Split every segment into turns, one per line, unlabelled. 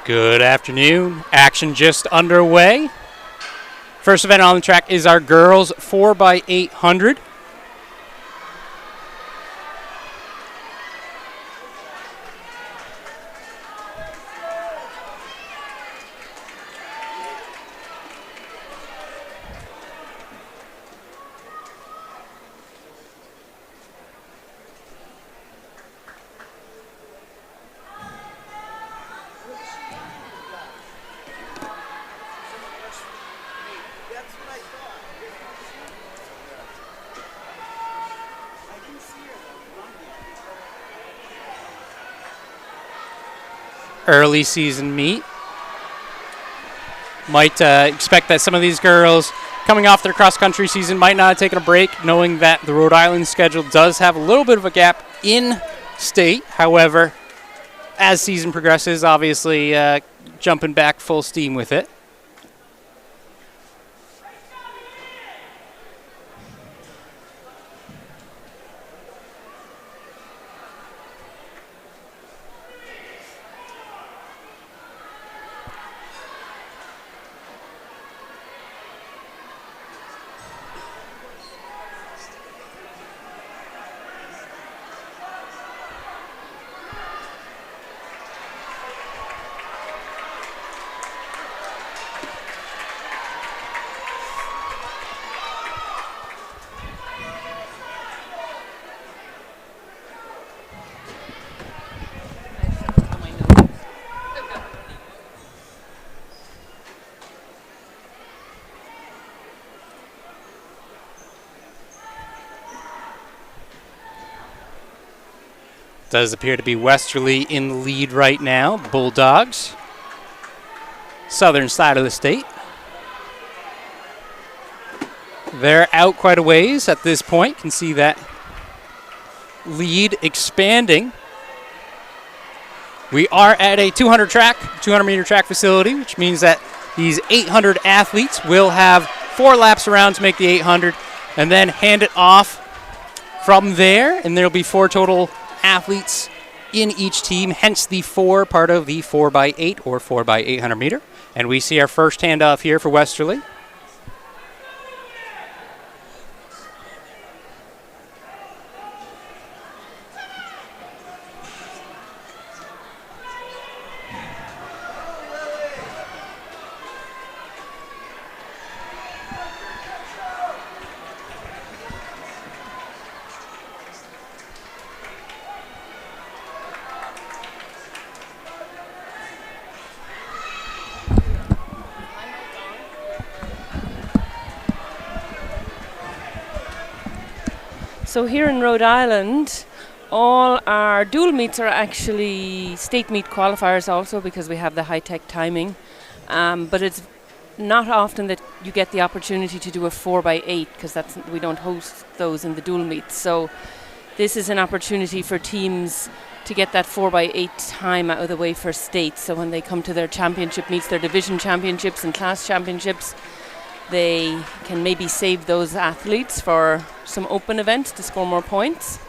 Good afternoon. Action just underway. First event on the track is our girls 4x800. Early season meet. Might expect that some of these girls coming off their cross-country season might not have taken a break, knowing that the Rhode Island schedule does have a little bit of a gap in state. However, as season progresses, obviously jumping back full steam with it. Does appear to be Westerly in the lead right now. Bulldogs. Southern side of the state. They're out quite a ways at this point. Can see that lead expanding. We are at a 200-meter track facility, which means that these 800 athletes will have 4 laps around to make the 800 and then hand it off from there, and there'll be 4 total athletes in each team, hence the 4 part of the 4x8 or 4x800 meter. And we see our first handoff here for Westerly.
So here in Rhode Island, all our dual meets are actually state meet qualifiers also, because we have the high-tech timing. But it's not often that you get the opportunity to do a 4x8, because we don't host those in the dual meets. So this is an opportunity for teams to get that 4x8 time out of the way for states. So when they come to their championship meets, their division championships and class championships, they can maybe save those athletes for some open events to score more points.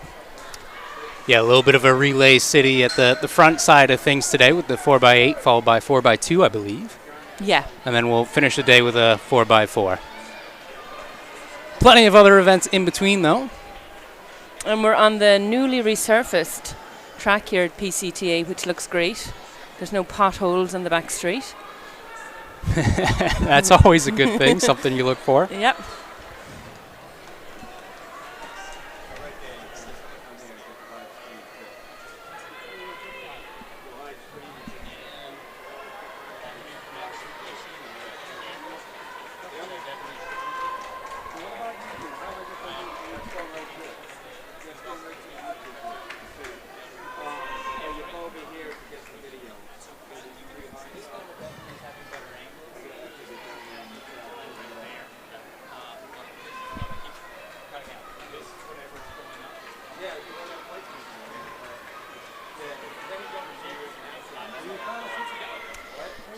Yeah, a little bit of a relay city at the front side of things today with the 4x8 followed by 4x2, I believe.
Yeah.
And then we'll finish the day with a 4x4. Plenty of other events in between, though.
And we're on the newly resurfaced track here at PCTA, which looks great. There's no potholes on the back street.
That's always a good thing, something you look for.
Yep.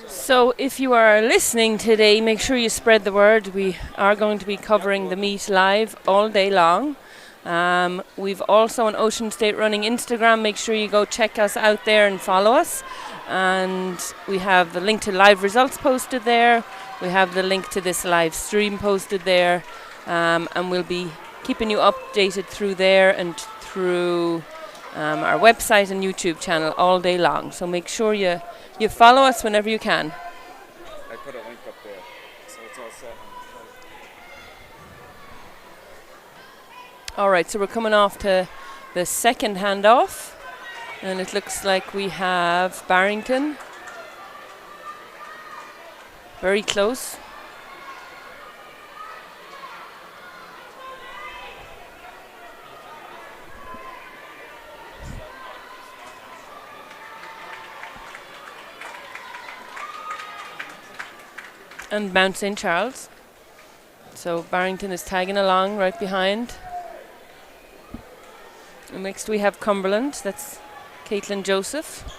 So if you are listening today, make sure you spread the word. We are going to be covering the meet live all day long. We've also an Ocean State Running Instagram. Make sure you go check us out there and follow us. And we have the link to live results posted there. We have the link to this live stream posted there. And we'll be keeping you updated through there and through our website and YouTube channel all day long. So make sure you follow us whenever you can.
I put a link up there, so it's all set.
All right, so we're coming off to the second handoff, and it looks like we have Barrington very close. And Mount St. Charles. So Barrington is tagging along right behind. And next we have Cumberland. That's Caitlin Joseph.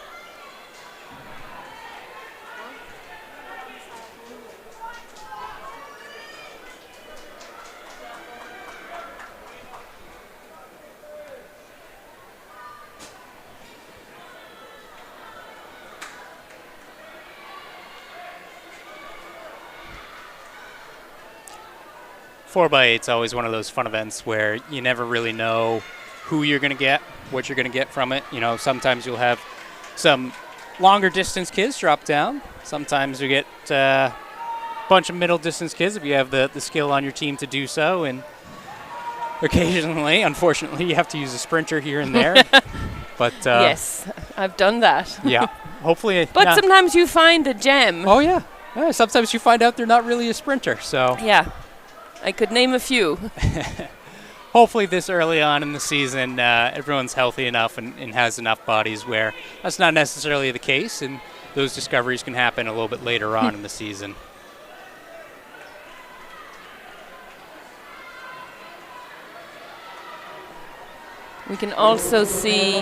Four by eight's always one of those fun events where you never really know who you're going to get, what you're going to get from it. You know, sometimes you'll have some longer distance kids drop down. Sometimes you get a bunch of middle distance kids if you have the skill on your team to do so. And occasionally, unfortunately, you have to use a sprinter here and there. But
yes, I've done that.
Yeah, hopefully.
But sometimes you find a gem.
Oh yeah. Sometimes you find out they're not really a sprinter. So
yeah. I could name a few.
Hopefully this early on in the season, everyone's healthy enough and has enough bodies where that's not necessarily the case, and those discoveries can happen a little bit later on in the season.
We can also see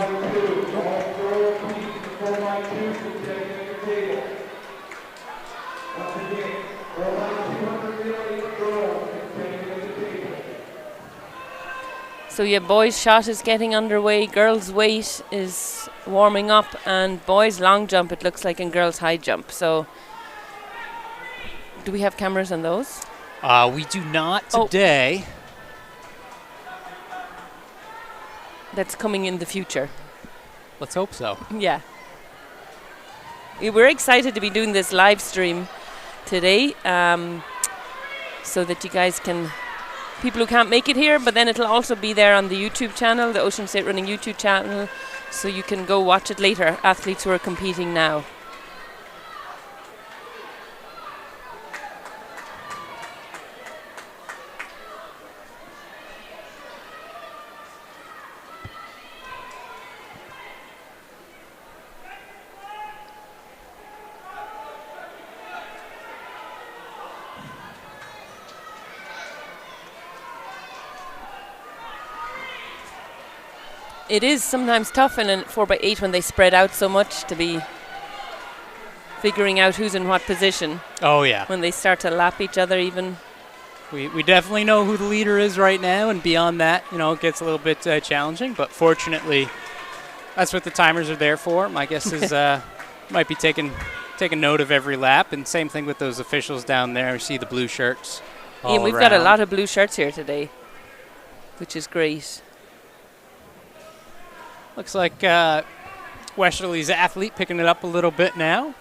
so yeah, boys' shot is getting underway, girls' weight is warming up, and boys' long jump, it looks like, and girls' high jump. So do we have cameras on those?
We do not today.
That's coming in the future.
Let's hope so.
Yeah. We're excited to be doing this live stream today, so that you guys can, people who can't make it here, but then it'll also be there on the YouTube channel, the Ocean State Running YouTube channel, so you can go watch it later, athletes who are competing now. It is sometimes tough in a 4x8 when they spread out so much to be figuring out who's in what position.
Oh, yeah.
When they start to lap each other even.
We definitely know who the leader is right now, and beyond that, you know, it gets a little bit challenging. But fortunately, that's what the timers are there for. My guess is might be taking note of every lap, and same thing with those officials down there. We see the blue shirts all
Ian, we've
around.
got a lot of blue shirts here today, which is great.
Looks like Westerly's athlete picking it up a little bit now.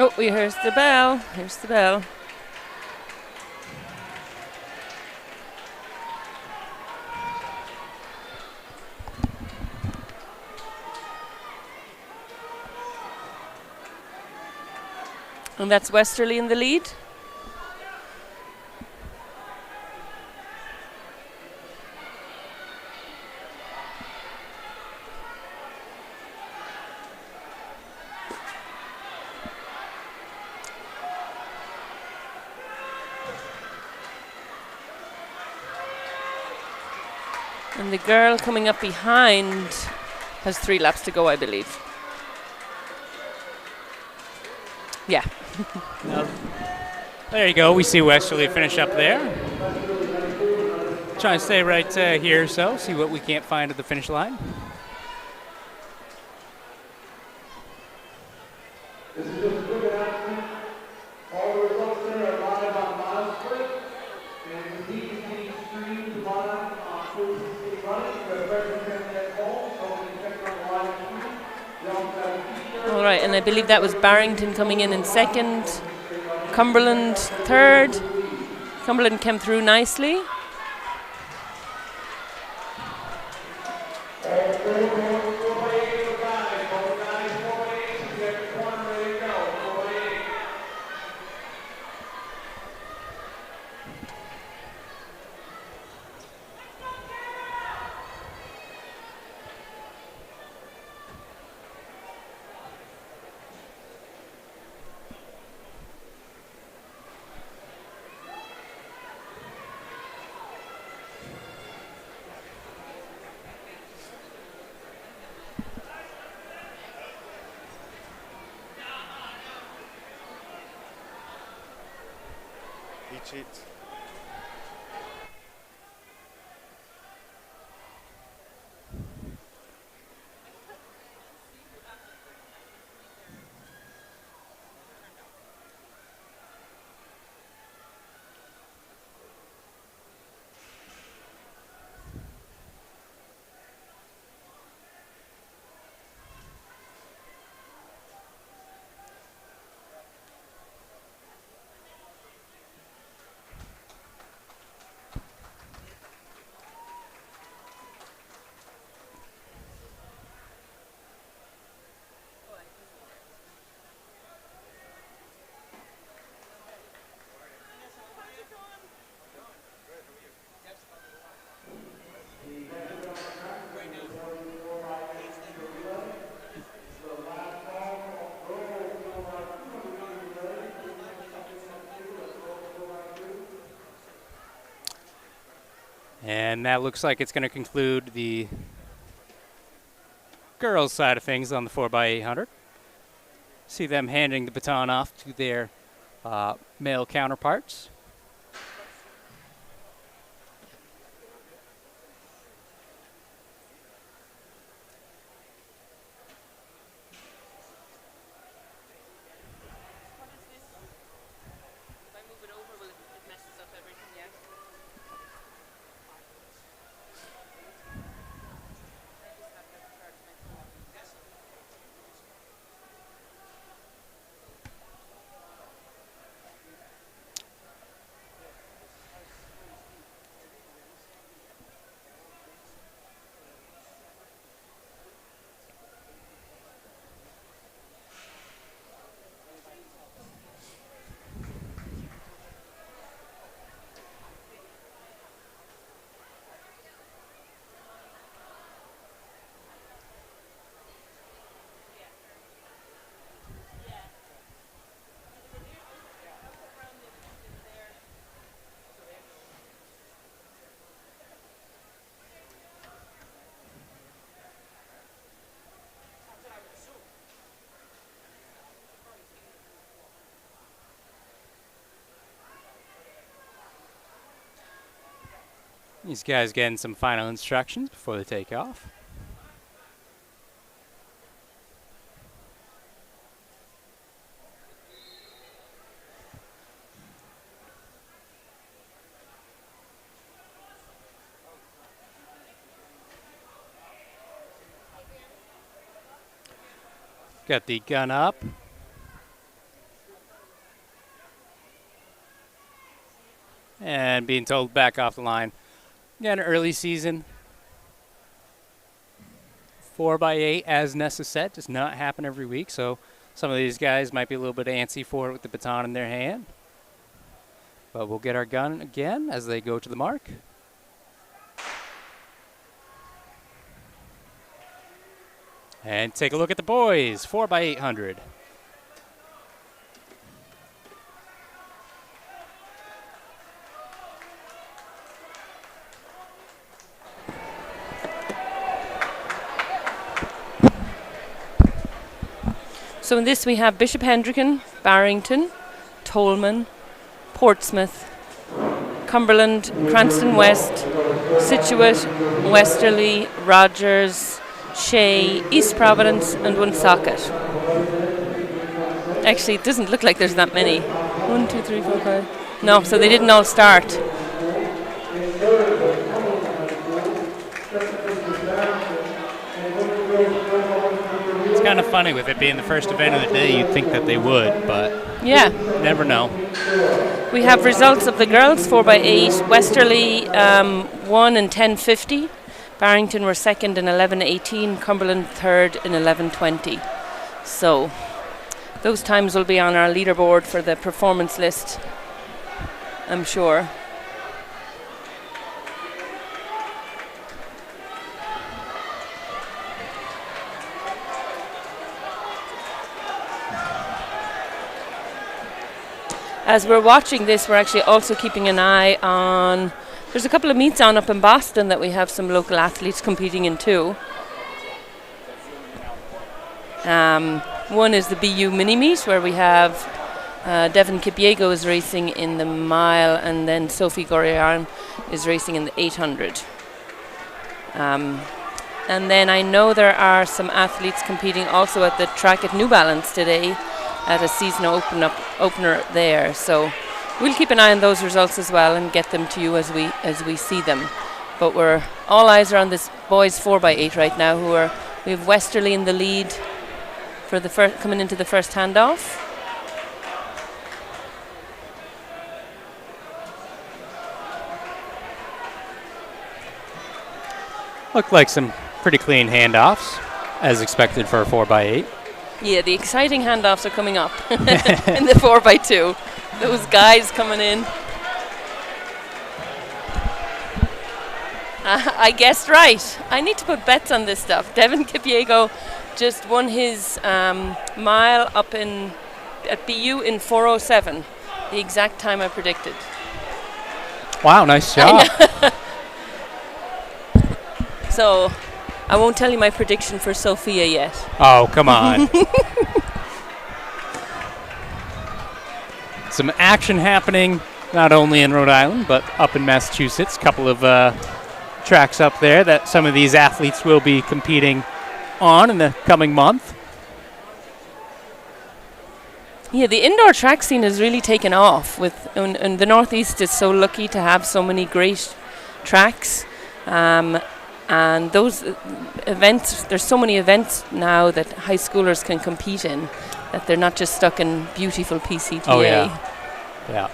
Oh, here's the bell. Here's the bell. And that's Westerly in the lead. And the girl coming up behind has 3 laps to go, I believe. Yeah.
There you go. We see Westerly finish up there. Trying to stay right here, so see what we can't find at the finish line.
This is just a quick announcement. All the results there are live on MileSplit, and the lead is being streamed live on Cruise City Running. The veteran can get home, so we can check on the live stream. We also have a T-shirt.
All right, and I believe that was Barrington coming in second. Cumberland third. Cumberland came through nicely.
He cheats.
And that looks like it's going to conclude the girls' side of things on the 4x800. See them handing the baton off to their male counterparts. These guys getting some final instructions before they take off. Got the gun up. and being told back off the line. Again, early season. 4x8 as Nessa said does not happen every week, so some of these guys might be a little bit antsy for it with the baton in their hand. But we'll get our gun again as they go to the mark. And take a look at the boys, 4x800.
So in this we have Bishop Hendricken, Barrington, Tolman, Portsmouth, Cumberland, Cranston West, Scituate, Westerly, Rogers, Shea, East Providence and Woonsocket. Actually, it doesn't look like there's that many. 1, 2, 3, 4, 5. No, so they didn't all start.
It's kind of funny with it being the first event of the day, you'd think that they would, but
yeah,
never know.
We have results of the girls 4x8. Westerly won in 10:50. Barrington were second in 11:18. Cumberland third in 11:20. So those times will be on our leaderboard for the performance list, I'm sure. As we're watching this, we're actually also keeping an eye on, there's a couple of meets on up in Boston that we have some local athletes competing in too. One is the BU mini meet where we have Devin Kipiego is racing in the mile, and then Sophie Gorian is racing in the 800. And then I know there are some athletes competing also at the track at New Balance today at a season opener there. So we'll keep an eye on those results as well and get them to you as we see them. But all eyes are on this boys 4x8 right now. We have Westerly in the lead for the coming into the first handoff.
Looked like some pretty clean handoffs, as expected for a 4x8.
Yeah, the exciting handoffs are coming up in the 4x2. Those guys coming in. I guessed right. I need to put bets on this stuff. Devin Kipiego just won his mile up at BU in 4:07, the exact time I predicted.
Wow, nice job.
So I won't tell you my prediction for Sophia yet.
Oh, come on. Some action happening not only in Rhode Island, but up in Massachusetts. A couple of tracks up there that some of these athletes will be competing on in the coming month.
Yeah, the indoor track scene has really taken off. And the Northeast is so lucky to have so many great tracks. And those events, there's so many events now that high schoolers can compete in, that they're not just stuck in beautiful PCTA.
Oh, yeah. Yeah.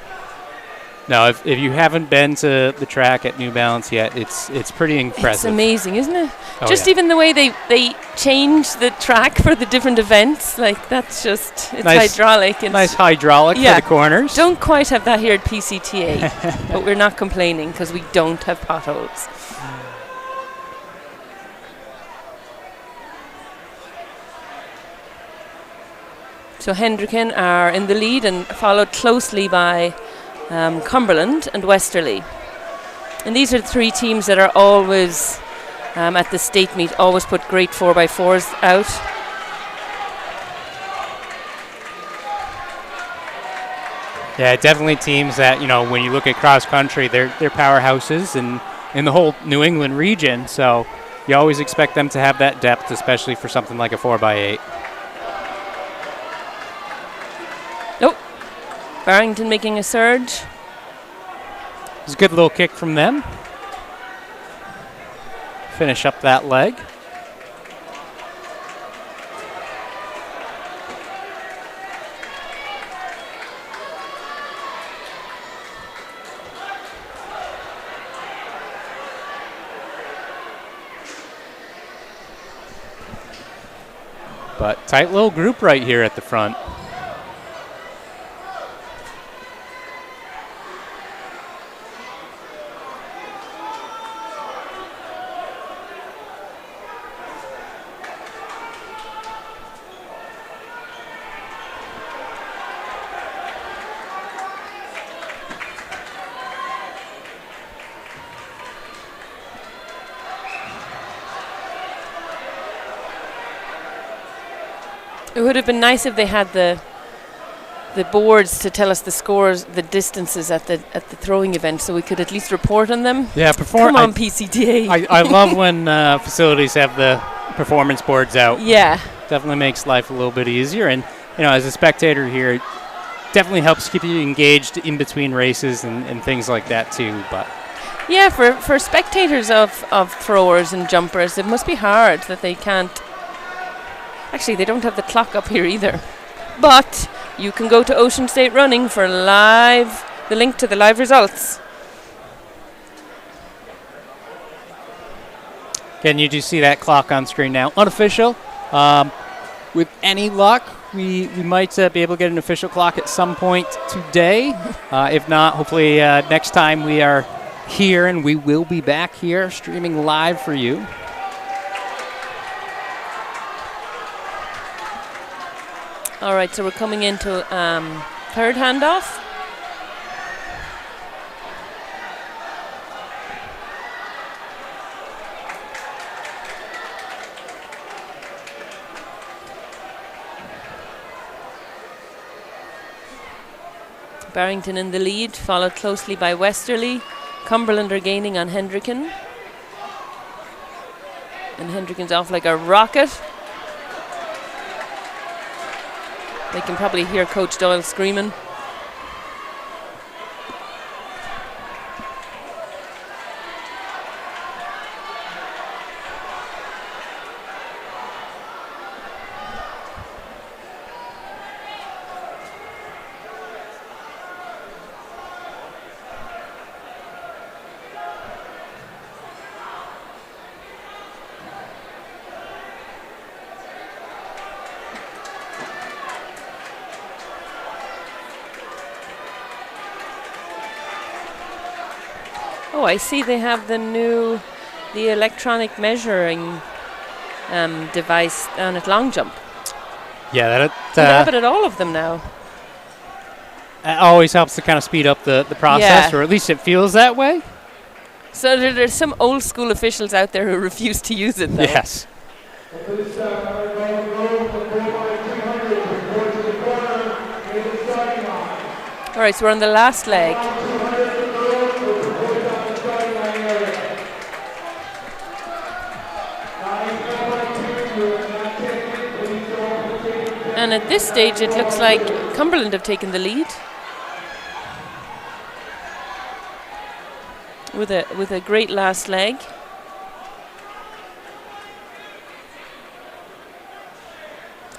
No, if you haven't been to the track at New Balance yet, it's pretty impressive.
It's amazing, isn't it?
Oh,
just
yeah.
even the way they change the track for the different events, like that's just, it's
nice,
hydraulic. It's
nice hydraulic for the corners.
Don't quite have that here at PCTA, but we're not complaining because we don't have potholes. So Hendricken are in the lead and followed closely by Cumberland and Westerly. And these are the three teams that are always at the state meet, always put great 4x4s out.
Yeah, definitely teams that, when you look at cross country, they're powerhouses in the whole New England region. So you always expect them to have that depth, especially for something like a 4x8.
Barrington making a surge.
It was a good little kick from them. Finish up that leg. But tight little group right here at the front.
It would have been nice if they had the boards to tell us the scores, the distances at the throwing event, so we could at least report on them.
Yeah,
Come on, PCTA.
I love when facilities have the performance boards out.
Yeah.
Definitely makes life a little bit easier. And, as a spectator here, it definitely helps keep you engaged in between races and things like that too. But
yeah, for spectators of throwers and jumpers, it must be hard that they can't. Actually, they don't have the clock up here either. But you can go to Ocean State Running for the link to the live results.
Can you just see that clock on screen now? Unofficial. With any luck, we might be able to get an official clock at some point today. If not, hopefully next time we are here, and we will be back here streaming live for you.
All right, so we're coming into third handoff. Barrington in the lead, followed closely by Westerly. Cumberland are gaining on Hendricken. And Hendricken's off like a rocket. They can probably hear Coach Doyle screaming. Oh, I see they have the electronic measuring device down at long jump.
Yeah,
They have it at all of them now.
It always helps to kind of speed up the process,
Yeah.
or at least it feels that way.
So there's some old school officials out there who refuse to use it, though.
Yes.
All right, so we're on the last leg. And at this stage, it looks like Cumberland have taken the lead with a great last leg.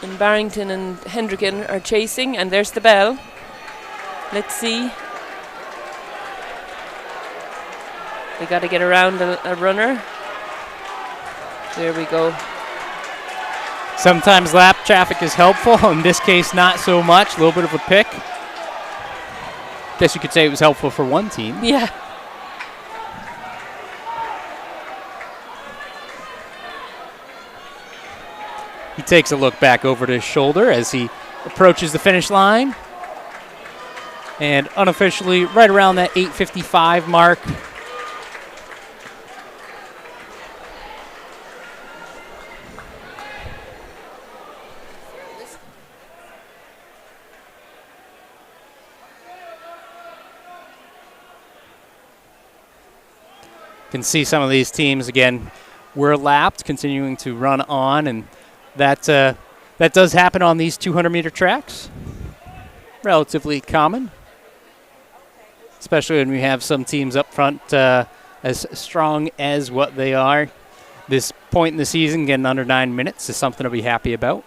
And Barrington and Hendricken are chasing, and there's the bell. Let's see. They got to get around a runner. There we go.
Sometimes lap traffic is helpful. In this case, not so much. A little bit of a pick. Guess you could say it was helpful for one team.
Yeah.
He takes a look back over to his shoulder as he approaches the finish line. And unofficially, right around that 8:55 mark. Can see some of these teams again were lapped, continuing to run on, and that does happen on these 200-meter tracks. Relatively common, especially when we have some teams up front as strong as what they are. This point in the season, getting under 9 minutes, is something to be happy about.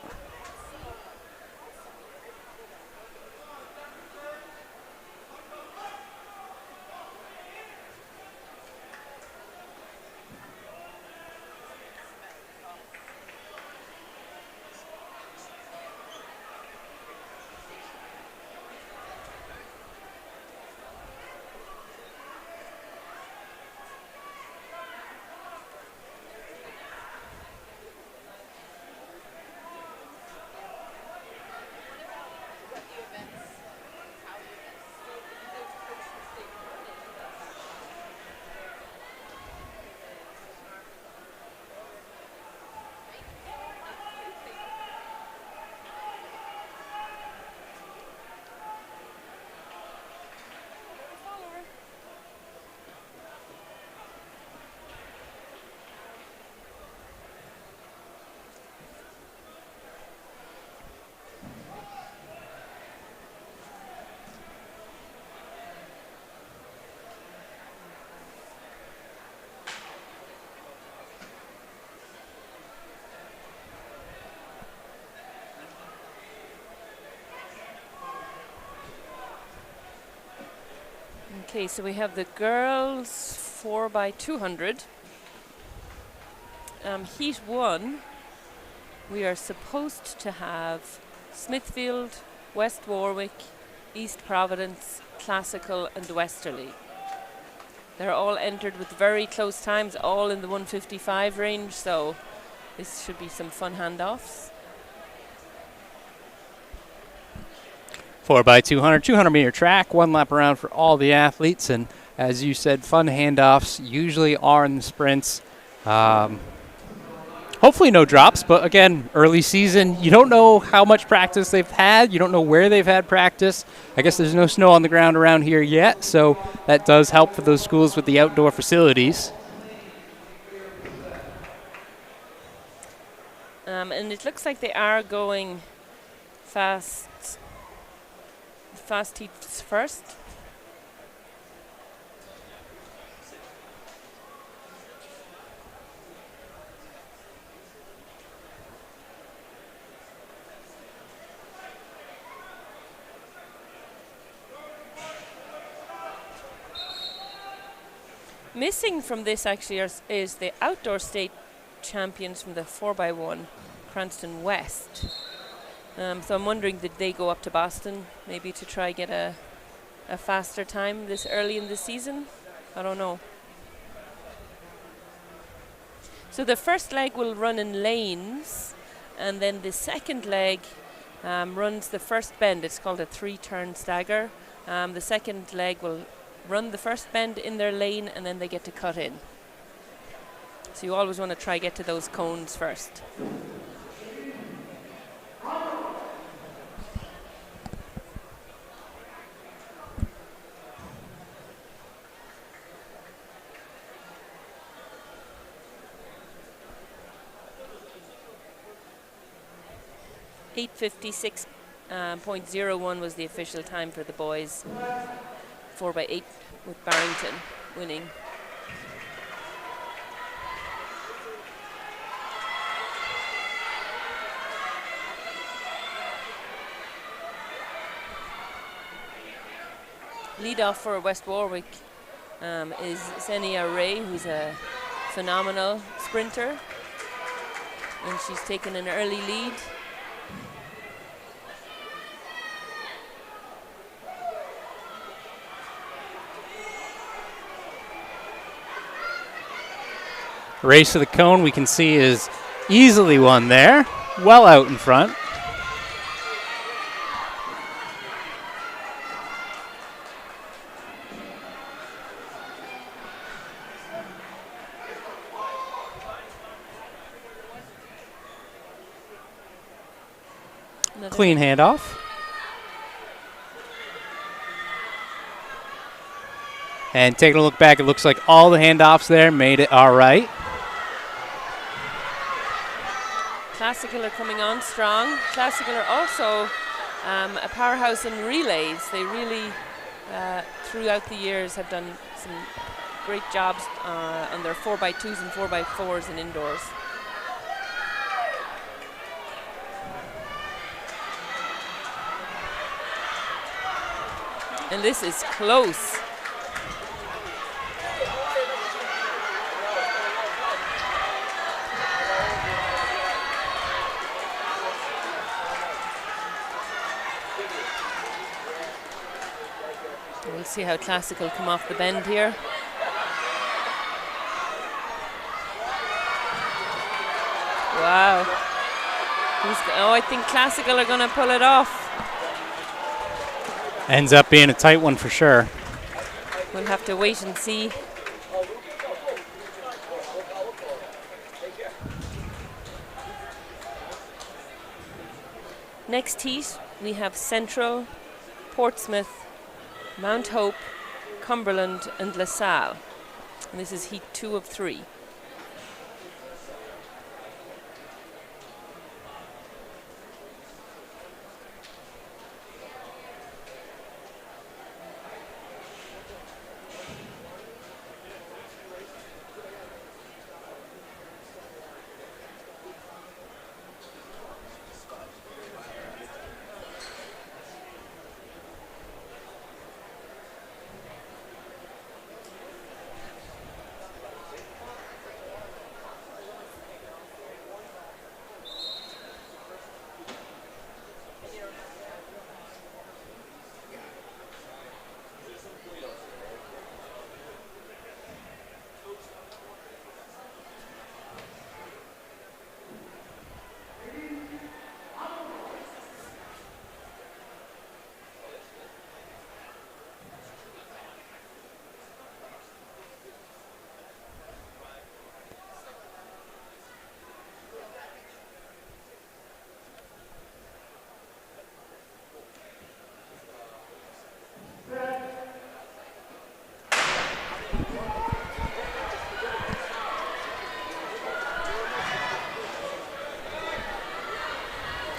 Okay, so we have the girls 4x200. Heat 1, we are supposed to have Smithfield, West Warwick, East Providence, Classical and Westerly. They're all entered with very close times, all in the 1:55 range, so this should be some fun handoffs.
4x200, 200-meter track, 1 lap around for all the athletes, and as you said, fun handoffs usually are in the sprints. Hopefully no drops, but again, early season, you don't know how much practice they've had. You don't know where they've had practice. I guess there's no snow on the ground around here yet, so that does help for those schools with the outdoor facilities.
And it looks like they are going fast heats first. Missing from this actually is the outdoor state champions from the 4x1 Cranston West. So I'm wondering, did they go up to Boston maybe to try get a faster time this early in the season? I don't know. So the first leg will run in lanes, and then the second leg runs the first bend. It's called a 3-turn stagger. The second leg will run the first bend in their lane, and then they get to cut in. So you always want to try get to those cones first. .01 was the official time for the boys. 4x8 with Barrington winning. Lead off for West Warwick is Xenia Ray, who's a phenomenal sprinter, and she's taken an early lead.
Race to the cone, we can see, is easily won there, well out in front. Clean handoff. And taking a look back, it looks like all the handoffs there made it all right.
Classical are coming on strong. Classical are also a powerhouse in relays. They really, throughout the years, have done some great jobs on their 4x2s and 4x4s in indoors. And this is close. We'll see how Classical come off the bend here. Wow. I think Classical are going to pull it off.
Ends up being a tight one for sure.
We'll have to wait and see. Next heat, we have Central, Portsmouth, Mount Hope, Cumberland and LaSalle. And this is heat 2 of 3.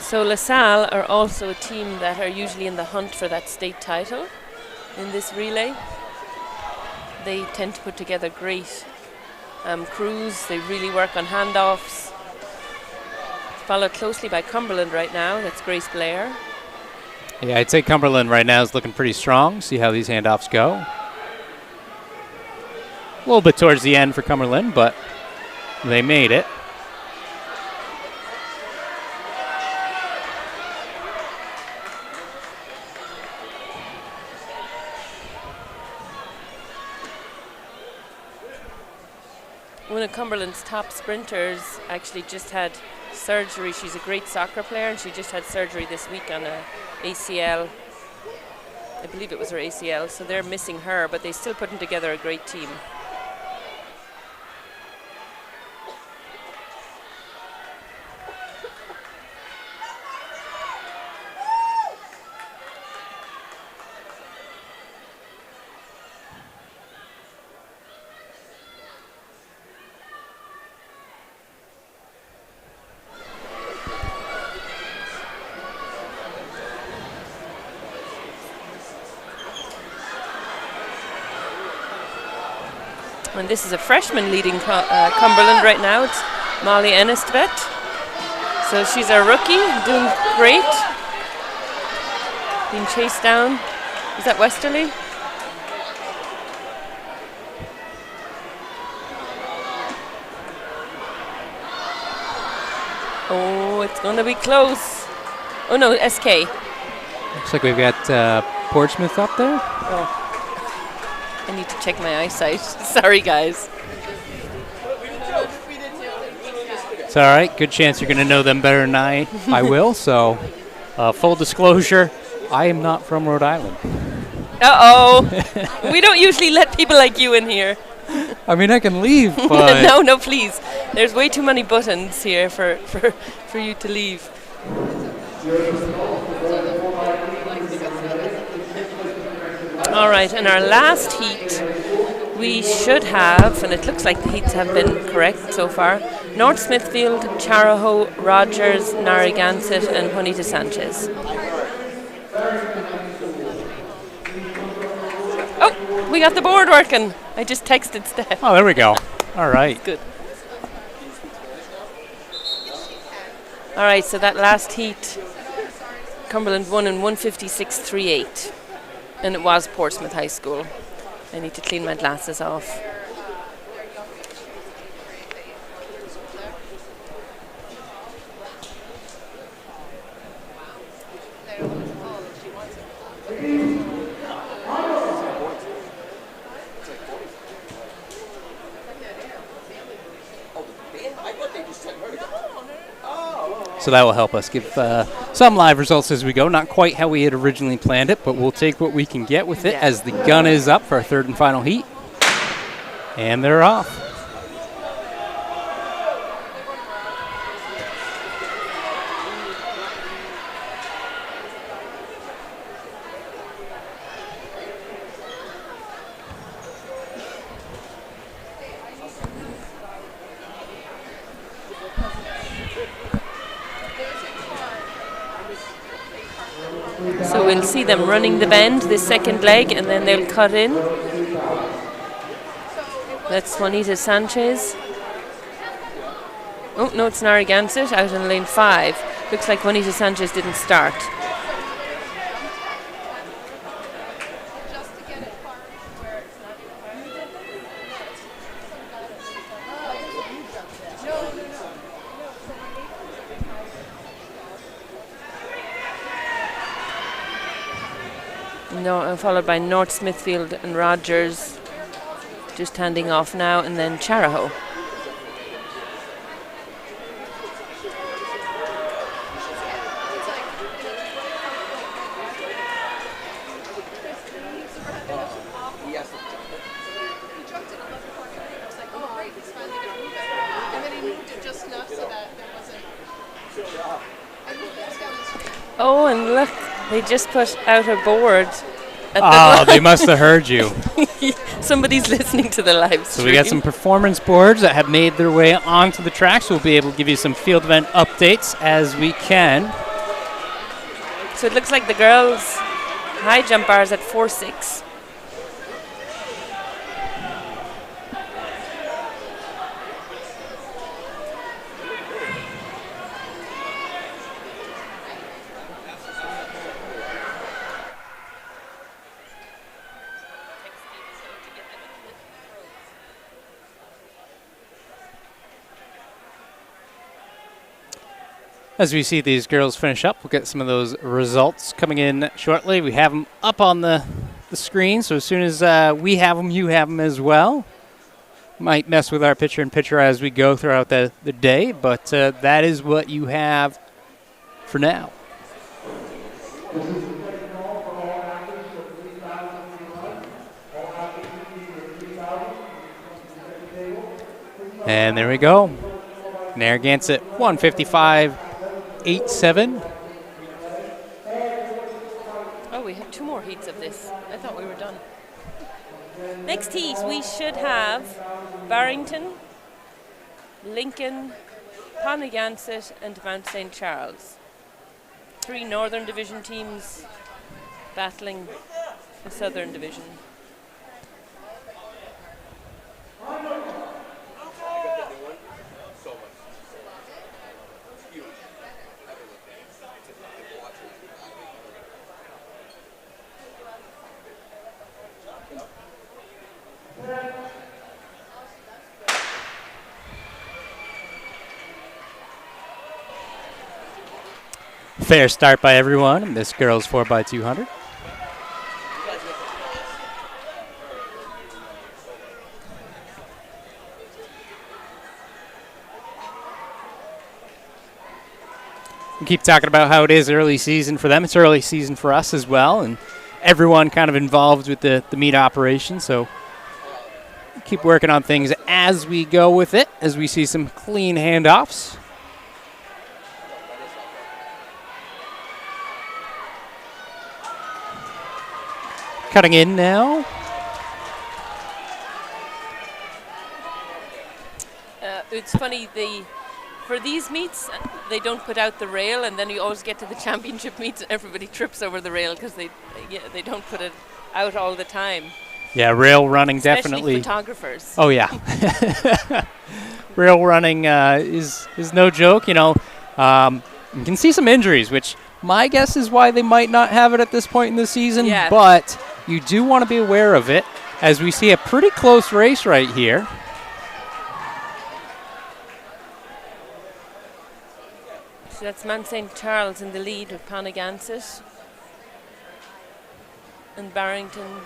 So LaSalle are also a team that are usually in the hunt for that state title in this relay. They tend to put together great crews. They really work on handoffs. Followed closely by Cumberland right now. That's Grace Blair.
Yeah, I'd say Cumberland right now is looking pretty strong. See how these handoffs go. A little bit towards the end for Cumberland, but they made it.
One of Cumberland's top sprinters actually just had surgery. She's a great soccer player, and she just had surgery this week on a ACL. I believe it was her ACL, so they're missing her, but they're still putting together a great team. And this is a freshman leading Cumberland right now. It's Molly Enestvedt. So she's a rookie, doing great. Being chased down. Is that Westerly? Oh, it's going to be close. Oh no, SK.
Looks like we've got Portsmouth up there.
Oh. I need to check my eyesight. Sorry, guys.
It's all right. Good chance you're going to know them better than I will. So, full disclosure, I am not from Rhode Island.
Uh-oh. We don't usually let people like you in here.
I mean, I can leave, but...
No, please. There's way too many buttons here for you to leave. All right, in our last heat, we should have, and it looks like the heats have been correct so far, North Smithfield, Charahoe, Rogers, Narragansett, and Juanita Sanchez. Oh, we got the board working. I just texted Steph.
Oh, there we go. All right.
Good. All right, so that last heat, Cumberland won in 156.38. And it was Portsmouth High School. I need to clean my glasses off.
So that will help us give some live results as we go. Not quite how we had originally planned it, but we'll take what we can get with it as the gun is up for our third and final heat. And they're off.
So we'll see them running the bend, this second leg, and then they'll cut in. That's Juanita Sanchez. Oh, no, it's Narragansett out in lane 5. Looks like Juanita Sanchez didn't start. No, followed by North Smithfield and Rogers, just handing off now, and then Charahoe. Oh, and look, they just put out a board.
They must have heard you.
Somebody's listening to the live stream.
So we got some performance boards that have made their way onto the track, so we'll be able to give you some field event updates as we can.
So it looks like the girls' high jump bar is at 4.6.
As we see these girls finish up, we'll get some of those results coming in shortly. We have them up on the screen, so as soon as we have them, you have them as well. Might mess with our picture-in-picture as we go throughout the day, but that is what you have for now. And there we go. Narragansett 155.87.
Oh, we have 2 more heats of this. I thought we were done. Next heat, we should have Barrington, Lincoln, Pontiac, and Mount St. Charles. 3 Northern Division teams battling the Southern Division.
Fair start by everyone in this girls 4x200. We keep talking about how it is early season for them. It's early season for us as well, and everyone kind of involved with the meet operation. So keep working on things as we go with it, as we see some clean handoffs. Cutting in now.
It's funny, for these meets, they don't put out the rail, and then you always get to the championship meets and everybody trips over the rail because they don't put it out all the time.
Yeah, rail running
Especially
definitely.
photographers.
Oh yeah, rail running is no joke. You know, you can see some injuries, which my guess is why they might not have it at this point in the season.
Yeah.
But you do want to be aware of it, as we see a pretty close race right here.
So that's Mount St. Charles in the lead with Pontiac and Barrington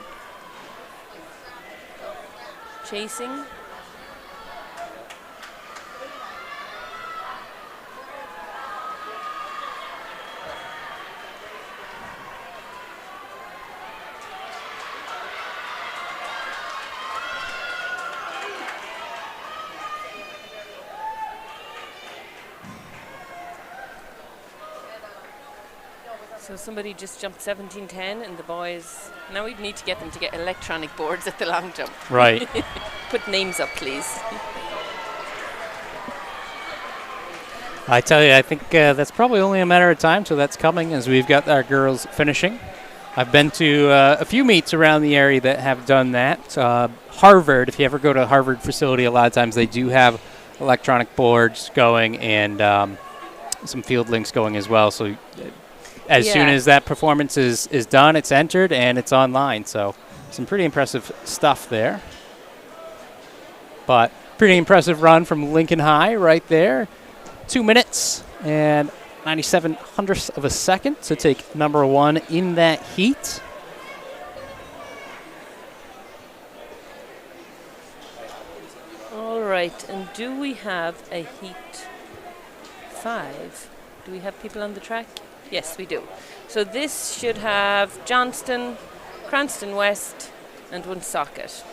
chasing. So somebody just jumped 17.10, and the boys, now we need to get them to get electronic boards at the long jump.
Right.
Put names up, please.
I tell you, I think that's probably only a matter of time till that's coming, as we've got our girls finishing. I've been to a few meets around the area that have done that. Harvard, if you ever go to a Harvard facility, a lot of times they do have electronic boards going and some field links going as well. So as soon as that performance is done, it's entered and it's online. So some pretty impressive stuff there. But pretty impressive run from Lincoln High right there. 2 minutes and 97 hundredths of a second to take number 1 in that heat.
All right, and do we have a heat 5? Do we have people on the track? Yes, we do. So this should have Johnston, Cranston West, and Woonsocket.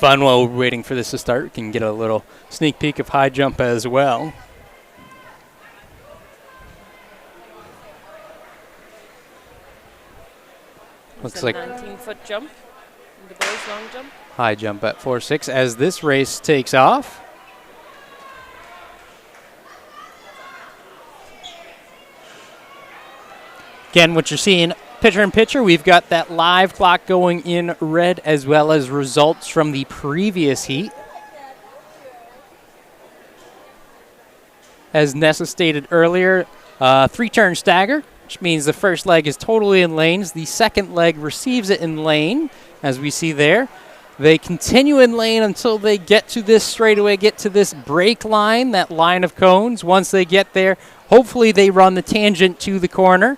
fun while we're waiting for this to start. We can get a little sneak peek of high jump as well.
It's
Looks
a
like
19-foot jump in the boys' long jump.
high jump at 4.6 as this race takes off. Again, what you're seeing picture-in-picture, we've got that live clock going in red as well as results from the previous heat. As Nessa stated earlier, 3-turn stagger, which means the first leg is totally in lanes. The second leg receives it in lane, as we see there. They continue in lane until they get to this straightaway, get to this break line, that line of cones. Once they get there, hopefully they run the tangent to the corner.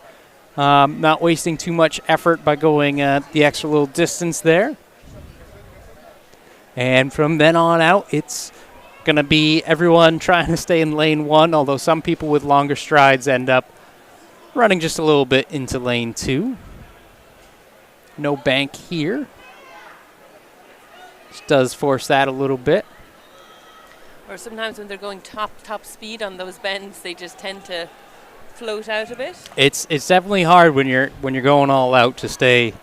Not wasting too much effort by going the extra little distance there. And from then on out, it's going to be everyone trying to stay in lane 1, although some people with longer strides end up running just a little bit into lane 2. No bank here. Which does force that a little bit.
Or sometimes when they're going top speed on those bends, they just tend to float out a bit.
It's definitely hard when you're going all out to stay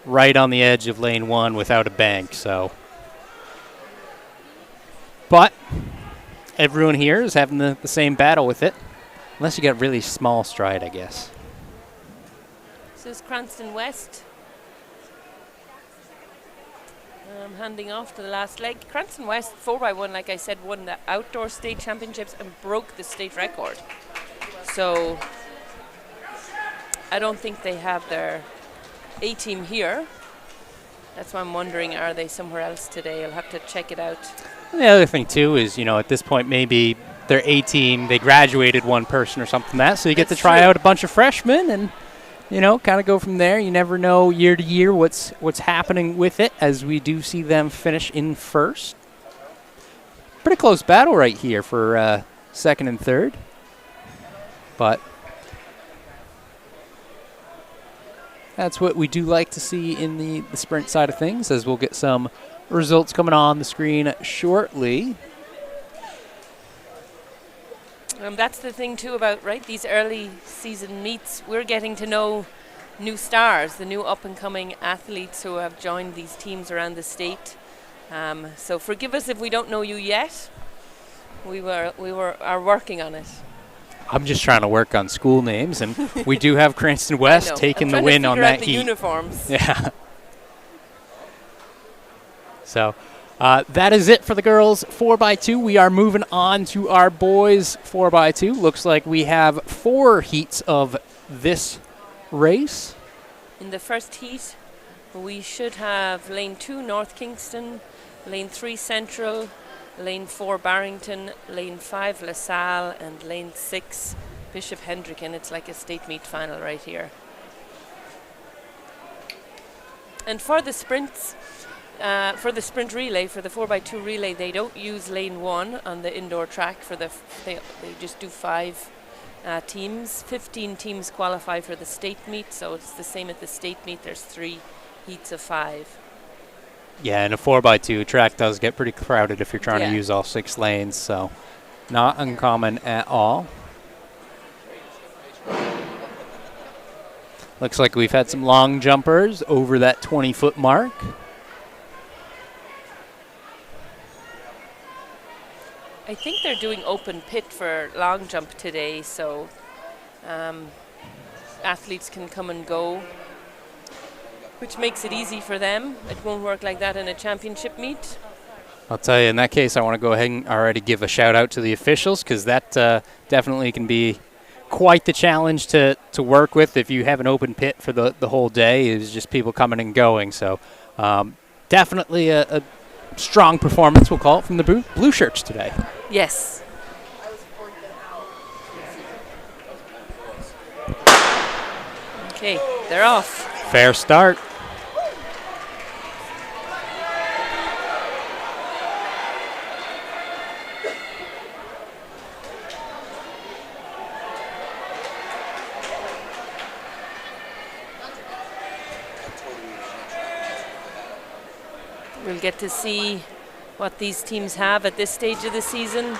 right on the edge of lane 1 without a bank. So, but everyone here is having the same battle with it, unless you got really small stride, I guess.
This is Cranston West. Handing off to the last leg. Cranston West 4x1, like I said, won the outdoor state championships and broke the state record. So I don't think they have their A-team here. That's why I'm wondering, are they somewhere else today? I'll have to check it out.
And the other thing, too, is, at this point, maybe their A-team, they graduated one person or something like that, so you get to try out a bunch of freshmen and, kind of go from there. You never know year to year what's happening with it, as we do see them finish in first. Pretty close battle right here for second and third. But that's what we do like to see in the sprint side of things, as we'll get some results coming on the screen shortly.
That's the thing, too, about, these early season meets. We're getting to know new stars, the new up-and-coming athletes who have joined these teams around the state. So forgive us if we don't know you yet. We are working on it.
I'm just trying to work on school names, and we do have Cranston West taking the win on that heat.
Uniforms.
Yeah. So that is it for the girls 4x2. We are moving on to our boys 4x2. Looks like we have 4 heats of this race.
In the first heat, we should have lane 2 North Kingston, lane 3 Central, lane 4 Barrington, lane 5 LaSalle, and lane 6 Bishop Hendricken. It's like a state meet final right here. And for the sprints, for the sprint relay, for the 4x2 relay, they don't use lane 1 on the indoor track. They just do 5 teams. 15 teams qualify for the state meet, so it's the same at the state meet. There's 3 heats of 5.
Yeah, and a 4x2 track does get pretty crowded if you're trying to use all 6 lanes, so not uncommon at all. Looks like we've had some long jumpers over that 20-foot mark.
I think they're doing open pit for long jump today, so athletes can come and go, which makes it easy for them. It won't work like that in a championship meet.
I'll tell you, in that case, I want to go ahead and already give a shout out to the officials, because that definitely can be quite the challenge to work with if you have an open pit for the whole day. It's just people coming and going. So definitely a strong performance, we'll call it, from the blue shirts today.
Yes. Okay, they're off.
Fair start.
We'll get to see what these teams have at this stage of the season.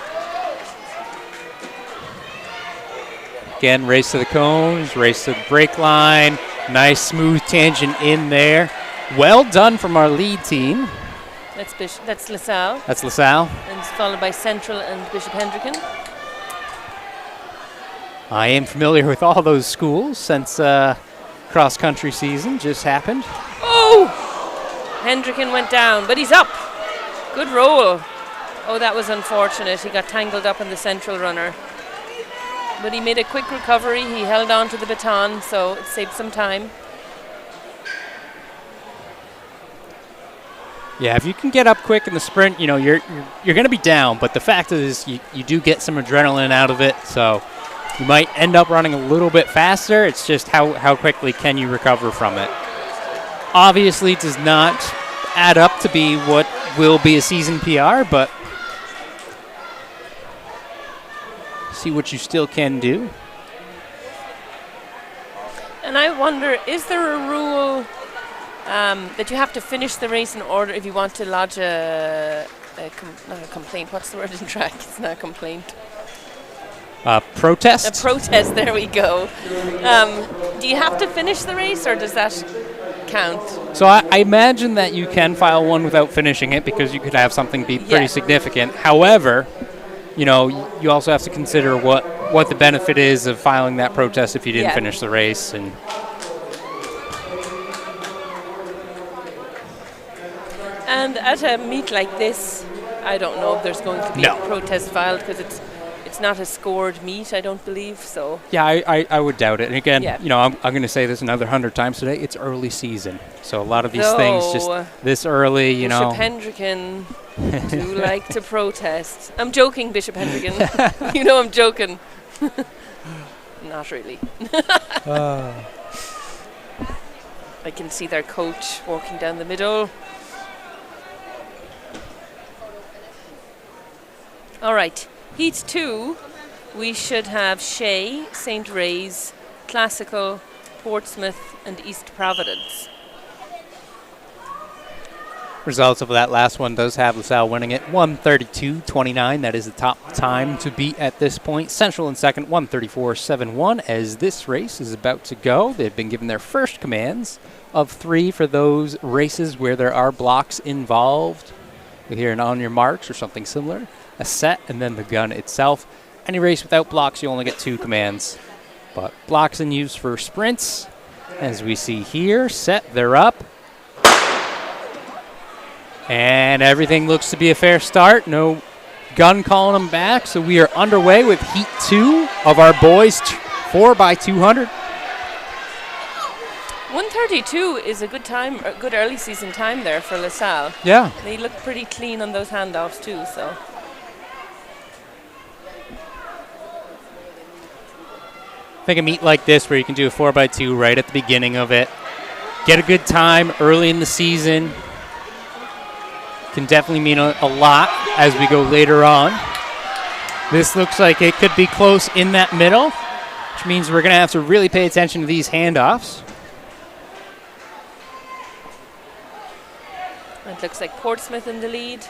Again, race to the cones, race to the brake line. Nice smooth tangent in there. Well done from our lead team.
That's LaSalle.
That's LaSalle.
And it's followed by Central and Bishop Hendricken.
I am familiar with all those schools since cross-country season just happened.
Oh! Hendricken went down, but he's up. Good roll. Oh, that was unfortunate. He got tangled up in the Central runner. But he made a quick recovery. He held on to the baton, so it saved some time.
Yeah, if you can get up quick in the sprint, you know, you're going to be down. But the fact is you do get some adrenaline out of it, so you might end up running a little bit faster. It's just how quickly can you recover from it. Obviously, it does not add up to be what will be a season PR, but see what you still can do.
And I wonder, is there a rule that you have to finish the race in order if you want to lodge not a complaint, what's the word in track? It's not a complaint.
Protest?
A protest, there we go. Do you have to finish the race, or does that count?
So I imagine that you can file one without finishing it because you could have something be pretty significant. However, you know, you also have to consider what the benefit is of filing that protest if you didn't finish the race.
And at a meet like this, I don't know if there's going to be a protest filed because it's not a scored meet, I don't believe. So
yeah, I would doubt it. And again, you know, I'm going to say this another 100 times today. It's early season, so a lot of these things just this early, you know.
Bishop Hendricken do like to protest. I'm joking, Bishop Hendricken. You know I'm joking. Not really. I can see their coach walking down the middle. All right, Heat 2, we should have Shea, St. Ray's, Classical, Portsmouth, and East Providence.
Results of that last one does have LaSalle winning it 132.29. That is the top time to beat at this point. Central in second, 134.71. As this race is about to go, they've been given their first commands of 3 for those races where there are blocks involved. You hear an on your marks or something similar, a set, and then the gun itself. Any race without blocks, you only get 2 commands. But blocks in use for sprints, as we see here. Set, they're up. And everything looks to be a fair start. No gun calling them back. So we are underway with Heat 2 of our boys 4x200.
132 is a good time, a good early season time there for LaSalle.
Yeah.
They look pretty clean on those handoffs too, so.
I think a meet like this where you can do a 4x2 right at the beginning of it, get a good time early in the season, can definitely mean a lot as we go later on. This looks like it could be close in that middle, which means we're going to have to really pay attention to these handoffs.
It looks like Portsmouth in the lead.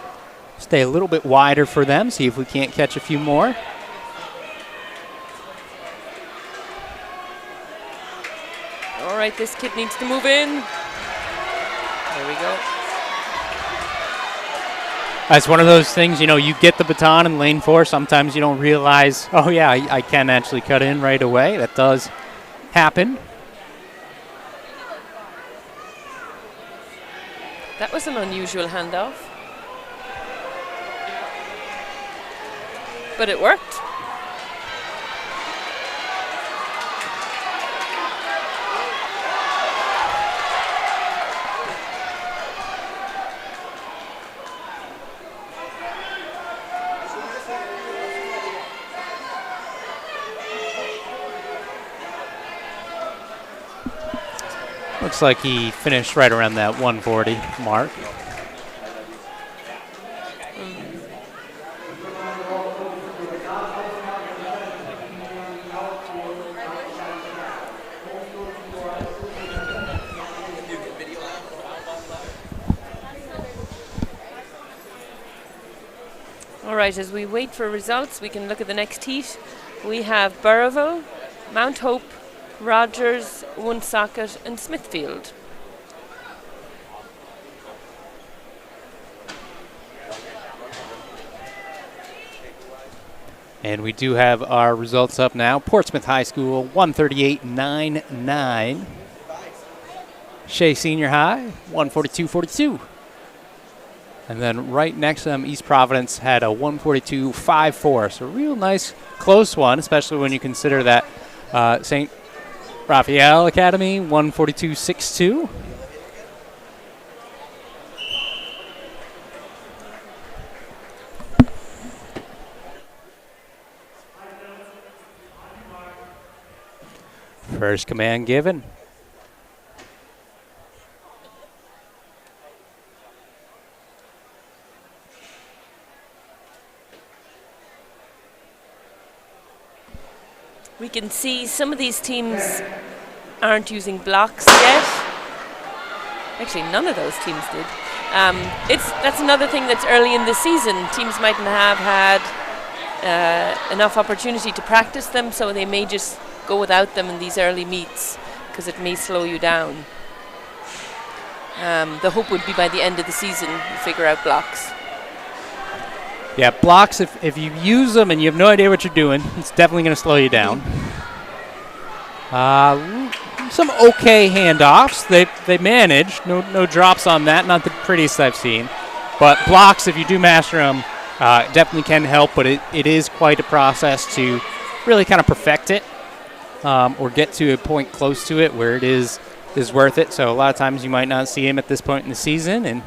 Stay a little bit wider for them, see if we can't catch a few more.
All right, this kid needs to move in. There we go.
That's one of those things, you know, you get the baton in lane 4. Sometimes you don't realize, oh, yeah, I can actually cut in right away. That does happen.
That was an unusual handoff. But it worked.
Looks like he finished right around that 140 mark.
right, as we wait for results, we can look at the next heat. We have Burrowville, Mount Hope, Rogers, Woonsocket, and Smithfield.
And we do have our results up now. Portsmouth High School, 138.99. Shea Senior High, 142.42. And then right next to them, East Providence had a 142.54. So a real nice close one, especially when you consider that St. Raphael Academy, 142.62. First command given.
We can see some of these teams aren't using blocks yet. Actually, none of those teams did. That's another thing that's early in the season. Teams mightn't have had enough opportunity to practice them, so they may just go without them in these early meets because it may slow you down. The hope would be by the end of the season you figure out blocks.
Yeah, blocks, if you use them and you have no idea what you're doing, it's definitely going to slow you down. Some okay handoffs. They managed. No drops on that. Not the prettiest I've seen. But blocks, if you do master them, definitely can help. But it is quite a process to really kind of perfect it or get to a point close to it where it is worth it. So a lot of times you might not see him at this point in the season. And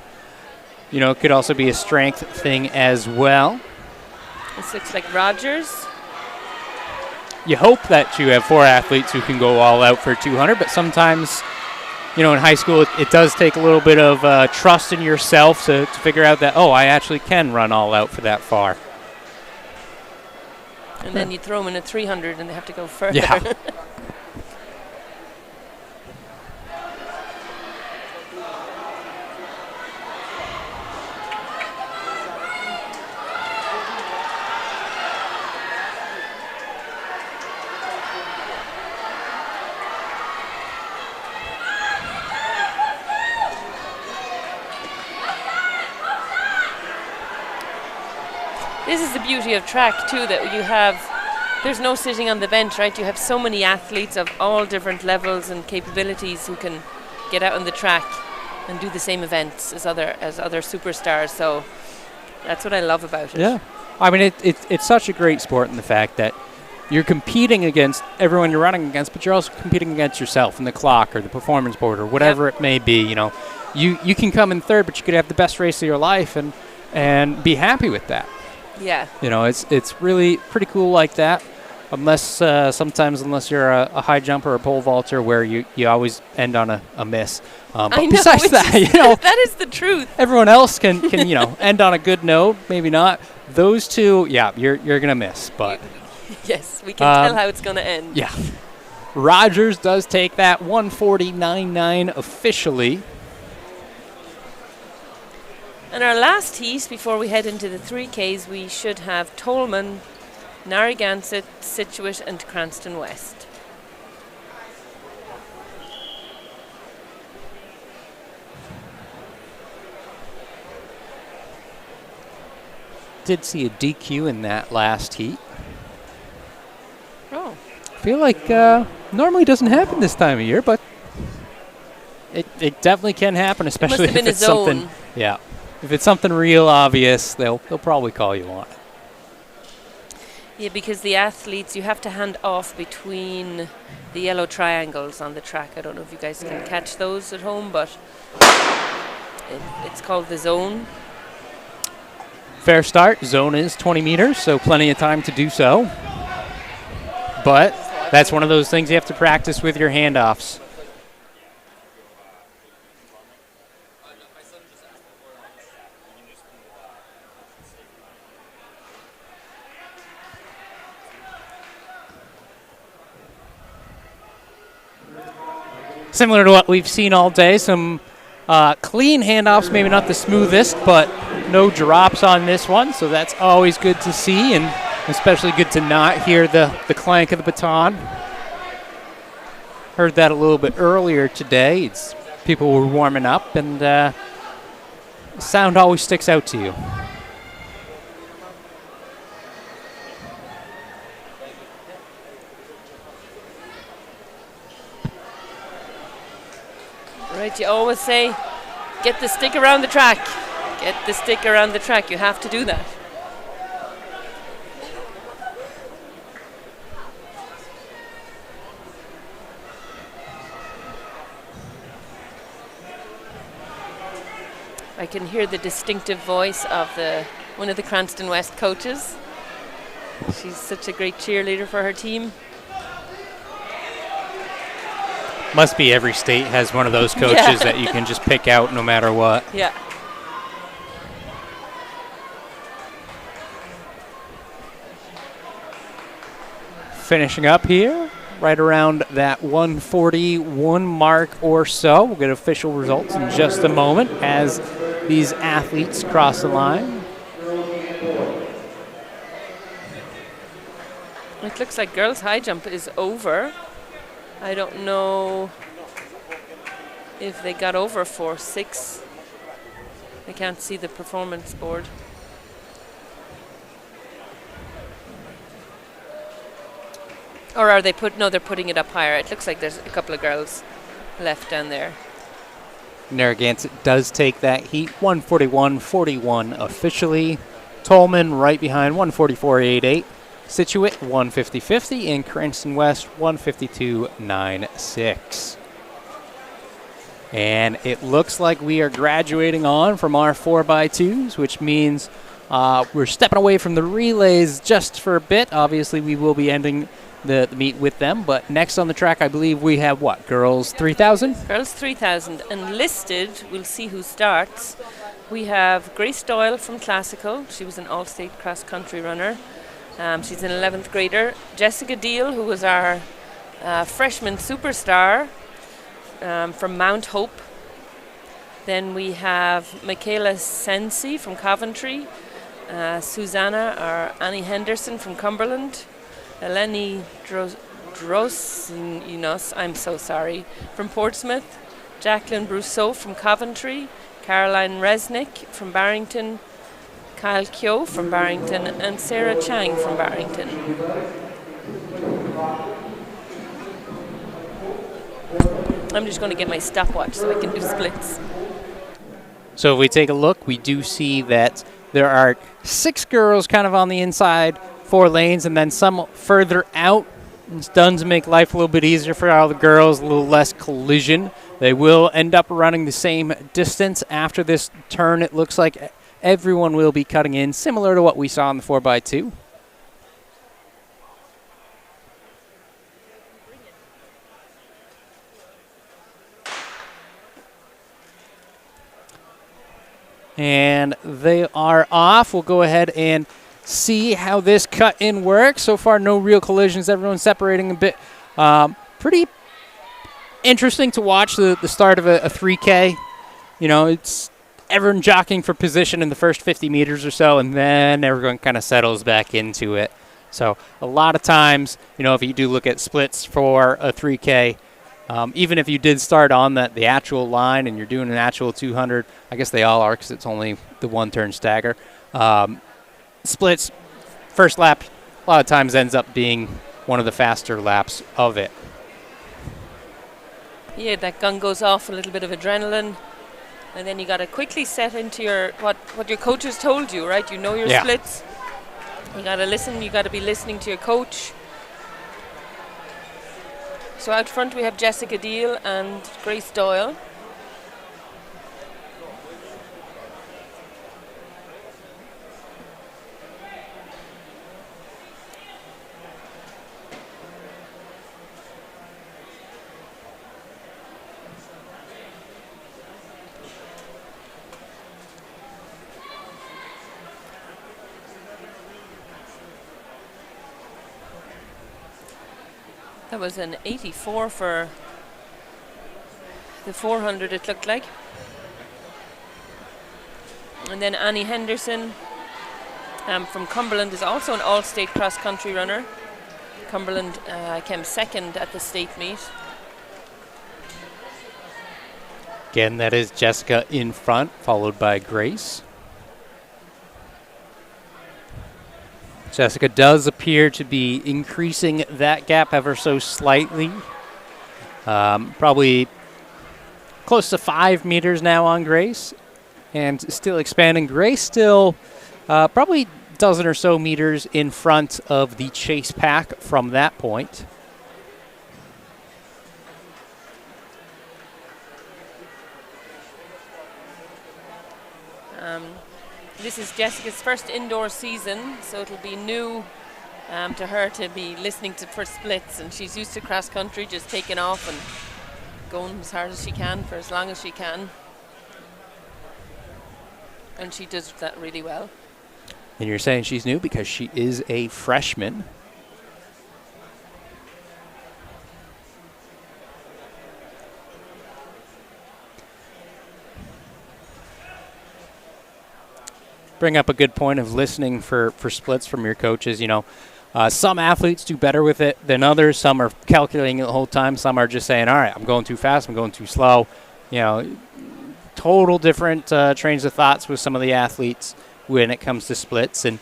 you know, it could also be a strength thing as well.
This looks like Rogers.
You hope that you have 4 athletes who can go all out for 200, but sometimes, you know, in high school it does take a little bit of trust in yourself to figure out that, oh, I actually can run all out for that far.
And then you throw them in a 300 and they have to go further.
Yeah.
This is the beauty of track too, that you have, there's no sitting on the bench, right? You have so many athletes of all different levels and capabilities who can get out on the track and do the same events as other superstars. So that's what I love about it.
Yeah. I mean, it's such a great sport in the fact that you're competing against everyone you're running against, but you're also competing against yourself and the clock or the performance board or whatever it may be. You know, you can come in third, but you could have the best race of your life and be happy with that.
Yeah.
You know, it's really pretty cool like that. Unless you're a high jumper or a pole vaulter where you always end on a miss. But
I know,
besides that, you know,
that is the truth.
everyone else can you know end on a good note. Maybe not. Those two, yeah, you're gonna miss. But
yes, we can tell how it's gonna end.
yeah, Rogers does take that 149.9 officially.
And our last heat before we head into the 3Ks, we should have Tolman, Narragansett, Scituate, and Cranston West.
Did see a DQ in that last heat.
Oh.
I feel like normally doesn't happen this time of year, but it definitely can happen, especially if it's something. Yeah. If it's something real obvious, they'll probably call you on it.
Yeah, because the athletes, you have to hand off between the yellow triangles on the track. I don't know if you guys can catch those at home, but it's called the zone.
Fair start. Zone is 20 meters, so plenty of time to do so. But that's one of those things you have to practice with your handoffs. Similar to what we've seen all day, some clean handoffs, maybe not the smoothest, but No drops on this one, so that's always good to see, and especially good to not hear the clank of the baton. Heard that a little bit earlier today. People were warming up, and the sound always sticks out to you.
Right, you always say, get the stick around the track. Get the stick around the track. You have to do that. I can hear the distinctive voice of one of the Cranston West coaches. She's such a great cheerleader for her team.
Must be every state has one of those coaches that you can just pick out no matter what.
Yeah.
Finishing up here, right around that 141 mark or so. We'll get official results in just a moment as these athletes cross the line.
It looks like girls' high jump is over. I don't know if they got over 4.6. I can't see the performance board. Or are they they're putting it up higher. It looks like there's a couple of girls left down there.
Narragansett does take that heat, 141.41 officially. Tolman right behind, 144.88. Situate, 150.50. And Cranston West, 152.96. And it looks like we are graduating on from our 4x2s, which means we're stepping away from the relays just for a bit. Obviously, we will be ending the meet with them. But next on the track, I believe we have what? Girls 3,000?
Girls 3,000. And listed, we'll see who starts. We have Grace Doyle from Classical. She was an all-state cross-country runner. She's an 11th grader. Jessica Deal, who was our freshman superstar from Mount Hope. Then we have Michaela Sensi from Coventry. Susanna or Annie Henderson from Cumberland. Eleni Drosinos, I'm so sorry, from Portsmouth. Jacqueline Brousseau from Coventry. Caroline Resnick from Barrington. Kyle Kyo from Barrington. And Sarah Chang from Barrington. I'm just going to get my stopwatch so I can do splits.
So if we take a look, we do see that there are 6 girls kind of on the inside, 4 lanes, and then some further out. It's done to make life a little bit easier for all the girls, a little less collision. They will end up running the same distance after this turn. It looks like everyone will be cutting in, similar to what we saw in the 4x2. And they are off. We'll go ahead and see how this cut-in works. So far, no real collisions. Everyone's separating a bit. Pretty interesting to watch the start of a 3K. You know, it's everyone jockeying for position in the first 50 meters or so, and then everyone kind of settles back into it. So a lot of times, you know, if you do look at splits for a 3K, even if you did start on the actual line and you're doing an actual 200, I guess they all are because it's only the one-turn stagger. Splits, first lap, a lot of times ends up being one of the faster laps of it.
Yeah, that gun goes off, a little bit of adrenaline, and then you got to quickly set into your what your coach has told you, right? You know your splits. You got to listen. You got to be listening to your coach. So out front we have Jessica Deal and Grace Doyle. That was an 84 for the 400, it looked like. And then Annie Henderson from Cumberland is also an all-state cross-country runner. Cumberland came second at the state meet.
Again, that is Jessica in front, followed by Grace. Jessica does appear to be increasing that gap ever so slightly. Probably close to 5 meters now on Grace, and still expanding. Grace still probably a dozen or so meters in front of the chase pack from that point.
This is Jessica's first indoor season, so it'll be new to her to be listening for splits, and she's used to cross country, just taking off and going as hard as she can for as long as she can. And she does that really well.
And you're saying she's new because she is a freshman. Bring up a good point of listening for splits from your coaches. You know, some athletes do better with it than others. Some are calculating it the whole time. Some are just saying, all right, I'm going too fast, I'm going too slow. You know, total different trains of thoughts with some of the athletes when it comes to splits. And,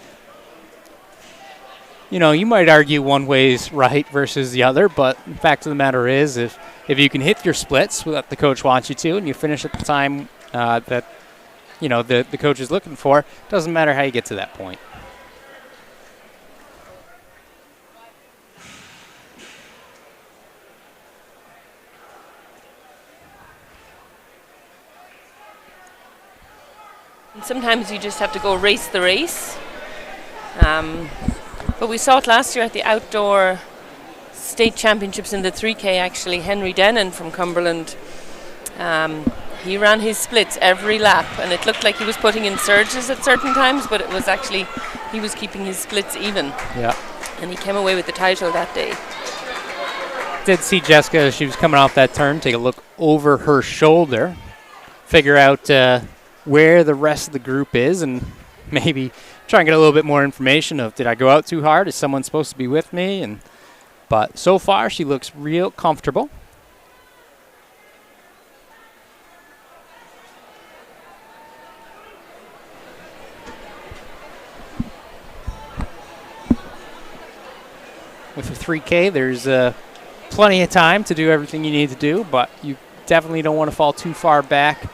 you know, you might argue one way's right versus the other, but the fact of the matter is if you can hit your splits that the coach wants you to and you finish at the time that, you know, the coach is looking for, doesn't matter how you get to that point.
And sometimes you just have to go race the race. But we saw it last year at the outdoor state championships in the 3K, actually. Henry Denon from Cumberland, he ran his splits every lap, and it looked like he was putting in surges at certain times, but it was actually, he was keeping his splits even.
Yeah.
And he came away with the title that day.
Did see Jessica as she was coming off that turn take a look over her shoulder, figure out where the rest of the group is, and maybe try and get a little bit more information of, did I go out too hard? Is someone supposed to be with me? But so far she looks real comfortable. With a 3K, there's plenty of time to do everything you need to do, but you definitely don't want to fall too far back.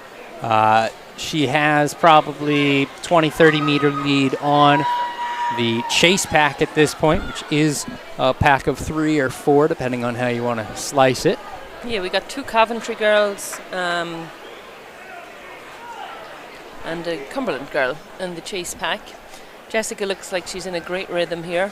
She has probably 20, 30 meter lead on the chase pack at this point, which is a pack of 3 or 4, depending on how you want to slice it.
Yeah, we got 2 Coventry girls and a Cumberland girl in the chase pack. Jessica looks like she's in a great rhythm here.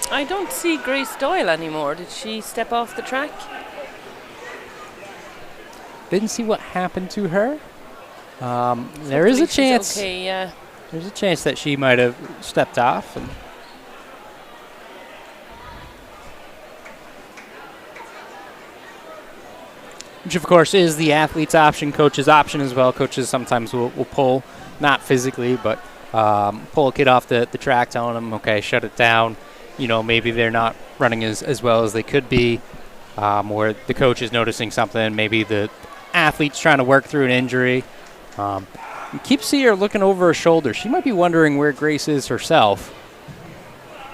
I don't see Grace Doyle anymore. Did she step off the track?
Didn't see what happened to her. There is a chance.
Okay, yeah.
There's a chance that she might have stepped off. Which, of course, is the athlete's option, coach's option as well. Coaches sometimes will pull, not physically, but pull a kid off the track, telling them, okay, shut it down. You know, maybe they're not running as well as they could be, or the coach is noticing something. Maybe the athlete's trying to work through an injury. You keep seeing her looking over her shoulder. She might be wondering where Grace is herself.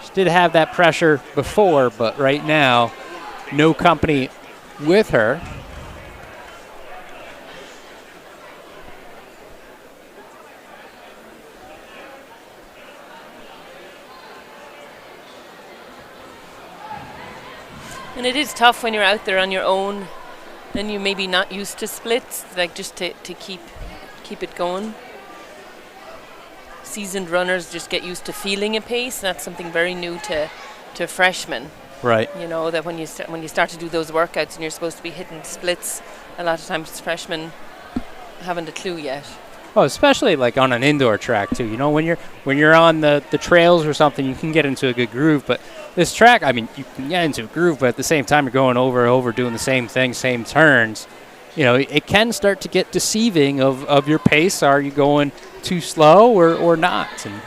She did have that pressure before, but right now, no company with her.
And it is tough when you're out there on your own, and you maybe not used to splits, like just to keep it going. Seasoned runners just get used to feeling a pace. That's something very new to freshmen.
Right.
You know, that when you start to do those workouts and you're supposed to be hitting splits, a lot of times freshmen haven't a clue yet.
Oh, especially like on an indoor track too. You know, when you're on the trails or something, you can get into a good groove. But this track, I mean, you can get into a groove, but at the same time, you're going over and over, doing the same thing, same turns. You know, it can start to get deceiving of your pace. Are you going too slow or not? And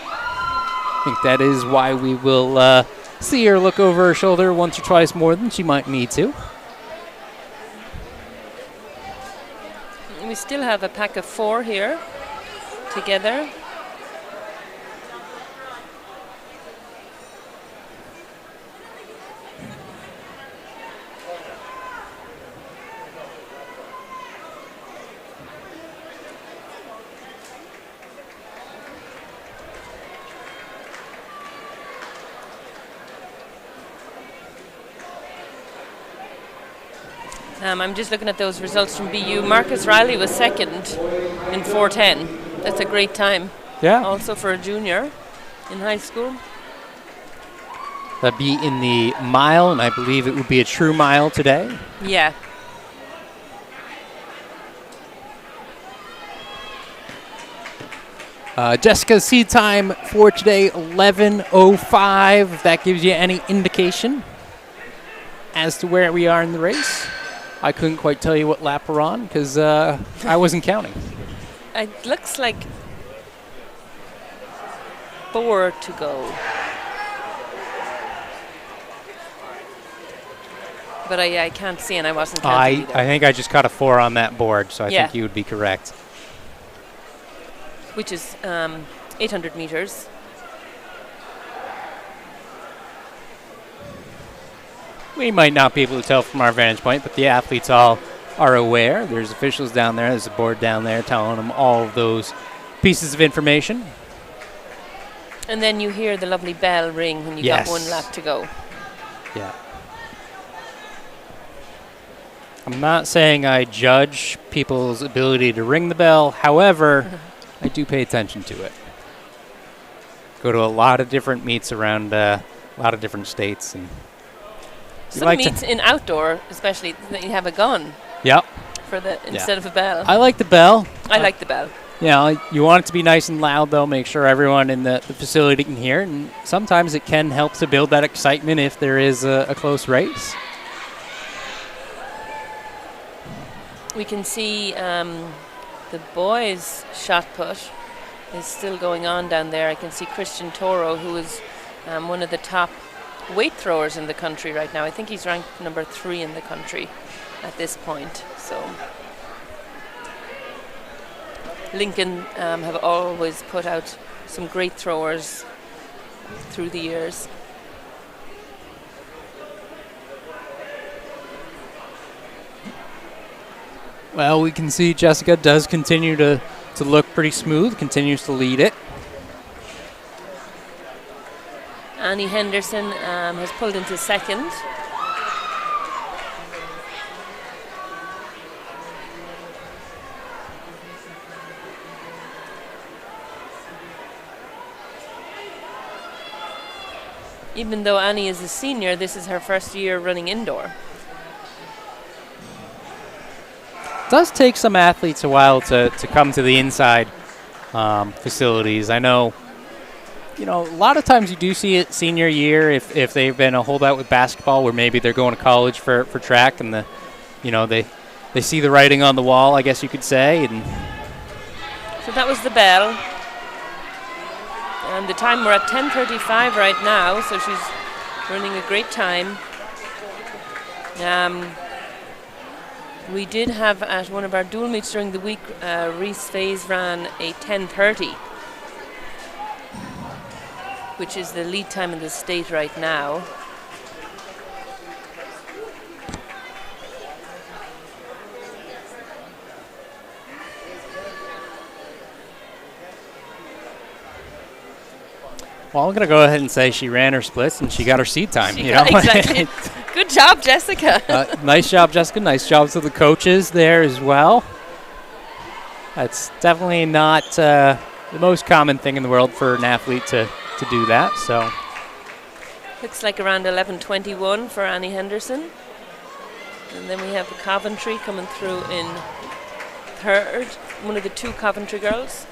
I think that is why we will see her look over her shoulder once or twice more than she might need to.
We still have a pack of 4 here together. I'm just looking at those results from BU. Marcus Riley was second in 4:10. That's a great time.
Yeah.
Also for a junior in high school.
That'd be in the mile, and I believe it would be a true mile today.
Yeah.
Jessica's seed time for today, 11:05. If that gives you any indication as to where we are in the race. I couldn't quite tell you what lap we're on because I wasn't counting.
It looks like 4 to go. But I can't see, and I wasn't counting either.
I think I just caught a 4 on that board, so I
Yeah.
think you would be correct.
Which is 800 meters.
We might not be able to tell from our vantage point, but the athletes all are aware. There's officials down there. There's a board down there telling them all of those pieces of information.
And then you hear the lovely bell ring when you
Yes.
got 1 lap to go.
Yeah. I'm not saying I judge people's ability to ring the bell. However, I do pay attention to it. Go to a lot of different meets around a lot of different states, and
Some meets in outdoor, especially, that you have a gun
Yep.
for the instead of a bell.
I like the bell.
I like the bell.
Yeah, you want it to be nice and loud, though. Make sure everyone in the facility can hear it. And sometimes it can help to build that excitement if there is a close race.
We can see the boys' shot put is still going on down there. I can see Christian Toro, who is one of the top weight throwers in the country right now. I think he's ranked number 3 in the country at this point. So Lincoln have always put out some great throwers through the years.
Well, we can see Jessica does continue to look pretty smooth, continues to lead it.
Annie Henderson has pulled into second. Even though Annie is a senior, this is her first year running indoor.
It does take some athletes a while to come to the inside facilities. I know, a lot of times you do see it senior year if they've been a holdout with basketball where maybe they're going to college for track and they see the writing on the wall, I guess you could say. And
so that was the bell. And the time, we're at 10:35 right now, so she's running a great time. We did have at one of our dual meets during the week, Reese Faze ran a 10:30, which is the lead time in the state right now.
Well, I'm going to go ahead and say she ran her splits and she got her seat time.
Exactly. Good job, Jessica.
Nice job, Jessica. Nice job to the coaches there as well. That's definitely not the most common thing in the world for an athlete to do that. So
looks like around 11:21 for Annie Henderson. And then we have Coventry coming through in third, one of the 2 Coventry girls.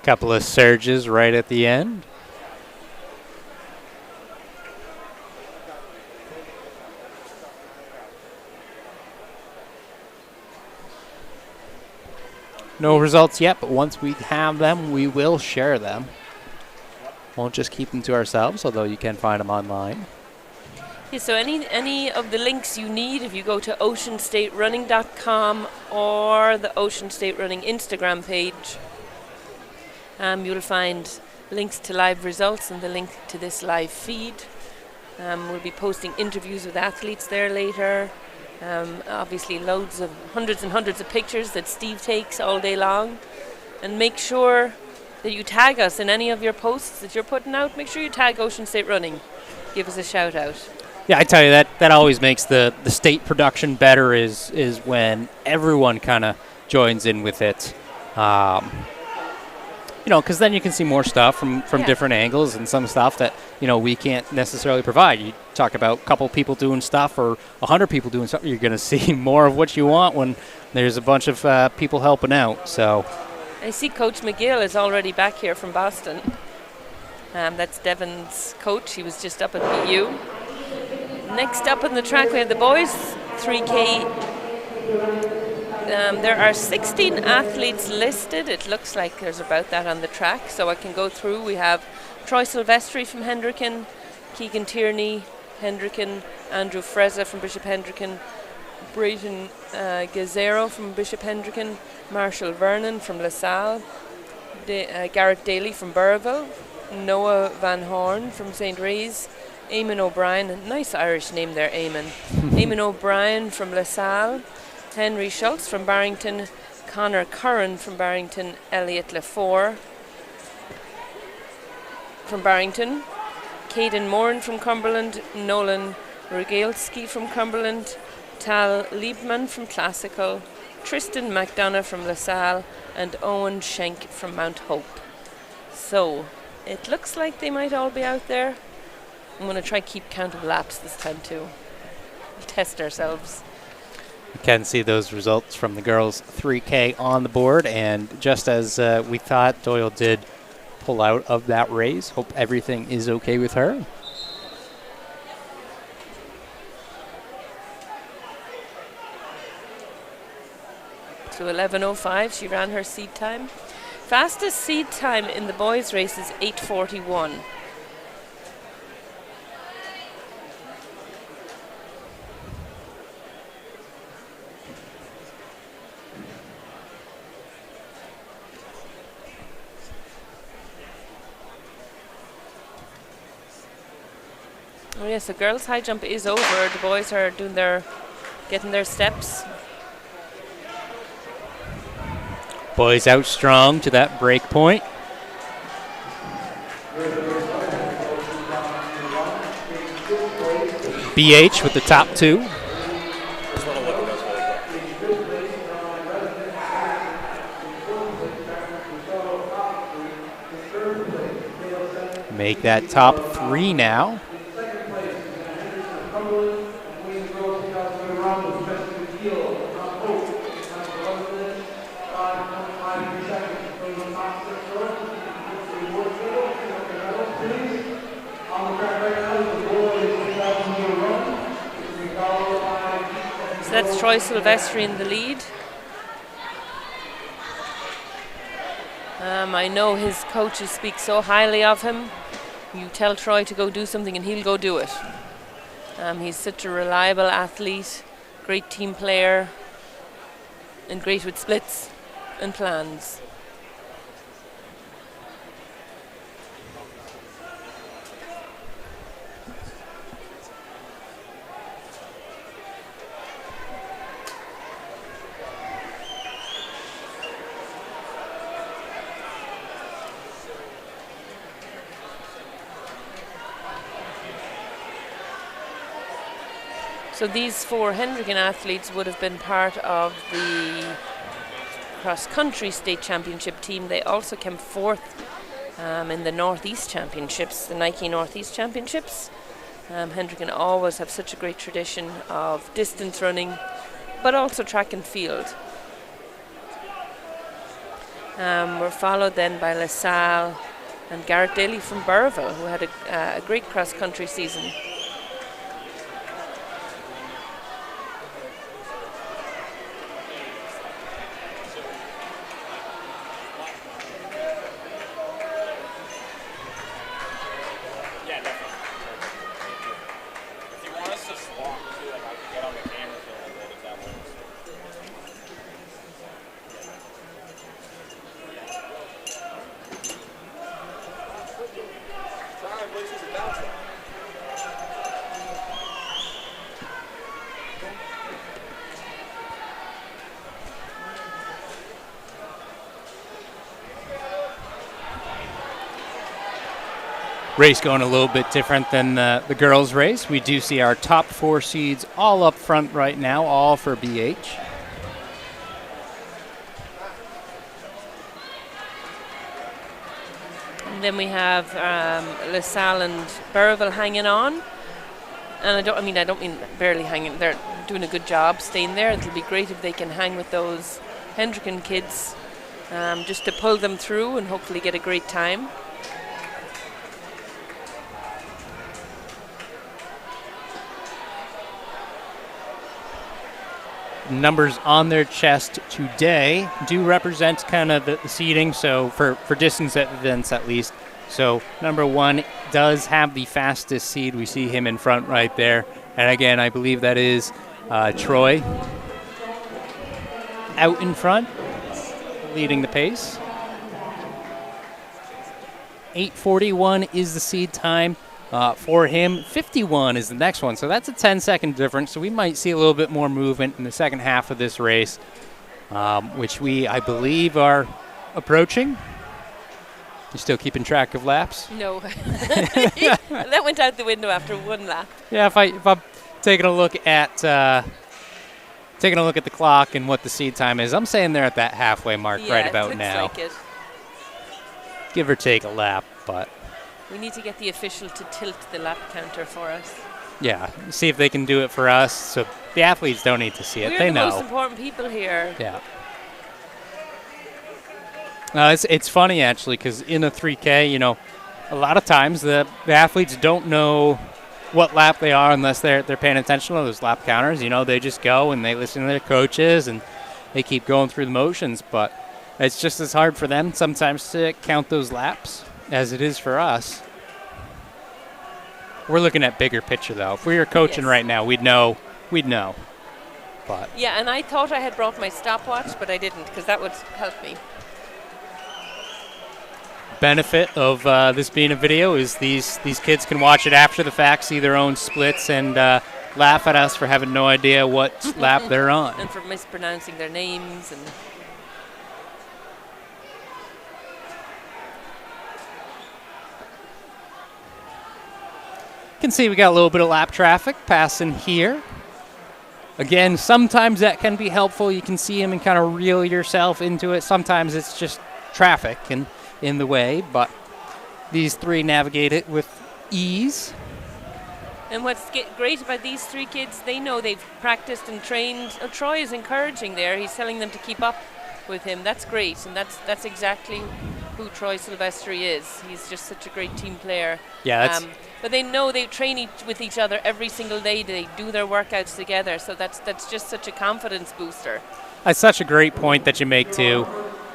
Couple of surges right at the end. No results yet, but once we have them, we will share them. Won't just keep them to ourselves, although you can find them online.
Yeah, so any of the links you need, if you go to oceanstaterunning.com or the Ocean State Running Instagram page, you'll find links to live results and the link to this live feed. We'll be posting interviews with athletes there later. Obviously hundreds and hundreds of pictures that Steve takes all day long. And make sure that you tag us in any of your posts that you're putting out. Make sure you tag Ocean State Running. Give us a shout out.
Yeah, I tell you, that always makes the state production better is when everyone kind of joins in with it. Because then you can see more stuff from different angles and some stuff that, we can't necessarily provide. You talk about a couple people doing stuff or 100 people doing something, you're going to see more of what you want when there's a bunch of people helping out. So
I see Coach McGill is already back here from Boston. That's Devon's coach. He was just up at BU. Next up on the track, we have the boys 3K. There are 16 athletes listed. It looks like there's about that on the track, so I can go through. We have Troy Silvestri from Hendricken, Keegan Tierney, Hendricken, Andrew Freza from Bishop Hendricken, Brayton Gazzero from Bishop Hendricken, Marshall Vernon from LaSalle, Garrett Daly from Burrville, Noah Van Horn from St. Ray's, Eamon O'Brien, nice Irish name there, Eamon. Eamon O'Brien from LaSalle, Henry Schultz from Barrington, Connor Curran from Barrington, Elliot Lafore from Barrington, Caden Moran from Cumberland, Nolan Rogalski from Cumberland, Tal Liebman from Classical, Tristan McDonough from LaSalle, and Owen Schenk from Mount Hope. So, it looks like they might all be out there. I'm going to try keep count of laps this time too. We'll test ourselves.
You can see those results from the girls 3K on the board, and just as we thought, Doyle did pull out of that race. Hope everything is okay with her.
So 11:05, she ran her seed time. Fastest seed time in the boys' race is 8:41. Oh yes, the girls' high jump is over. The boys are getting their steps.
Boys out strong to that break point. BH with the top two. Make that top three now.
That's Troy Silvestri in the lead. I know his coaches speak so highly of him. You tell Troy to go do something and he'll go do it. He's such a reliable athlete, great team player, and great with splits and plans. So these four Hendricken athletes would have been part of the cross-country state championship team. They also came fourth in the Northeast Championships, the Nike Northeast Championships. Hendricken always have such a great tradition of distance running, but also track and field. We're followed then by LaSalle and Garrett Daly from Burrville, who had a great cross-country season.
Yeah, definitely. Thank you. If you want us to swap too, like I could get on the camera for a bit if that works. Time, which is about to.
Race going a little bit different than the girls' race. We do see our top 4 seeds all up front right now, all for BH.
And then we have LaSalle and Burrville hanging on. And I don't mean barely hanging. They're doing a good job staying there. It'll be great if they can hang with those Hendricken kids, just to pull them through and hopefully get a great time.
Numbers on their chest today do represent kind of the seeding, so for distance events at least. So number 1 does have the fastest seed. We see him in front right there. And again, I believe that is Troy out in front, leading the pace. 8:41 is the seed time. For him, 51 is the next one, so that's a 10-second difference. So we might see a little bit more movement in the second half of this race, which I believe, are approaching. You still keeping track of laps?
No. That went out the window after 1 lap.
Yeah, if I'm taking a look at the clock and what the seed time is, I'm saying they're at that halfway mark right about
looks
now.
like it.
Give or take a lap, but
We need to get the official to tilt the lap counter for us.
yeah, see if they can do it for us. So the athletes don't need to see it;
We're
they
the
know.
most important people here.
Yeah. It's funny actually, because in a 3K, a lot of times the athletes don't know what lap they are unless they're paying attention to those lap counters. They just go and they listen to their coaches and they keep going through the motions. But it's just as hard for them sometimes to count those laps as it is for us. We're looking at bigger picture though. If we were coaching
Yes.
right now, we'd know. But
Yeah, and I thought I had brought my stopwatch, but I didn't, because that would help me.
benefit of this being a video is these kids can watch it after the fact, see their own splits, and laugh at us for having no idea what lap they're on.
And for mispronouncing their names. And
You can see we got a little bit of lap traffic passing here. Again, sometimes that can be helpful. You can see him and kind of reel yourself into it. Sometimes it's just traffic and in the way, but these 3 navigate it with ease.
And what's great about these 3 kids, they know they've practiced and trained. Troy is encouraging there. He's telling them to keep up with him. That's great, and that's exactly who Troy Silvestri is. He's just such a great team player.
Yeah, that's
but they know they train with each other every single day. They do their workouts together, so that's just such a confidence booster.
That's such a great point that you make too,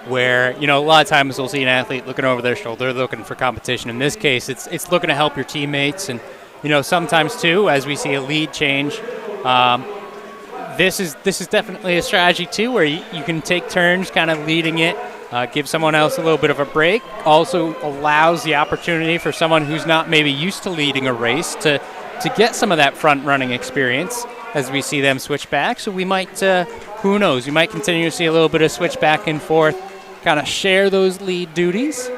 where a lot of times we'll see an athlete looking over their shoulder, looking for competition. In this case, it's looking to help your teammates, and sometimes too, as we see a lead change, this is definitely a strategy too, where you can take turns, kind of leading it, give someone else a little bit of a break. Also allows the opportunity for someone who's not maybe used to leading a race to get some of that front running experience as we see them switch back. So we might, who knows, we might continue to see a little bit of switch back and forth, kind of share those lead duties.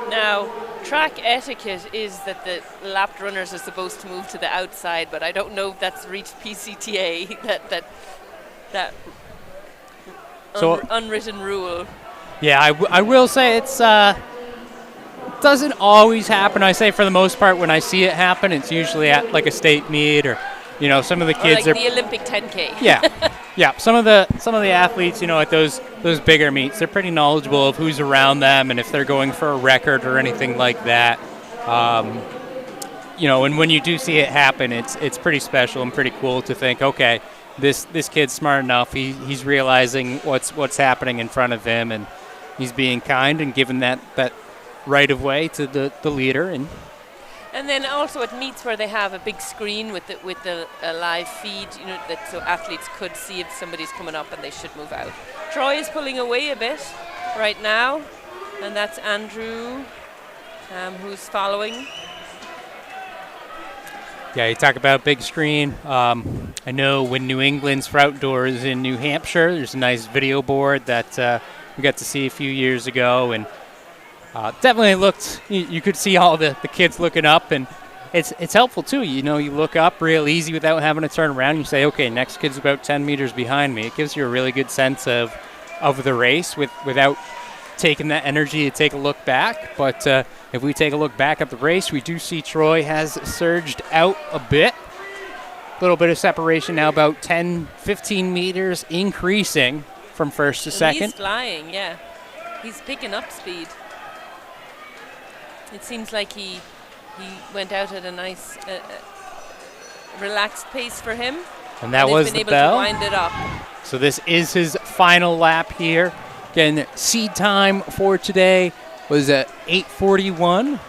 Now, track etiquette is that the lapped runners are supposed to move to the outside, but I don't know if that's reached PCTA. That
So
unwritten rule.
yeah, I will say it's doesn't always happen. I say for the most part, when I see it happen, it's usually at like a state meet or, some of the
Or
kids
like
are.
the Olympic 10K.
Yeah. Some of the athletes, at those bigger meets, they're pretty knowledgeable of who's around them and if they're going for a record or anything like that. And when you do see it happen, it's pretty special and pretty cool to think, okay, this kid's smart enough. He's realizing what's happening in front of him, and he's being kind and giving that right of way to the leader.
And then also at meets where they have a big screen with the live feed, that so athletes could see if somebody's coming up and they should move out. Troy is pulling away a bit right now, and that's Andrew, who's following.
Yeah, you talk about big screen. I know when New England's for outdoors in New Hampshire, there's a nice video board that we got to see a few years ago, and definitely looked. You could see all the kids looking up, and it's helpful too. You look up real easy without having to turn around. You say, okay, next kid's about 10 meters behind me. It gives you a really good sense of the race without taking that energy to take a look back. But if we take a look back at the race, we do see Troy has surged out a bit. A little bit of separation now, about 10, 15 meters, increasing from first to second.
He's flying, yeah. He's picking up speed. It seems like he went out at a nice, relaxed pace for him.
And that was the bell.
He's been able to wind it up.
So this is his final lap here. Again, seed time for today was at 8:41.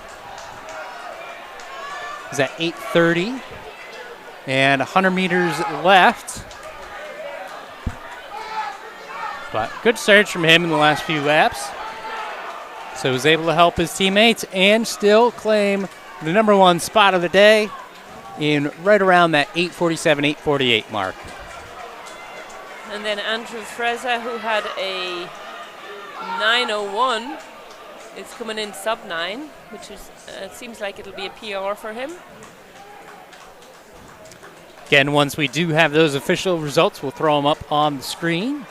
Is at 8:30. And 100 meters left. But good surge from him in the last few laps. So he was able to help his teammates and still claim the number one spot of the day in right around that 8:47, 8:48 mark.
And then Andrew Freza, who had a 9:01, is coming in sub 9, which is seems like it'll be a PR for him.
Again, once we do have those official results, we'll throw them up on the screen.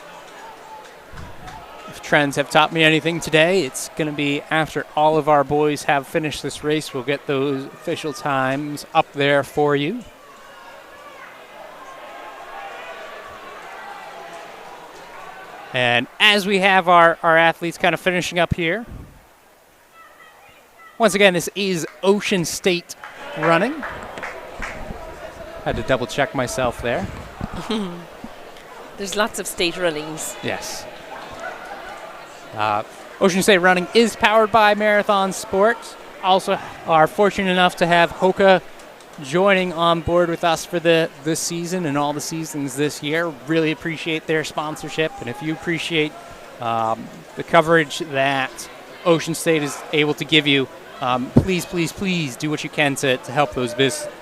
If trends have taught me anything today, it's going to be after all of our boys have finished this race, we'll get those official times up there for you. And as we have our athletes kind of finishing up here, once again, this is Ocean State running. Had to double check myself there.
There's lots of state runnings.
Yes. Ocean State Running is powered by Marathon Sports. Also are fortunate enough to have Hoka joining on board with us for this season and all the seasons this year. Really appreciate their sponsorship. And if you appreciate the coverage that Ocean State is able to give you, please, please, please do what you can to help those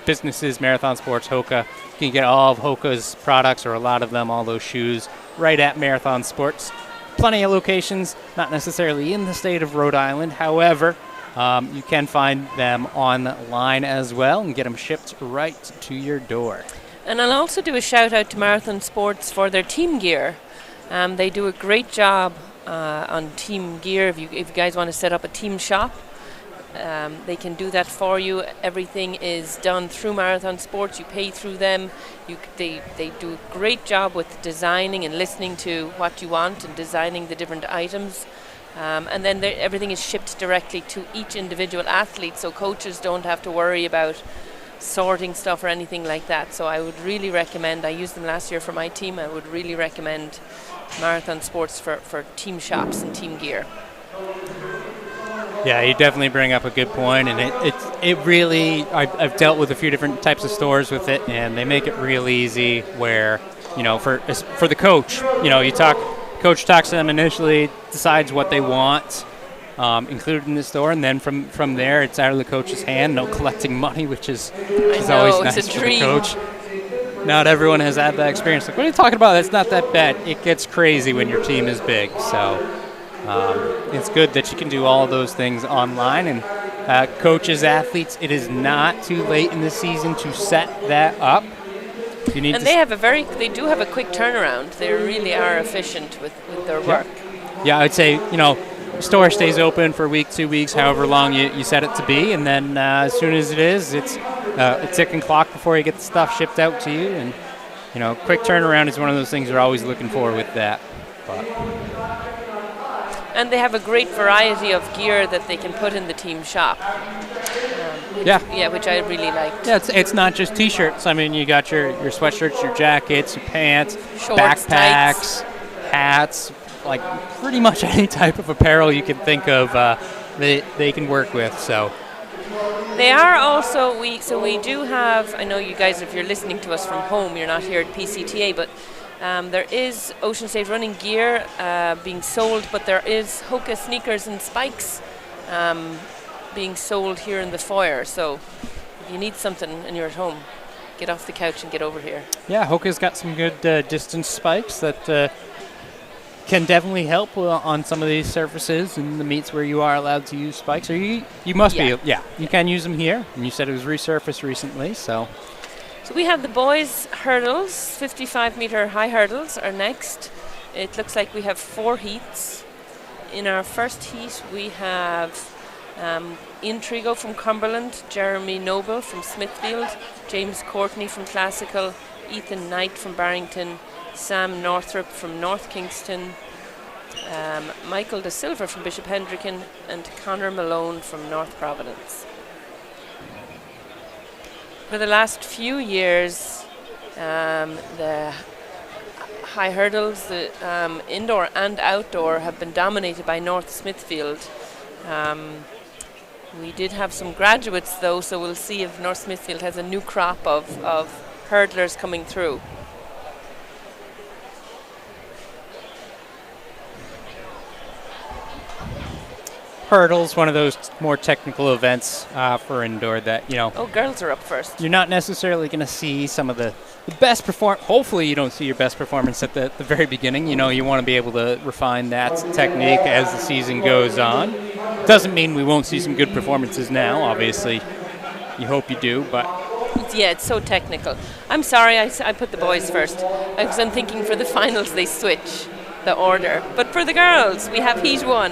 businesses, Marathon Sports, Hoka. You can get all of Hoka's products, or a lot of them, all those shoes, right at Marathon Sports. Plenty of locations, not necessarily in the state of Rhode Island. However, you can find them online as well and get them shipped right to your door.
And I'll also do a shout out to Marathon Sports for their team gear. They do a great job on team gear. If you guys want to set up a team shop, they can do that for you. Everything is done through Marathon Sports. You pay through them. They do a great job with designing and listening to what you want and designing the different items. And then everything is shipped directly to each individual athlete, so coaches don't have to worry about sorting stuff or anything like that. So I would really recommend, I used them last year for my team, I would really recommend Marathon Sports for team shops and team gear.
Yeah, you definitely bring up a good point, and it really, I've dealt with a few different types of stores with it, and they make it real easy where, for the coach, coach talks to them initially, decides what they want included in the store, and then from there, it's out of the coach's hand, no collecting money, which is always nice for the coach. Not everyone has had that experience. Like, what are you talking about? That's not that bad. It gets crazy when your team is big, so it's good that you can do all those things online. And coaches, athletes, it is not too late in the season to set that up, you need
And
to
they do have a quick turnaround. They really are efficient with their work.
Yeah, I'd say, store stays open for a week, 2 weeks, however long you set it to be, and then as soon as it is, it's a ticking clock before you get the stuff shipped out to you. And quick turnaround is one of those things we're always looking for with that. But
And they have a great variety of gear that they can put in the team shop. Which I really liked.
Yeah, it's not just T-shirts. I mean, you got your sweatshirts, your jackets, your pants,
Shorts,
backpacks, hats, like pretty much any type of apparel you can think of. They can work with. So
they are also we do have. I know you guys, if you're listening to us from home, you're not here at PCTA, but there is Ocean State running gear being sold, but there is Hoka sneakers and spikes being sold here in the foyer. So if you need something and you're at home, get off the couch and get over here.
Yeah, Hoka's got some good distance spikes that can definitely help on some of these surfaces and the meets where you are allowed to use spikes. Or you must be. Yeah, you can use them here. And you said it was resurfaced recently, so.
So we have the boys' hurdles, 55-meter high hurdles are next. It looks like we have 4 heats. In our first heat, we have Intrigo from Cumberland, Jeremy Noble from Smithfield, James Courtney from Classical, Ethan Knight from Barrington, Sam Northrup from North Kingston, Michael De Silva from Bishop Hendricken, and Connor Malone from North Providence. For the last few years, the high hurdles, the indoor and outdoor, have been dominated by North Smithfield. We did have some graduates though, so we'll see if North Smithfield has a new crop of hurdlers coming through.
Hurdles, one of those more technical events for indoor that,
Oh, girls are up first.
you're not necessarily going to see some of the best hopefully you don't see your best performance at the very beginning. You want to be able to refine that technique as the season goes on. Doesn't mean we won't see some good performances now, obviously. You hope you do, but
Yeah, it's so technical. I'm sorry I put the boys first because I'm thinking for the finals they switch the order. But for the girls, we have Heat 1.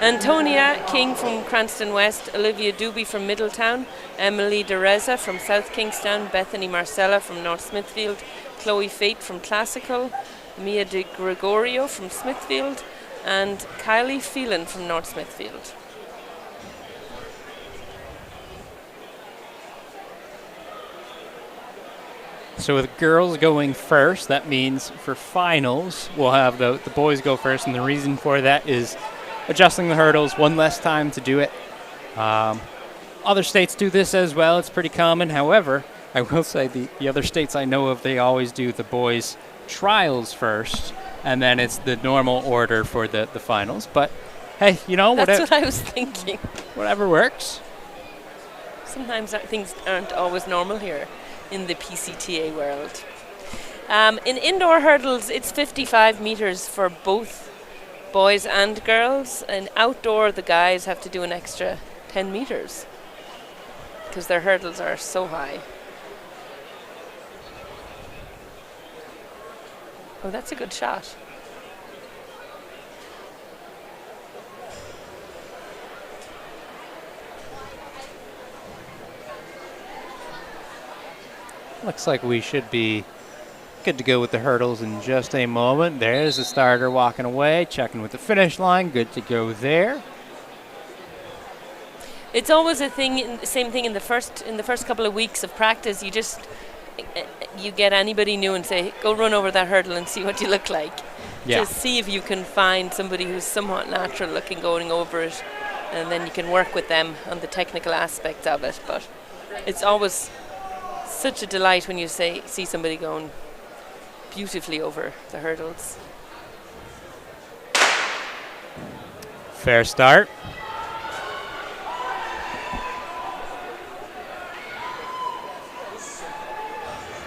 Antonia King from Cranston West, Olivia Doobie from Middletown, Emily DeReza from South Kingstown, Bethany Marcella from North Smithfield, Chloe Fate from Classical, Mia De Gregorio from Smithfield, and Kylie Phelan from North Smithfield.
so with girls going first, that means for finals we'll have the boys go first, and the reason for that is adjusting the hurdles, one less time to do it. Other states do this as well. It's pretty common. However, I will say the other states I know of, they always do the boys' trials first, and then it's the normal order for the finals. But, hey,
That's what I was thinking.
Whatever works.
Sometimes things aren't always normal here in the PCTA world. In indoor hurdles, it's 55 meters for both boys and girls, and outdoor the guys have to do an extra 10 meters because their hurdles are so high. Oh, that's a good shot.
Looks like we should be good to go with the hurdles in just a moment. There's the starter walking away, checking with the finish line. Good to go there.
It's always same thing in the first couple of weeks of practice. You get anybody new and say, go run over that hurdle and see what you look like.
Yeah.
Just see if you can find somebody who's somewhat natural looking going over it, and then you can work with them on the technical aspects of it. But it's always such a delight when you see somebody going beautifully over the hurdles.
Fair start.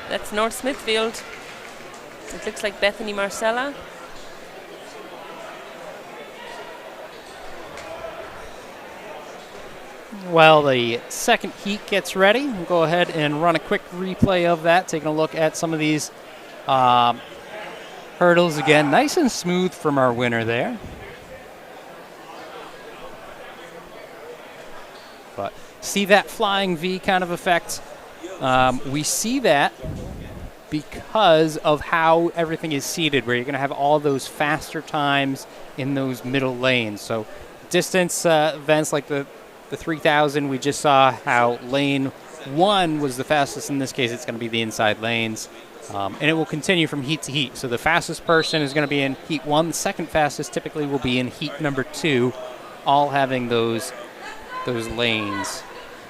That's North Smithfield. It looks like Bethany Marcella.
While the second heat gets ready, we'll go ahead and run a quick replay of that, taking a look at some of these hurdles again. Nice and smooth from our winner there. But see that flying V kind of effect? We see that because of how everything is seated, where you're going to have all those faster times in those middle lanes. So distance events like the 3000, we just saw how lane 1 was the fastest. In this case, it's going to be the inside lanes. And it will continue from heat to heat. So the fastest person is going to be in heat 1. The second fastest typically will be in heat number 2, all having those lanes.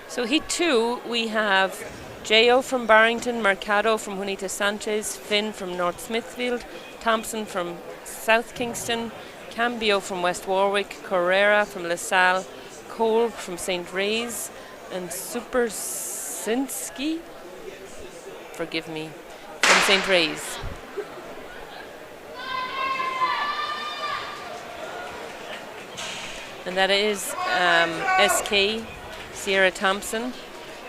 So heat 2, we have Jo from Barrington, Mercado from Juanita Sanchez, Finn from North Smithfield, Thompson from South Kingston, Cambio from West Warwick, Carrera from LaSalle, Cole from St. Ray's, and Supersinski, forgive me, from St. Ray's. And that is SK, Sierra Thompson.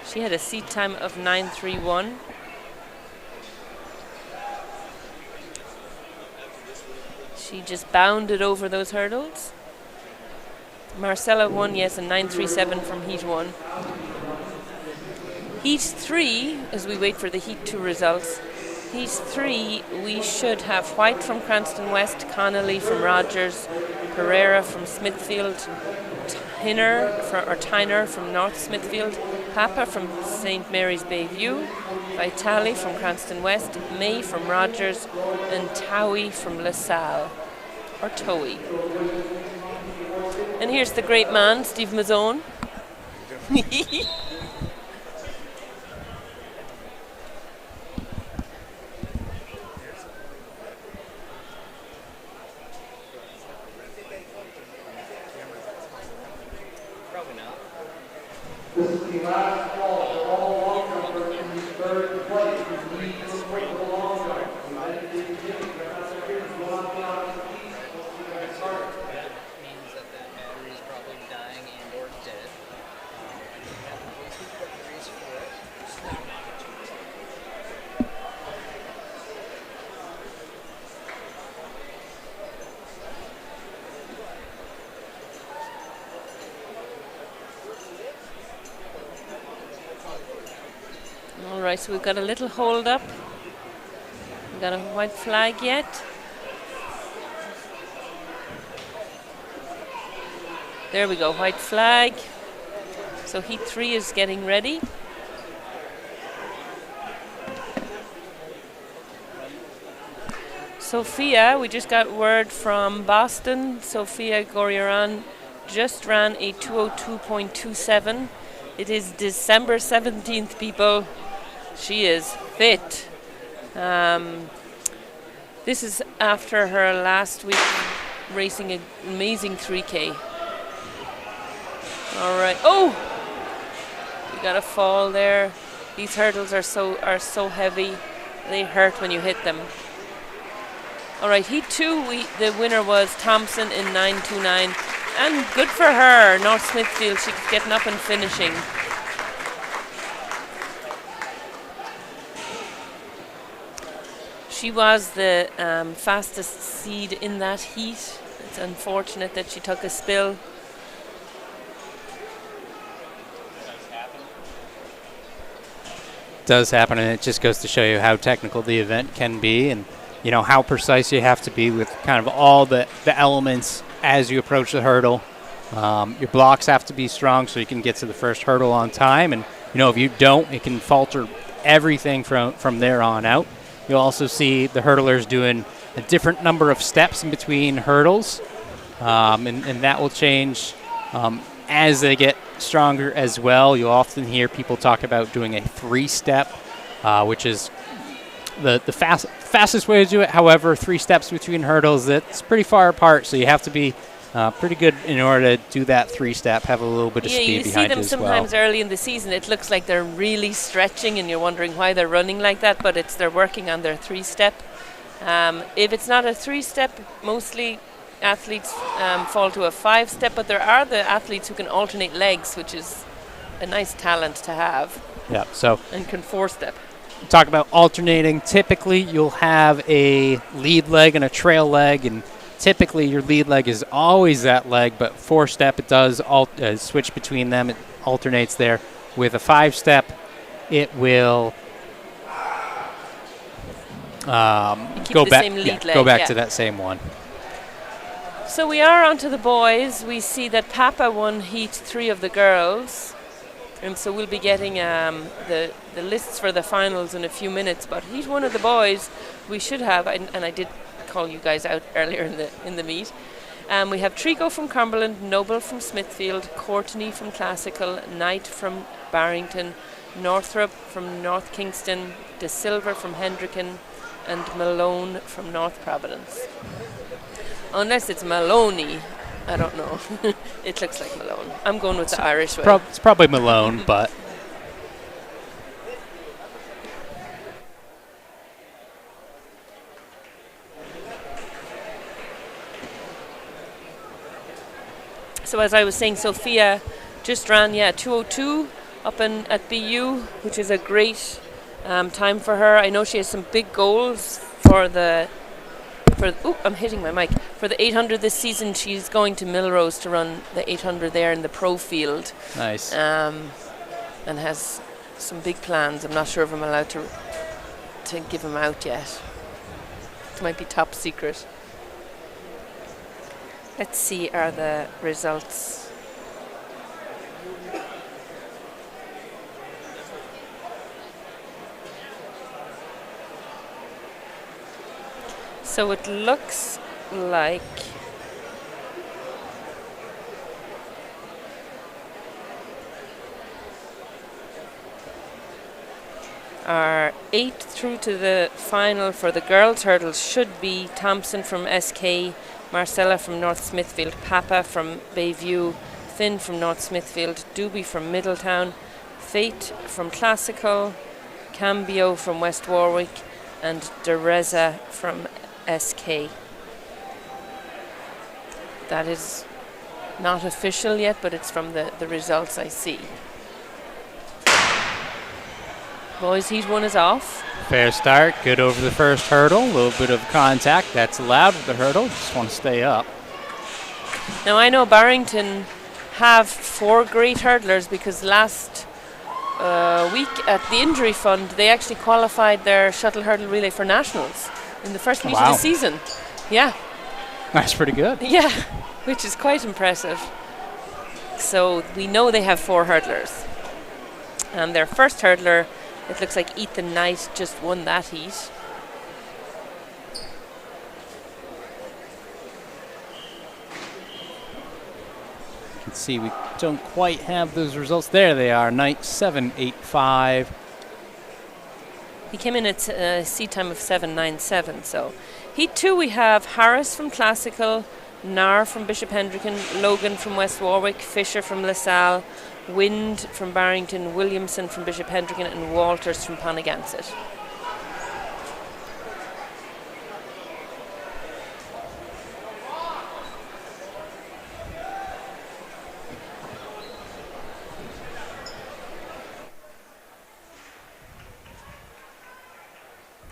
She had a seat time of 9:31. She just bounded over those hurdles. Marcella won, yes, a 9:37 from heat 1. Heat 3, as we wait for the heat 2 results, heat 3, we should have White from Cranston West, Connolly from Rogers, Pereira from Smithfield, Tyner from North Smithfield, Papa from St. Mary's Bayview, Vitali from Cranston West, May from Rogers, and Towie from LaSalle, or Towie. And here's the great man, Steve Mazzone.
This is the last call for all long jumpers in the third place. You need to wait for the long jump. United States Jimmy, grab out their ears, go on down to the east. We'll see you guys start.
That means that that battery is probably dying and or dead.
All right, so we've got a little hold up. We've got a white flag yet. There we go, white flag. So heat 3 is getting ready. Sophia, we just got word from Boston. Sophia Goryaran just ran a 202.27. It is December 17th, people. She is fit. This is after her last week racing an amazing 3K. All right. Oh, we got a fall there. These hurdles are so heavy. They hurt when you hit them. All right, heat 2. The winner was Thompson in 9:29, and good for her. North Smithfield. She's getting up and finishing. She was the fastest seed in that heat. It's unfortunate that she took a spill.
Does happen, and it just goes to show you how technical the event can be, and you know how precise you have to be with kind of all the elements as you approach the hurdle. Your blocks have to be strong so you can get to the first hurdle on time, and you know if you don't, it can falter everything from there on out. You'll also see the hurdlers doing a different number of steps in between hurdles, and that will change as they get stronger as well. You'll often hear people talk about doing a 3-step, which is the fastest way to do it. However, 3 steps between hurdles, that's pretty far apart, so you have to be pretty good in order to do that 3-step, have a little bit of speed behind it as well.
You see them sometimes early in the season. It looks like they're really stretching and you're wondering why they're running like that, but they're working on their 3-step. If it's not a 3-step, mostly athletes fall to a 5-step, but there are the athletes who can alternate legs, which is a nice talent to have
Yeah. So
and can four-step.
talk about alternating. Typically, you'll have a lead leg and a trail leg, and typically your lead leg is always that leg, but 4-step, it does switch between them. It alternates there. With a 5-step, it will go
the
back,
same lead leg,
go back
yeah.
to that same one.
So we are onto the boys. We see that Papa won Heat 3 of the girls. And so we'll be getting the lists for the finals in a few minutes. But Heat 1 of the boys, we should have, and I did call you guys out earlier in the meet. We have Trico from Cumberland, Noble from Smithfield, Courtney from Classical, Knight from Barrington, Northrop from North Kingston, De Silva from Hendricken, and Malone from North Providence. Unless it's Maloney, I don't know. It looks like Malone. I'm going with the Irish way.
It's probably Malone, but
so as I was saying, Sophia just ran 2:02 up at BU, which is a great time for her. I know she has some big goals for I'm hitting my mic. For the 800 this season, she's going to Millrose to run the 800 there in the pro field.
nice.
And has some big plans. I'm not sure if I'm allowed to give them out yet. It might be top secret. Let's see are the results. So it looks like our 8 through to the final for the girls hurdles should be Thompson from SK, Marcella from North Smithfield, Papa from Bayview, Finn from North Smithfield, Doobie from Middletown, Fate from Classical, Cambio from West Warwick, and Dereza from SK. That is not official yet, but it's from the results I see. Boys Heat 1 is off.
Fair start. Good over the first hurdle. A little bit of contact. That's allowed with the hurdle. Just want to stay up.
Now I know Barrington have 4 great hurdlers because last week at the Injury Fund they actually qualified their shuttle hurdle relay for nationals in the first meet of the season. Yeah.
That's pretty good.
Yeah, which is quite impressive. So we know they have 4 hurdlers. And their first hurdler, it looks like Ethan Knight just won that heat.
You can see we don't quite have those results. There they are. Knight 7.85.
He came in at a seat time of 7.97. So Heat 2 we have Harris from Classical, Nar from Bishop Hendricken, Logan from West Warwick, Fisher from LaSalle, Wind from Barrington, Williamson from Bishop Hendricken, and Walters from Ponagansett.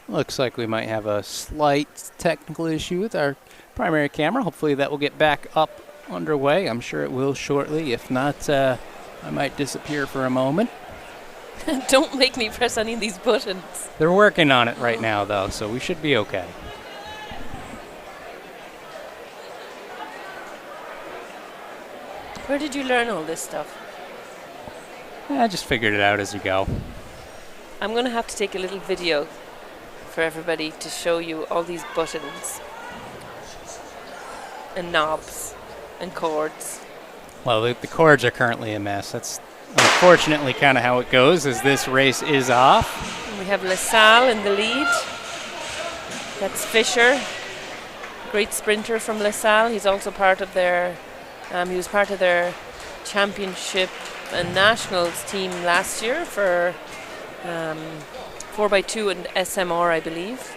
Looks like we might have a slight technical issue with our primary camera. Hopefully that will get back up underway. I'm sure it will shortly. If not, I might disappear for a moment.
Don't make me press any of these buttons.
They're working on it right now, though, so we should be okay.
Where did you learn all this stuff?
I just figured it out as you go.
I'm going to have to take a little video for everybody to show you all these buttons and knobs and cords.
Well, the cords are currently a mess. That's unfortunately kind of how it goes as this race is off.
And we have LaSalle in the lead. That's Fisher, great sprinter from LaSalle. He's also part of their, he was part of their championship and nationals team last year for 4x2 and SMR, I believe.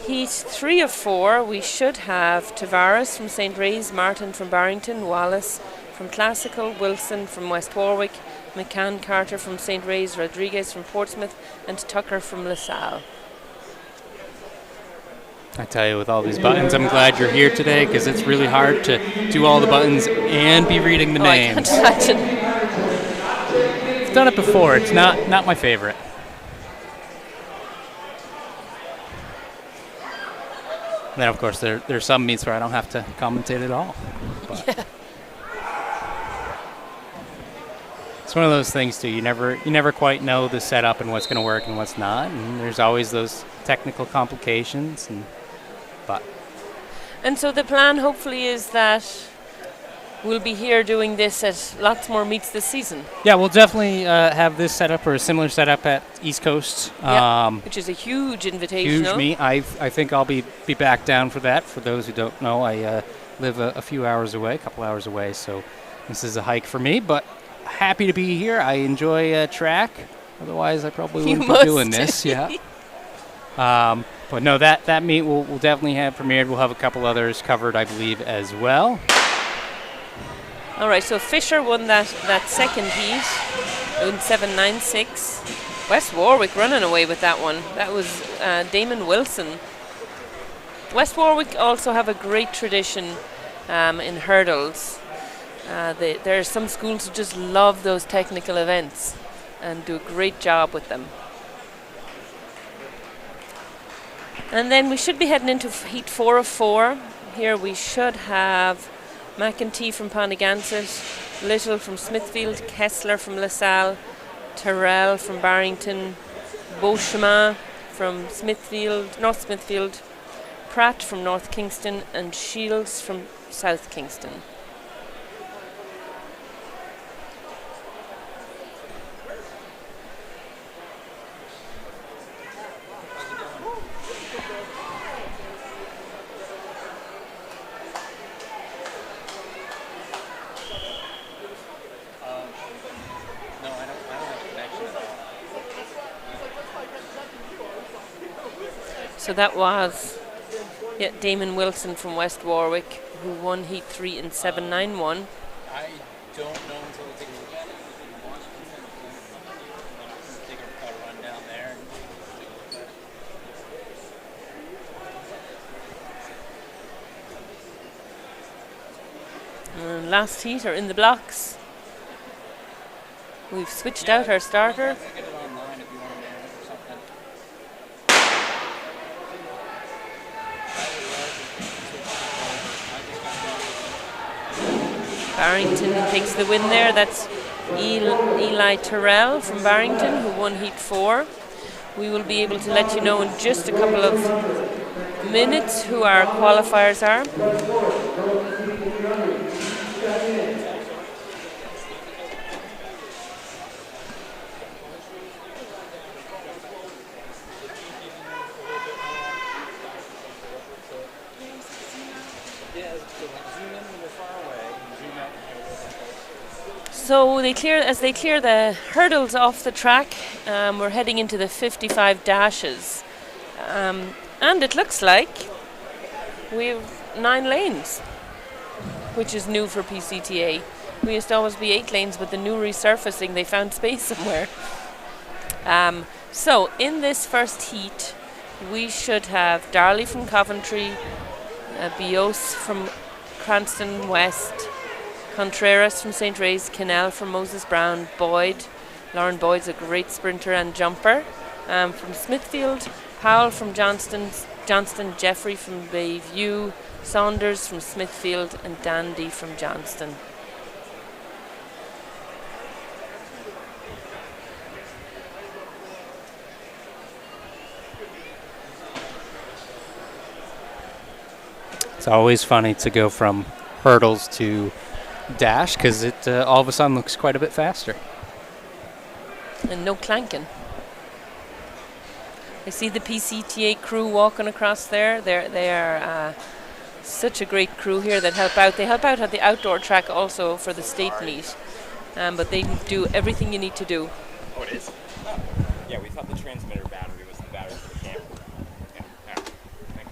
Heat 3 of 4, we should have Tavares from St. Ray's, Martin from Barrington, Wallace from Classical, Wilson from West Warwick, McCann Carter from St. Ray's, Rodriguez from Portsmouth, and Tucker from LaSalle.
I tell you, with all these buttons, I'm glad you're here today because it's really hard to do all the buttons and be reading the names.
I can't imagine.
I've done it before. It's not my favorite. And then, of course, there's some meets where I don't have to commentate at all. But
Yeah.
it's one of those things, too. You never quite know the setup and what's going to work and what's not. And there's always those technical complications.
And so the plan hopefully is that we'll be here doing this at lots more meets this season.
Yeah, we'll definitely have this setup or a similar setup at East Coast.
Which is a huge invitational.
Huge meet. I think I'll be back down for that. For those who don't know, I live a few hours away, a couple hours away, so this is a hike for me. But happy to be here. I enjoy track. Otherwise, I probably wouldn't be doing this. Yeah. But no, that meet we'll definitely have premiered. We'll have a couple others covered, I believe, as well.
All right, so Fisher won that second heat in 7.96. West Warwick running away with that one. That was Damon Wilson. West Warwick also have a great tradition in hurdles. There are some schools who just love those technical events and do a great job with them. And then we should be heading into heat 4 of 4. Here we should have McEntee from Pondigansett, Little from Smithfield, Kessler from LaSalle, Terrell from Barrington, Beauchemin from North Smithfield, Pratt from North Kingston, and Shields from South Kingston. So that was Damon Wilson from West Warwick, who won Heat 3 in 7.91.
I don't know until we take a look at it. Take a run down there and take a look at it.
And last heat are in the blocks. We've switched out our starter.
Get it online if you want to or something.
Barrington takes the win there. That's Eli Terrell from Barrington, who won Heat 4. We will be able to let you know in just a couple of minutes who our qualifiers are. So as they clear the hurdles off the track, we're heading into the 55 dashes. And it looks like we have 9 lanes, which is new for PCTA. We used to always be 8 lanes, but the new resurfacing, they found space somewhere. So in this first heat, we should have Darley from Coventry, Bios from Cranston West, Contreras from St. Ray's, Kinnell from Moses Brown, Lauren Boyd's a great sprinter and jumper. From Smithfield, Powell from Johnston, Jeffrey from Bayview, Saunders from Smithfield, and Dandy from Johnston.
It's always funny to go from hurdles to dash because it all of a sudden looks quite a bit faster.
And no clanking. I see the PCTA crew walking across there. They are such a great crew here that help out. They help out at the outdoor track also for the state meet. But they do everything you need to do.
Oh, it is? Oh. Yeah, we thought the transmitter battery was the battery for the camera. Yeah, all right.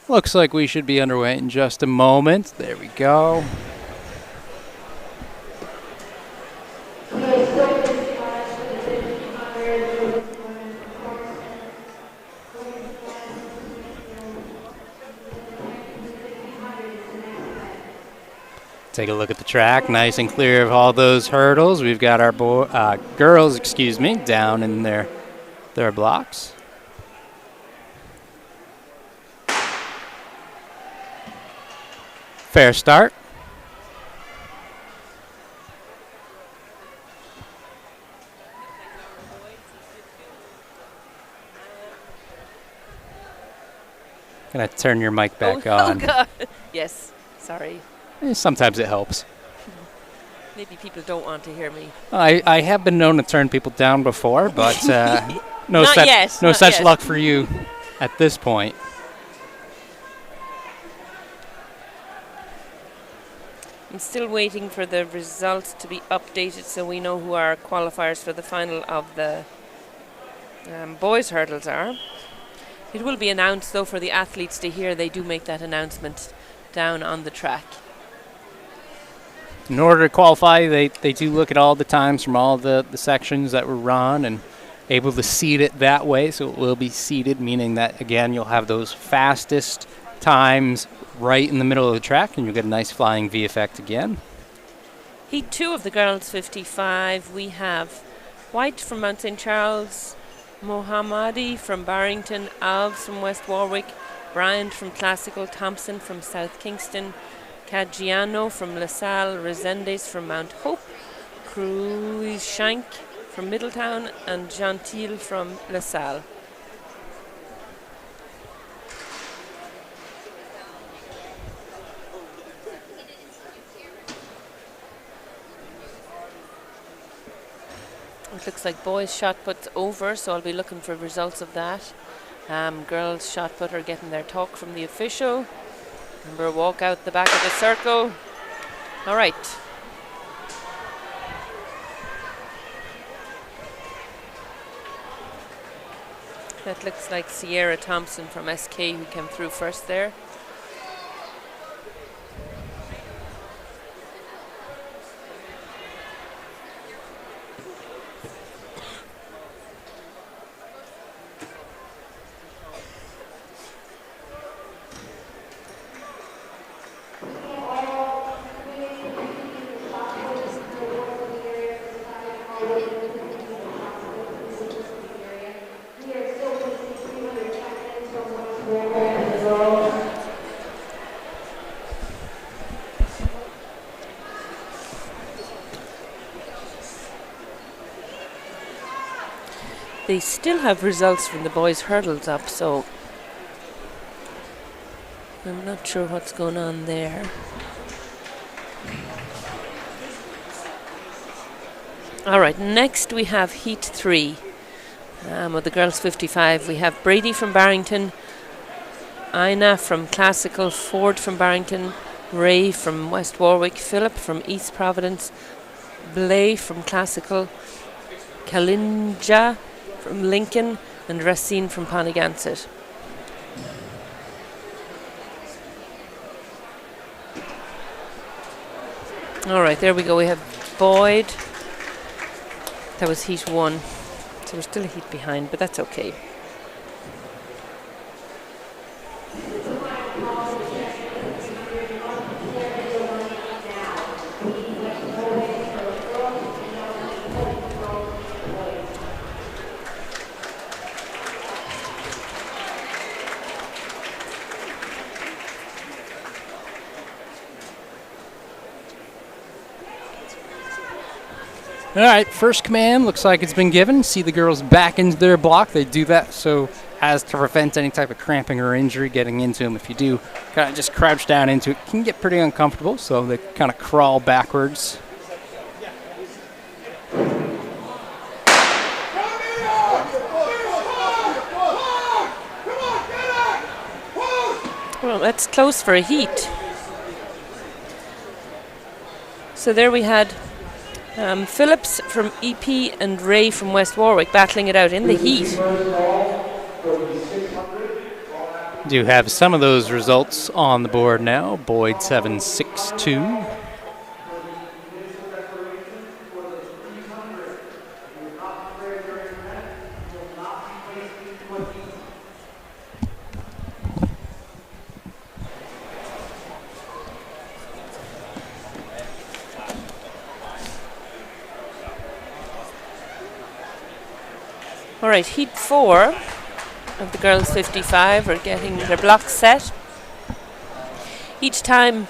Looks like we should be underway in just a moment. There we go. Take a look at the track, nice and clear of all those hurdles. We've got our girls, down in their blocks. Fair start. Gonna turn your mic back on.
Oh God. Yes. Sorry.
Sometimes it helps.
Maybe people don't want to hear me.
I have been known to turn people down before, but no
Not yet,
no
not
such
yet.
luck for you at this point.
I'm still waiting for the results to be updated so we know who our qualifiers for the final of the boys' hurdles are. It will be announced, though, for the athletes to hear. They do make that announcement down on the track.
In order to qualify, they do look at all the times from all the sections that were run and able to seed it that way. So it will be seeded, meaning that, again, you'll have those fastest times right in the middle of the track, and you'll get a nice flying V effect again.
Heat 2 of the girls 55, we have White from Mount St. Charles, Mohammadi from Barrington, Alves from West Warwick, Bryant from Classical, Thompson from South Kingston, Caggiano from LaSalle, Resendes from Mount Hope, Cruikshank from Middletown, and Gentil from LaSalle. It looks like boys' shot put's over, so I'll be looking for results of that. Girls' shot put are getting their talk from the official. Remember, walk out the back of the circle. All right. That looks like Sierra Thompson from SK who came through first there. They still have results from the boys' hurdles up, so I'm not sure what's going on there. All right, next we have Heat 3 of the girls 55. We have Brady from Barrington, Ina from Classical, Ford from Barrington, Ray from West Warwick, Philip from East Providence, Blay from Classical, Kalinja from Lincoln, and Racine from Pontigansett. All right, there we go. We have Boyd. That was Heat 1. So we're still a heat behind, but that's okay.
All right, first command looks like it's been given. See the girls back into their block. They do that so as to prevent any type of cramping or injury getting into them. If you do kind of just crouch down into it, it can get pretty uncomfortable, so they kind of crawl backwards.
Well, that's close for a heat. So there we had Phillips from EP and Ray from West Warwick battling it out in the heat.
Do have some of those results on the board now. Boyd 7.62.
All right, heat 4 of the girls 55 are getting their blocks set. Each time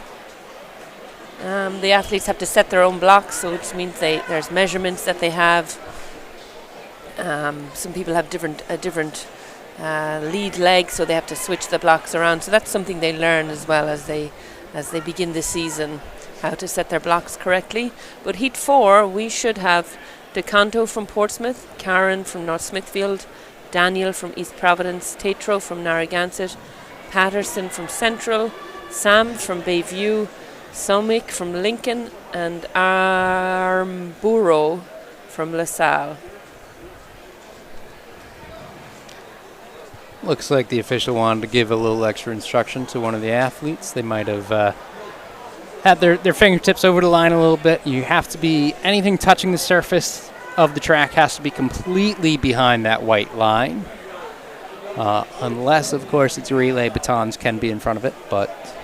the athletes have to set their own blocks, so which means there's measurements that they have. Some people have a different lead leg, so they have to switch the blocks around. So that's something they learn as well as they begin the season, how to set their blocks correctly. But heat 4, we should have DeCanto from Portsmouth, Karen from North Smithfield, Daniel from East Providence, Tatro from Narragansett, Patterson from Central, Sam from Bayview, Somik from Lincoln, and Armburo from LaSalle.
Looks like the official wanted to give a little extra instruction to one of the athletes. They might have had their fingertips over the line a little bit. You have to be, anything touching the surface of the track has to be completely behind that white line. Unless, of course, it's a relay, batons can be in front of it, but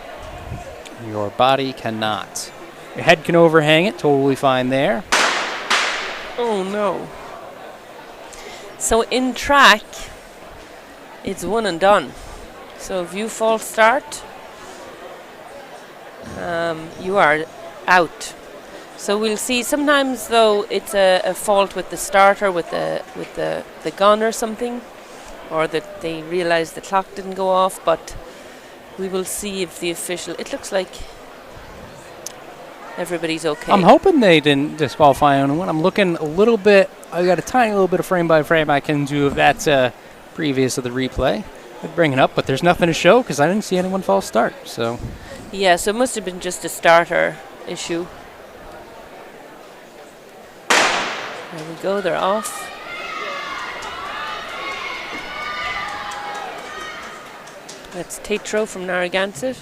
your body cannot. Your head can overhang it, totally fine there.
Oh no. So in track, it's one and done. So if you false start, you are out. So we'll see. Sometimes though it's a fault with the starter, with the gun or something, or that they realize the clock didn't go off. But we will see if the official. It looks like everybody's okay.
I'm hoping they didn't disqualify anyone. I'm looking a little bit. I got a tiny little bit of frame by frame I can do if that's previous to the replay. I'd bring it up, but there's nothing to show because I didn't see anyone false start. So
yeah, so it must have been just a starter issue. There we go, they're off. That's Tatro from Narragansett.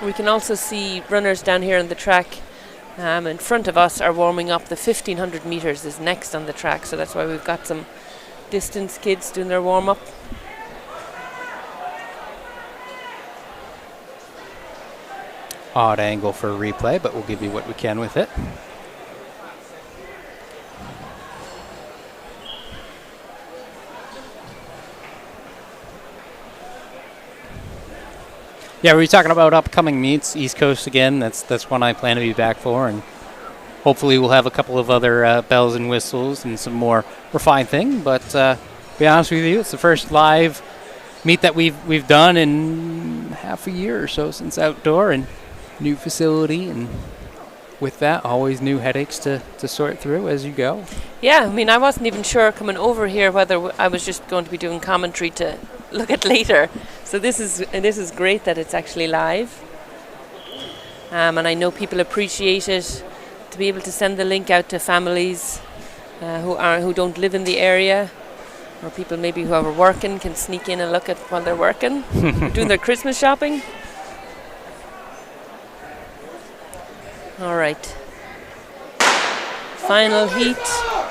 We can also see runners down here on the track in front of us are warming up. The 1500 meters is next on the track, so that's why we've got some distance kids doing their warm-up.
Odd angle for a replay, but we'll give you what we can with it. Yeah, we were talking about upcoming meets, East Coast again. That's one I plan to be back for, and hopefully we'll have a couple of other bells and whistles and some more refined thing. But to be honest with you, it's the first live meet that we've done in half a year or so since outdoor and new facility, and with that, always new headaches to sort through as you go.
Yeah, I mean, I wasn't even sure coming over here whether I was just going to be doing commentary to look at later. So this is great that it's actually live. And I know people appreciate it, to be able to send the link out to families who don't live in the area, or people maybe who are working can sneak in and look at while they're working, doing their Christmas shopping. All right. Final heat.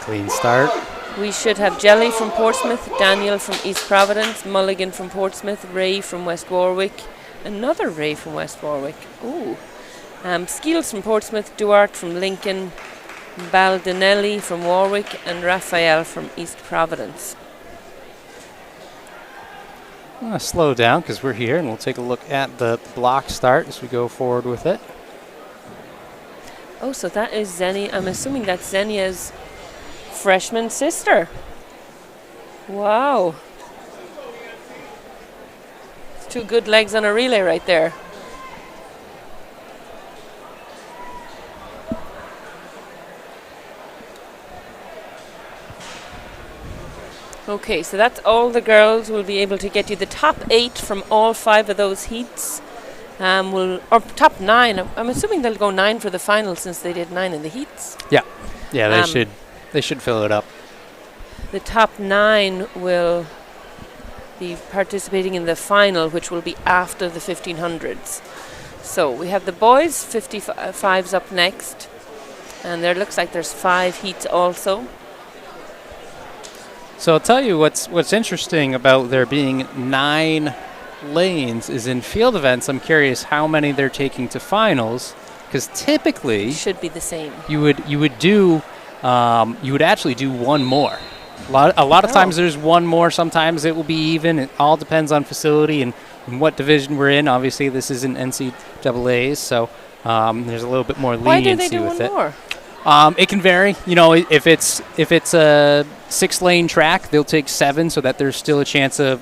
Clean start.
We should have Jelly from Portsmouth, Daniel from East Providence, Mulligan from Portsmouth, Ray from West Warwick, another Ray from West Warwick. Ooh. Skeels from Portsmouth, Duarte from Lincoln, Baldinelli from Warwick, and Raphael from East Providence.
I'm going to slow down because we're here, and we'll take a look at the block start as we go forward with it.
Oh, so that is Xenia. I'm assuming that's Xenia's freshman sister. Wow. It's two good legs on a relay right there. Okay, so that's all the girls. Will be able to get you the top 8 from all 5 of those heats. Or top 9. I'm assuming they'll go 9 for the final since they did 9 in the heats.
Yeah, they should They should fill it up.
The top 9 will be participating in the final, which will be after the 1500s. So we have the boys, 55s up next. And there looks like there's 5 heats also.
So I'll tell you what's interesting about there being 9 lanes is in field events. I'm curious how many they're taking to finals, because typically
Should be the same.
you would actually do one more. A lot of times there's one more. Sometimes it will be even. It all depends on facility and what division we're in. Obviously, this isn't NCAA's, so there's a little bit more
Why do they
leniency
do
with
one
it.
more?
It can vary. You know, if it's a 6-lane track, they'll take 7 so that there's still a chance of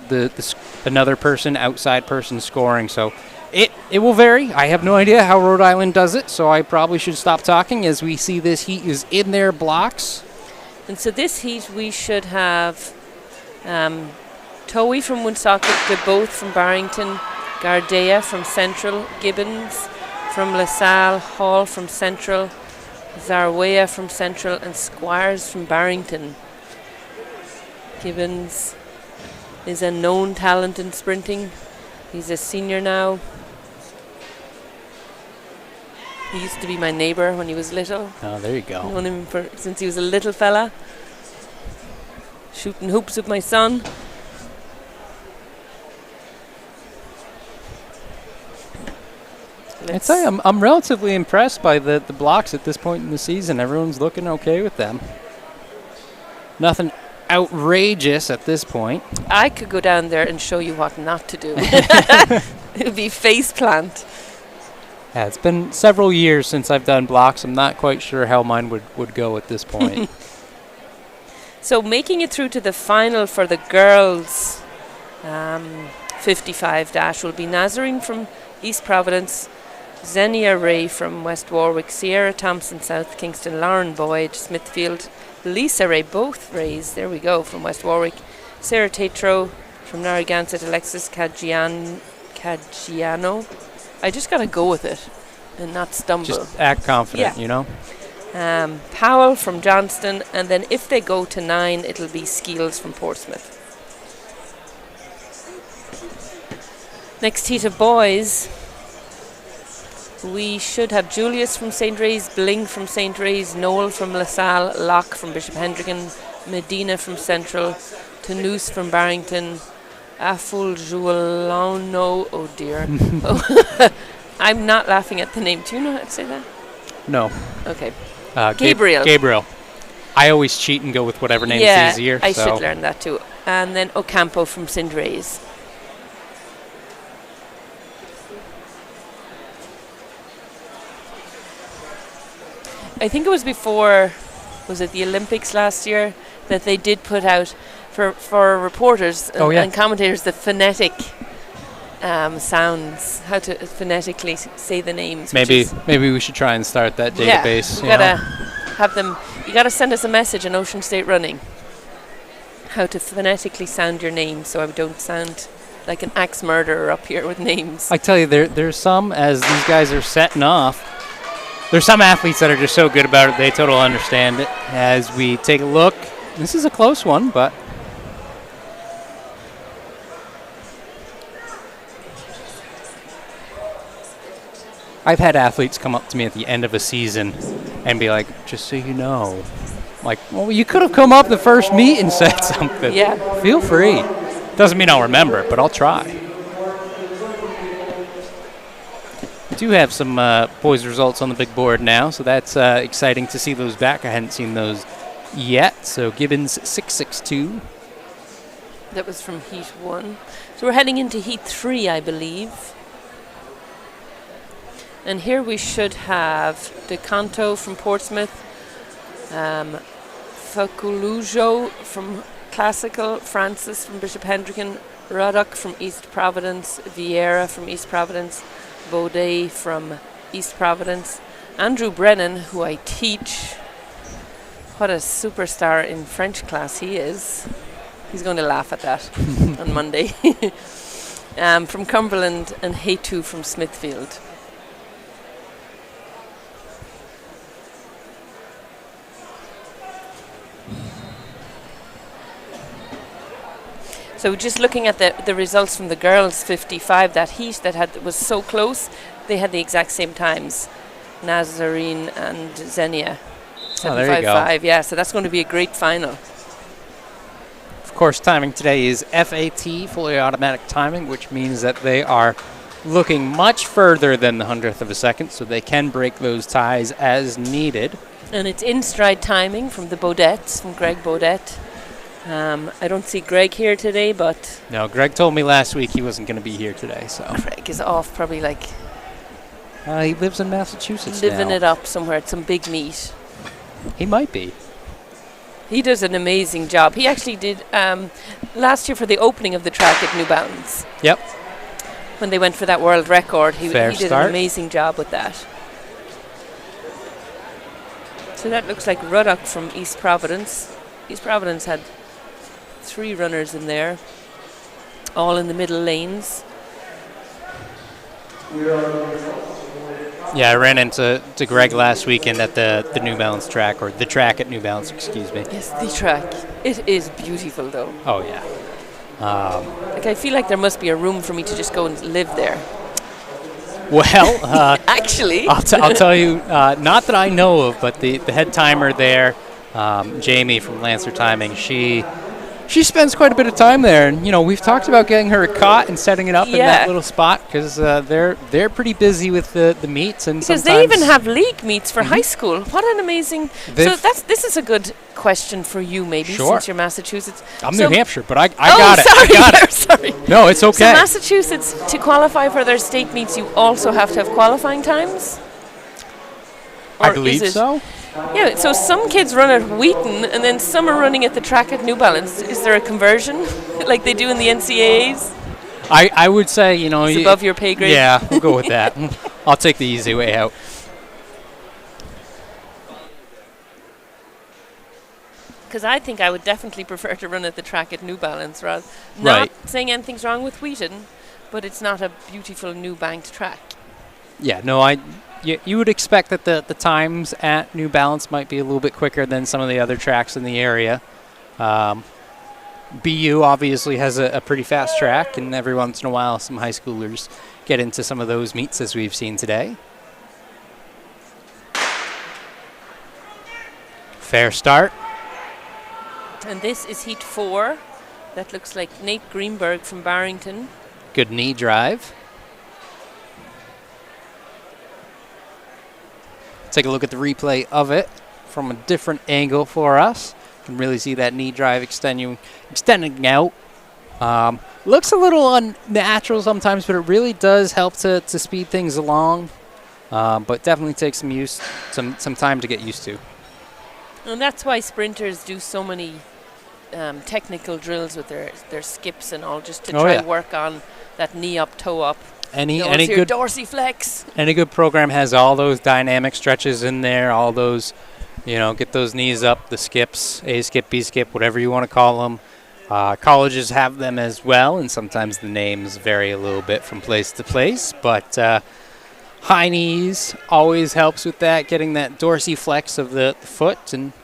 another person, outside person, scoring. So it will vary. I have no idea how Rhode Island does it, so I probably should stop talking as we see this heat is in their blocks.
And so this heat we should have Towie from Woonsocket, DeBoth from Barrington, Gardea from Central, Gibbons from LaSalle, Hall from Central, Zarwea from Central, and Squires from Barrington. Gibbons is a known talent in sprinting. He's a senior now. He used to be my neighbour when he was little.
Oh, there you go.
Known him since he was a little fella. Shooting hoops with my son.
I'd say I'm relatively impressed by the blocks at this point in the season. Everyone's looking okay with them. Nothing outrageous at this point.
I could go down there and show you what not to do. It would be face plant.
Yeah, it's been several years since I've done blocks. I'm not quite sure how mine would go at this point.
So making it through to the final for the girls 55 dash will be Nazarene from East Providence, Xenia Ray from West Warwick, Sierra Thompson, South Kingston, Lauren Boyd, Smithfield, Lisa Ray, both Rays, there we go, from West Warwick, Sarah Tatro from Narragansett, Alexis Caggiano. I just got to go with it and not stumble.
Just act confident,
Yeah.
you know?
Powell from Johnston, and then if they go to 9, it'll be Skeels from Portsmouth. Next heat of boys, we should have Julius from St. Ray's, Bling from St. Ray's, Noel from LaSalle, Locke from Bishop Hendricken, Medina from Central, Toulouse from Barrington, Afuljuolano, oh dear. I'm not laughing at the name. Do you know how to say that?
No.
Okay.
Gabriel. Gabriel. I always cheat and go with whatever name is easier.
I should learn that too. And then Ocampo from St. Ray's. I think it was before, was it the Olympics last year, that they did put out for reporters and commentators the phonetic sounds, how to phonetically say the names.
Maybe we should try and start that database.
Yeah, you gotta have them. You gotta send us a message on Ocean State Running. How to phonetically sound your name, so I don't sound like an axe murderer up here with names.
I tell you, there's some, as these guys are setting off, there's some athletes that are just so good about it, they totally understand it. As we take a look, this is a close one, but I've had athletes come up to me at the end of a season and be like, just so you know. Like, well, you could have come up the first meet and said something.
Yeah.
Feel free. Doesn't mean I'll remember it, but I'll try. We do have some boys' results on the big board now, so that's exciting to see those back. I hadn't seen those yet. So Gibbons 6.62.
That was from Heat 1. So we're heading into Heat 3, I believe. And here we should have DeCanto from Portsmouth, Faculujo from Classical, Francis from Bishop Hendricken, Ruddock from East Providence, Vieira from East Providence, Baudet from East Providence, Andrew Brennan, who I teach. What a superstar in French class he is. He's going to laugh at that on Monday. From Cumberland, and Haytu from Smithfield. So just looking at the results from the girls 55, that heat was so close, they had the exact same times, Nazarene and Xenia.
Oh, there you go.
75.5, yeah, so that's going to be a great final.
Of course, timing today is FAT, fully automatic timing, which means that they are looking much further than the 100th of a second, so they can break those ties as needed.
And it's in-stride timing from the Baudettes, from Greg Baudette. I don't see Greg here today, but...
No, Greg told me last week he wasn't going to be here today, so...
Greg is off probably like...
he lives in Massachusetts
living
now.
it up somewhere at some big meet.
He might be.
He does an amazing job. He actually did last year for the opening of the track at New Balance.
Yep.
When they went for that world record, he did
start.
an amazing job with that. So that looks like Ruddock from East Providence. East Providence had 3 runners in there, all in the middle lanes.
Yeah, I ran into Greg last weekend at the New Balance track, or the track at New Balance, excuse me.
Yes, the track. It is beautiful, though.
Oh, yeah.
Like, I feel like there must be a room for me to just go and live there.
Well,
actually,
I'll tell you, not that I know of, but the head timer there, Jamie from Lancer Timing, she spends quite a bit of time there, and we've talked about getting her a cot and setting it up in that little spot because they're pretty busy with the meets, and
because they even have league meets for high school. What an amazing! So this is a good question for you, maybe, since you're Massachusetts.
I'm New Hampshire, but I got it.
Sorry,
I got it.
Sorry.
No, it's okay.
So Massachusetts, to qualify for their state meets, you also have to have qualifying times.
I believe so.
Yeah, so some kids run at Wheaton, and then some are running at the track at New Balance. Is there a conversion, like they do in the NCAAs?
I would say,
it's above your pay grade.
Yeah, we'll go with that. I'll take the easy way out.
Because I think I would definitely prefer to run at the track at New Balance, rather. Not saying anything's wrong with Wheaton, but it's not a beautiful new banked track.
Yeah, no, you would expect that the times at New Balance might be a little bit quicker than some of the other tracks in the area. BU obviously has a pretty fast track, and every once in a while some high schoolers get into some of those meets as we've seen today. Fair start.
And this is heat 4. That looks like Nate Greenberg from Barrington.
Good knee drive. Take a look at the replay of it from a different angle for us. You can really see that knee drive extending out. Looks a little unnatural sometimes, but it really does help to speed things along. But definitely takes some time to get used to.
And that's why sprinters do so many technical drills with their skips and all, just to try and work on that knee up, toe up.
Any
good dorsiflex.
Any good program has all those dynamic stretches in there, all those, get those knees up, the skips, A skip, B skip, whatever you want to call them. Colleges have them as well, and sometimes the names vary a little bit from place to place, but high knees always helps with that, getting that dorsiflex of the foot, and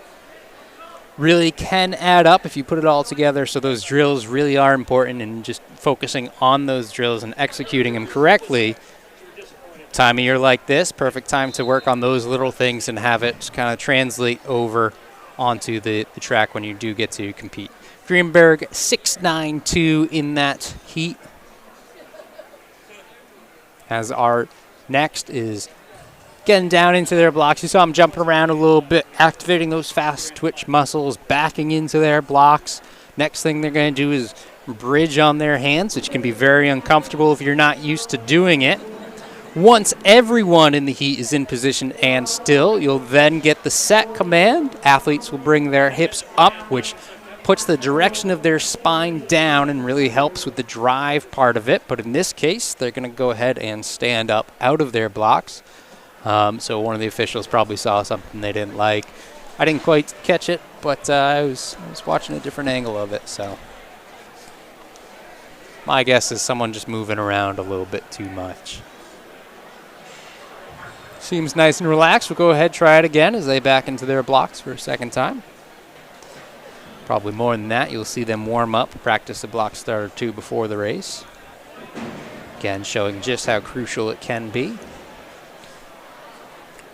really can add up if you put it all together. So those drills really are important, and just focusing on those drills and executing them correctly. Time of year like this, perfect time to work on those little things and have it kind of translate over onto the track when you do get to compete. Greenberg 6.92 in that heat. As our next is getting down into their blocks. You saw them jumping around a little bit, activating those fast twitch muscles, backing into their blocks. Next thing they're going to do is bridge on their hands, which can be very uncomfortable if you're not used to doing it. Once everyone in the heat is in position and still, you'll then get the set command. Athletes will bring their hips up, which puts the direction of their spine down and really helps with the drive part of it. But in this case, they're going to go ahead and stand up out of their blocks. So one of the officials probably saw something they didn't like. I didn't quite catch it, but I was watching a different angle of it. So my guess is someone just moving around a little bit too much. Seems nice and relaxed. We'll go ahead and try it again as they back into their blocks for a second time. Probably more than that. You'll see them warm up, practice a block start or two before the race. Again, showing just how crucial it can be.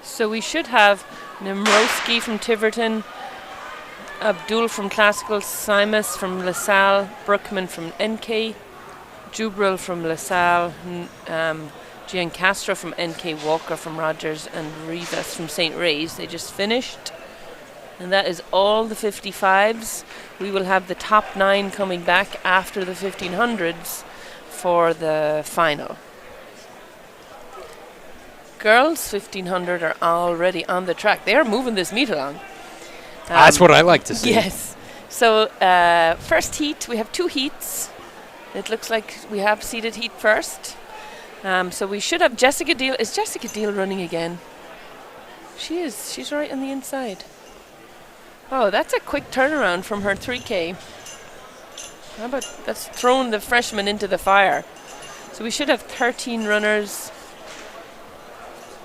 So we should have Nemrowski from Tiverton, Abdul from Classical, Simas from LaSalle, Brookman from NK, Jubril from LaSalle, Gian Castro from NK, Walker from Rogers, and Rivas from St. Ray's. They just finished. And that is all the 55s. We will have the top 9 coming back after the 1500s for the final. Girls 1500 are already on the track. They are moving this meet along.
That's what I like to see.
Yes. So first heat, we have 2 heats. It looks like we have seeded heat first. So we should have Jessica Deal. Is Jessica Deal running again? She is. She's right on the inside. Oh, that's a quick turnaround from her 3K. How about that's thrown the freshman into the fire. So we should have 13 runners.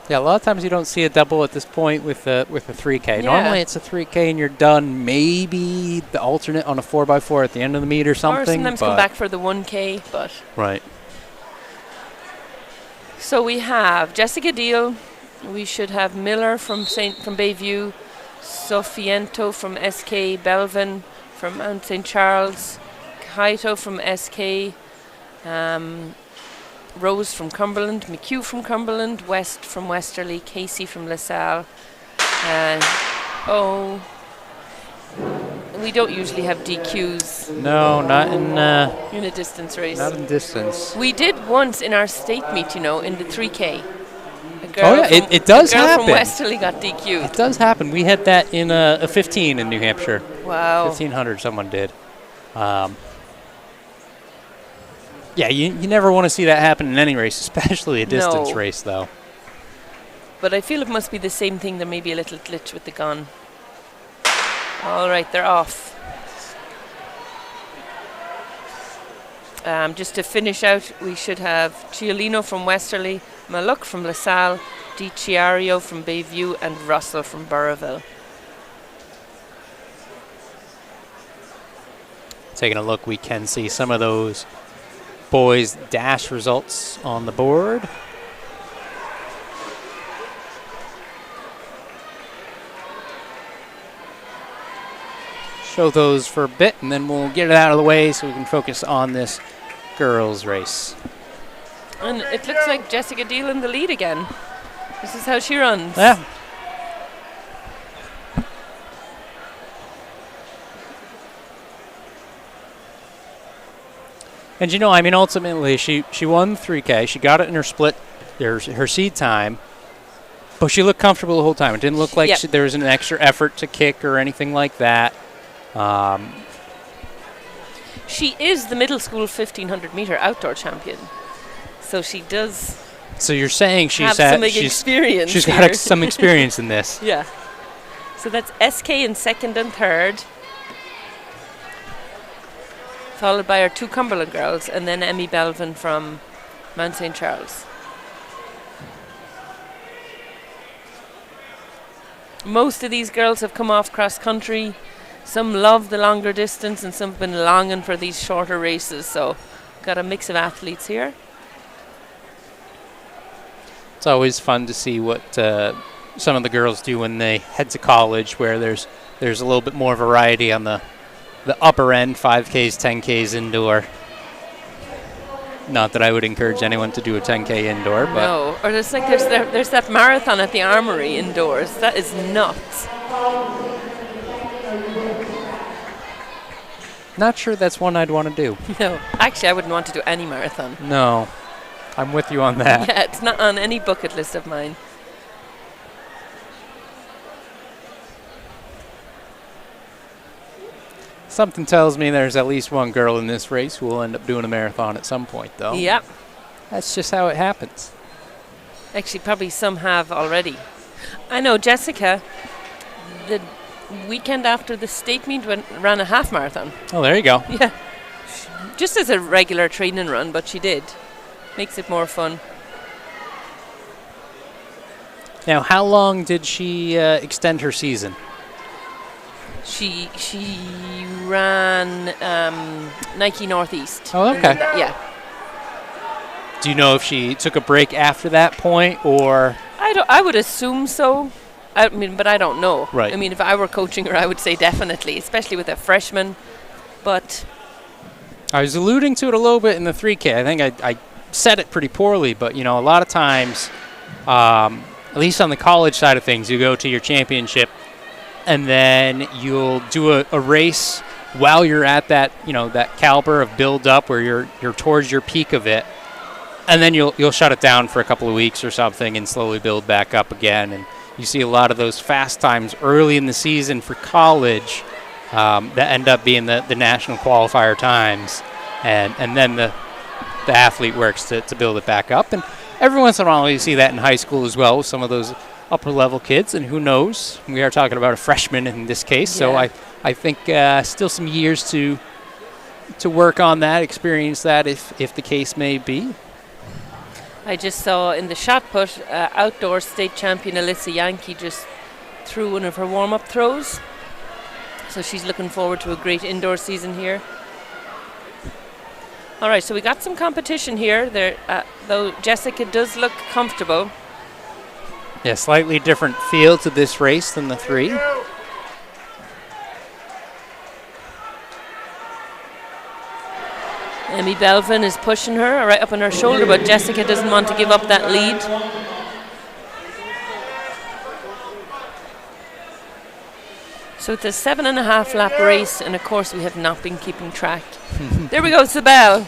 Yeah, a lot of times you don't see a double at this point with a 3K.
Yeah.
Normally it's a 3K and you're done. Maybe the alternate on a 4x4 at the end of the meet or something.
Or sometimes come back for the 1K, but.
Right.
So we have Jessica Deal. We should have Miller from Bayview, Sofiento from SK, Belvin from Mount St. Charles, Kaito from SK, Rose from Cumberland, McHugh from Cumberland, West from Westerly, Casey from LaSalle. We don't usually have DQs
No, not in
in a distance race.
not in distance.
We did once in our state meet, in the 3K.
Oh yeah, it does
a girl
happen.
from Westerly got DQ'd.
It does happen. We had that in a 15 in New Hampshire.
Wow.
1500 someone did. Yeah, you never want to see that happen in any race, especially a distance
No.
race, though.
But I feel it must be the same thing. There may be a little glitch with the gun. All right, they're off. Just to finish out, we should have Ciolino from Westerly, Maluk from LaSalle, Di Chiario from Bayview, and Russell from Burrowville.
Taking a look, we can see some of those boys' dash results on the board. Show those for a bit, and then we'll get it out of the way so we can focus on this girls' race.
And it looks like Jessica Deal in the lead again. This is how she runs.
Yeah. And ultimately she won 3K. She got it in her split, her seed time, but she looked comfortable the whole time. It didn't look like there was an extra effort to kick or anything like that.
She is the middle school 1500 meter outdoor champion, so she does.
So you're saying
have some experience.
She's got some experience in this.
Yeah. So that's SK in second and third, followed by our 2 Cumberland girls, and then Emmy Belvin from Mount St. Charles. Most of these girls have come off cross country. Some love the longer distance, and some have been longing for these shorter races. So, got a mix of athletes here.
It's always fun to see what some of the girls do when they head to college, where there's a little bit more variety on the upper end, 5Ks, 10Ks indoor. Not that I would encourage anyone to do a 10K indoor, but
No, or there's that marathon at the Armory indoors. That is nuts.
not sure that's one I'd want to do.
No, actually, I wouldn't want to do any marathon.
No, I'm with you on that.
Yeah, it's not on any bucket list of mine.
Something tells me there's at least one girl in this race who will end up doing a marathon at some point, though.
Yep.
That's just how it happens.
Actually, probably some have already. I know Jessica, the weekend after the state meet, ran a half marathon.
Oh, there you go.
Yeah. Just as a regular training run, but she did. Makes it more fun.
Now, how long did she extend her season?
She ran Nike Northeast.
Oh,
And
okay.
then yeah.
Do you know if she took a break after that point, or?
I would assume so. I mean, but I don't know.
Right.
I mean, if I were coaching her, I would say definitely, especially with a freshman. But
I was alluding to it a little bit in the 3K. I think I said it pretty poorly, but, you know, a lot of times, at least on the college side of things, you go to your championship, and then you'll do a race while you're at that, you know, that caliber of build up where you're towards your peak of it, and then you'll shut it down for a couple of weeks or something and slowly build back up again. And you see a lot of those fast times early in the season for college that end up being the national qualifier times, and then the athlete works to build it back up. And every once in a while you see that in high school as well with some of those upper level kids, and who knows, we are talking about a freshman in this case, so I think still some years to work on that, experience that if the case may be.
I just saw in the shot put, outdoor state champion Alyssa Yankee just threw one of her warm-up throws. So she's looking forward to a great indoor season here. All right, so we got some competition here. There, though Jessica does look comfortable.
Yeah, slightly different feel to this race than the 3.
Emmy Belvin is pushing her right up on her shoulder, but Jessica doesn't want to give up that lead. So it's a 7.5 lap race, and of course we have not been keeping track. There we go, it's the bell.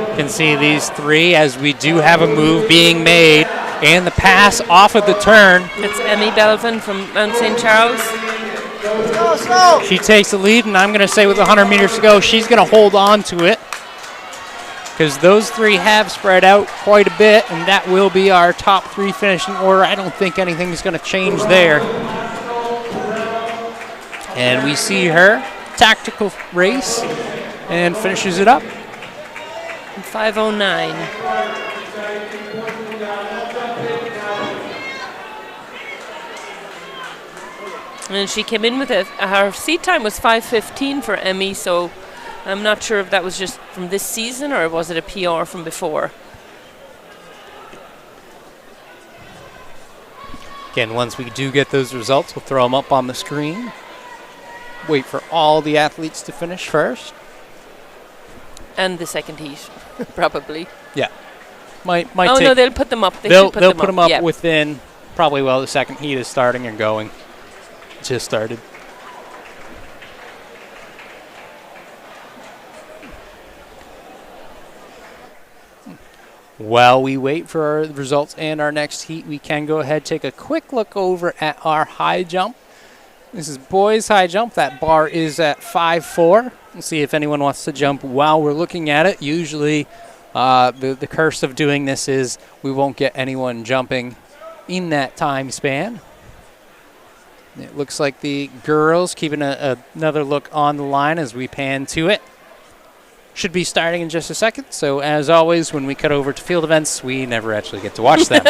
You can see these 3 as we do have a move being made, and the pass off of the turn.
It's Emmy Belvin from Mount St. Charles.
She takes the lead, and I'm going to say with 100 meters to go, she's going to hold on to it, because those 3 have spread out quite a bit, and that will be our top 3 finishing order. I don't think anything's going to change there. And we see her tactical race and finishes it up.
5:09. And she came in with her seat time was 5:15 for Emmy, so I'm not sure if that was just from this season or was it a PR from before.
Again, once we do get those results, we'll throw them up on the screen. Wait for all the athletes to finish first.
And the second heat, probably.
Yeah. Might
oh,
take,
no, they'll put them up.
They'll put them up
yeah.
within probably while the second heat is starting and going. Just started. While we wait for our results and our next heat, we can go ahead and take a quick look over at our high jump. This is boys high jump. That bar is at 5'4". We'll see if anyone wants to jump while we're looking at it. Usually the curse of doing this is we won't get anyone jumping in that time span. It looks like the girls keeping another look on the line as we pan to it. Should be starting in just a second. So as always, when we cut over to field events, we never actually get to watch them.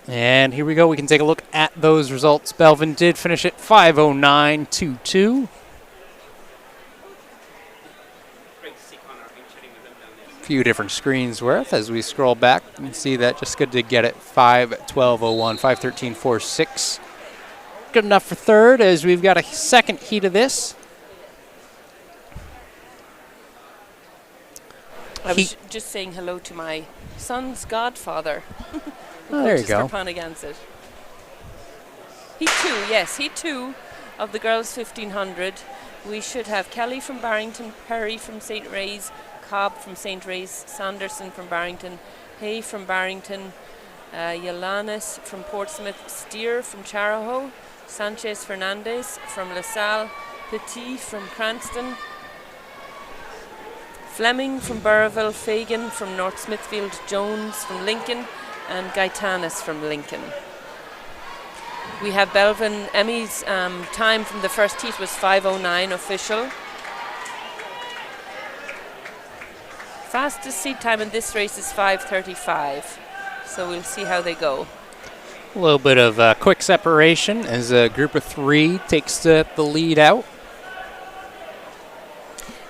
And here we go. We can take a look at those results. Belvin did finish at 5:09.22. Few different screens worth as we scroll back and see that just good to get it 5:12.01, 5:13.46. Good enough for third as we've got a second heat of this.
I was just saying hello to my son's godfather.
Oh, there you go.
Narragansett. Heat 2, yes, Heat 2 of the girls 1500. We should have Kelly from Barrington, Perry from St. Ray's, Cobb from St. Ray's, Sanderson from Barrington, Hay from Barrington, Yolanis from Portsmouth, Steer from Charahoe, Sanchez Fernandez from LaSalle, Petit from Cranston, Fleming from Burrville, Fagan from North Smithfield, Jones from Lincoln, and Gaetanis from Lincoln. We have Belvin. Emmy's time from the first heat was 5:09 official. Fastest seat time in this race is 5:35. So we'll see how they go.
A little bit of quick separation as a group of 3 takes the lead out.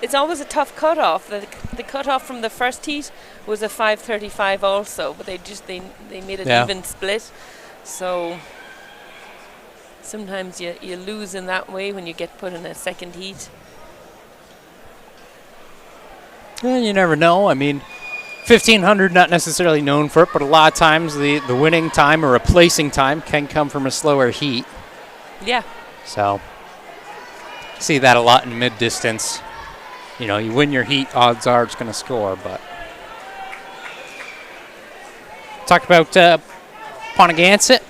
It's always a tough cutoff. The cutoff from the first heat was a 5:35 also, but they made an even split. So sometimes you lose in that way when you get put in a second heat.
Yeah, you never know. I mean, 1,500 not necessarily known for it, but a lot of times the winning time or replacing time can come from a slower heat.
Yeah.
So see that a lot in mid-distance. You know, you win your heat, odds are it's going to score. But talk about Pontigansett,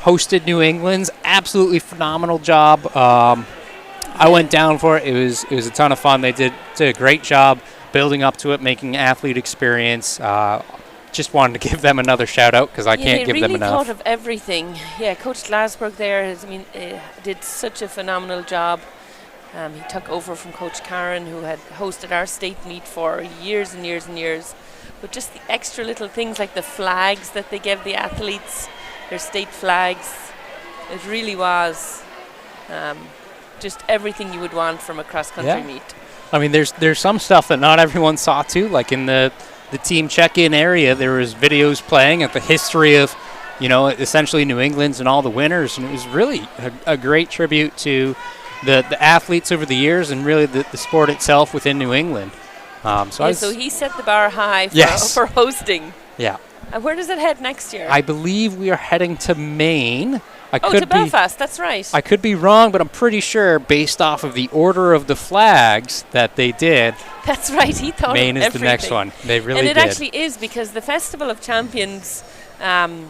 hosted New England's absolutely phenomenal job. I went down for it. It was a ton of fun. They did a great job building up to it, making athlete experience. Just wanted to give them another shout out because I can't give them enough.
They really thought of everything. Yeah, Coach Glasberg there did such a phenomenal job. He took over from Coach Karen, who had hosted our state meet for years and years and years. But just the extra little things like the flags that they gave the athletes, their state flags, it really was just everything you would want from a cross-country meet.
I mean, there's some stuff that not everyone saw too. Like in the team check-in area, there was videos playing of the history of, essentially New England's and all the winners, and it was really a great tribute to the athletes over the years and really the sport itself within New England.
So he set the bar high for hosting.
Yeah.
And where does it head next year?
I believe we are heading to Maine.
To Belfast, that's right.
I could be wrong, but I'm pretty sure based off of the order of the flags that they did.
That's right, he thought
Maine
of
is
everything.
the next one. They really did.
And it actually is, because the Festival of Champions, the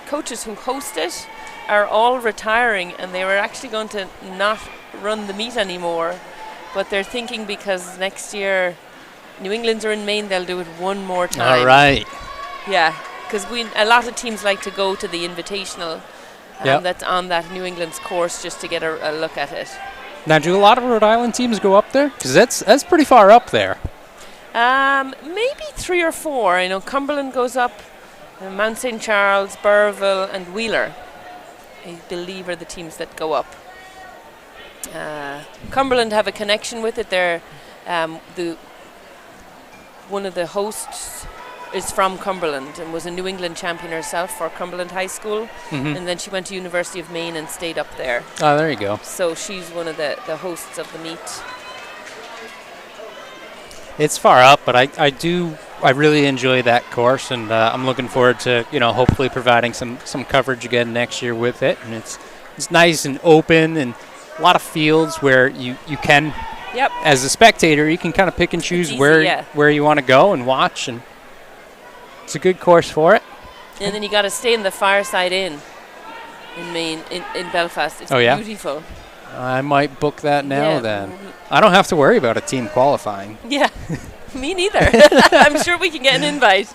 coaches who host it are all retiring, and they were actually going to not run the meet anymore. But they're thinking because next year New England's are in Maine, they'll do it one more time.
All right.
Yeah, because a lot of teams like to go to the Invitational that's on that New England's course just to get a look at it.
Now, do a lot of Rhode Island teams go up there? Because that's pretty far up there.
Maybe 3 or 4. I know Cumberland goes up, Mount St. Charles, Burrville, and Wheeler, I believe, are the teams that go up. Cumberland have a connection with it. They're one of the hosts is from Cumberland and was a New England champion herself for Cumberland High School, and then she went to University of Maine and stayed up there.
Oh, there you go.
So she's one of the hosts of the meet.
It's far up, but I really enjoy that course, and I'm looking forward to hopefully providing some coverage again next year with it. And it's nice and open, and a lot of fields where you can, as a spectator, you can kind of pick and choose where you want to go and watch, and it's a good course for it.
And then you got to stay in the Fireside Inn in Maine, in Belfast. It's beautiful.
I might book that now then. I don't have to worry about a team qualifying.
Yeah, me neither. I'm sure we can get an invite.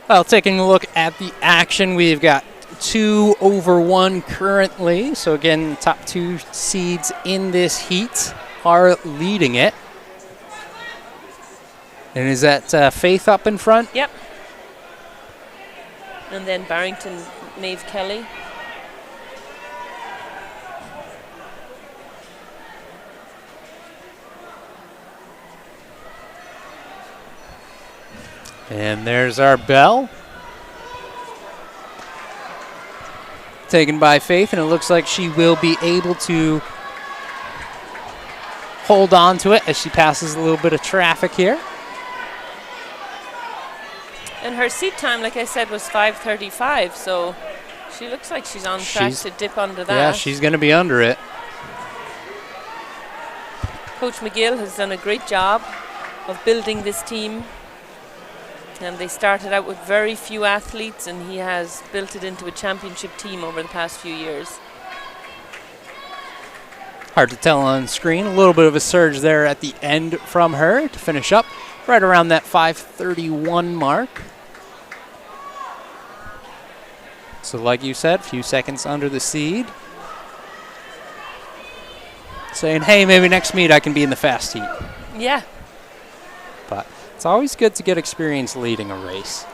Well, taking a look at the action, we've got 2 over 1 currently. So again, top 2 seeds in this heat are leading it. And is that Faith up in front?
Yep. And then Barrington, Maeve Kelly.
And there's our bell. Taken by Faith, and it looks like she will be able to hold on to it as she passes a little bit of traffic here.
And her seat time, like I said, was 5:35, so she looks like she's on track to dip under that.
Yeah, she's going to be under it.
Coach McGill has done a great job of building this team. And they started out with very few athletes, and he has built it into a championship team over the past few years.
Hard to tell on screen. A little bit of a surge there at the end from her to finish up right around that 5:31 mark. So like you said, a few seconds under the seed. Saying, hey, maybe next meet I can be in the fast heat.
Yeah.
But it's always good to get experience leading a race.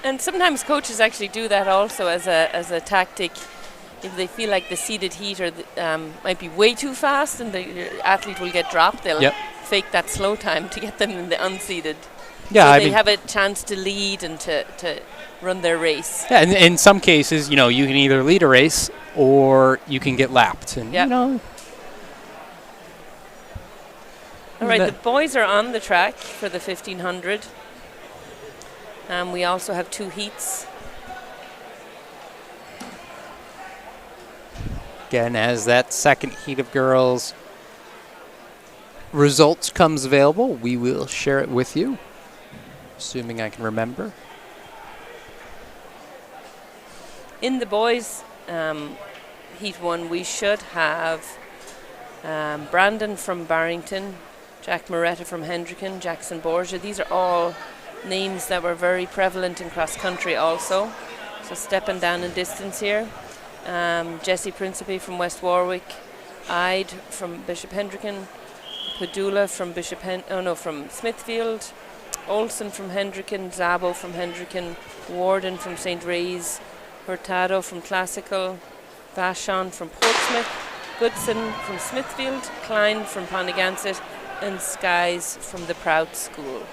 And sometimes coaches actually do that also as a tactic. If they feel like the seeded heat might be way too fast and the athlete will get dropped, they'll fake that slow time to get them in the unseeded.
Yeah,
so
I
they
mean,
have a chance to lead and to run their race.
yeah, in some cases, you can either lead a race or you can get lapped. And,
All right, the boys are on the track for the 1500. We also have 2 heats.
Again, as that second heat of girls results comes available, we will share it with you, assuming I can remember.
In the boys' heat 1, we should have Brandon from Barrington, Jack Moretta from Hendricken, Jackson Borgia. These are all names that were very prevalent in cross country also. So stepping down in distance here. Jesse Principe from West Warwick, Ide from Bishop Hendricken, Padula from from Smithfield, Olson from Hendricken, Zabo from Hendricken, Warden from St. Ray's, Hurtado from Classical, Vashon from Portsmouth, Goodson from Smithfield, Klein from Pontigansett, and Skies from the Prout School.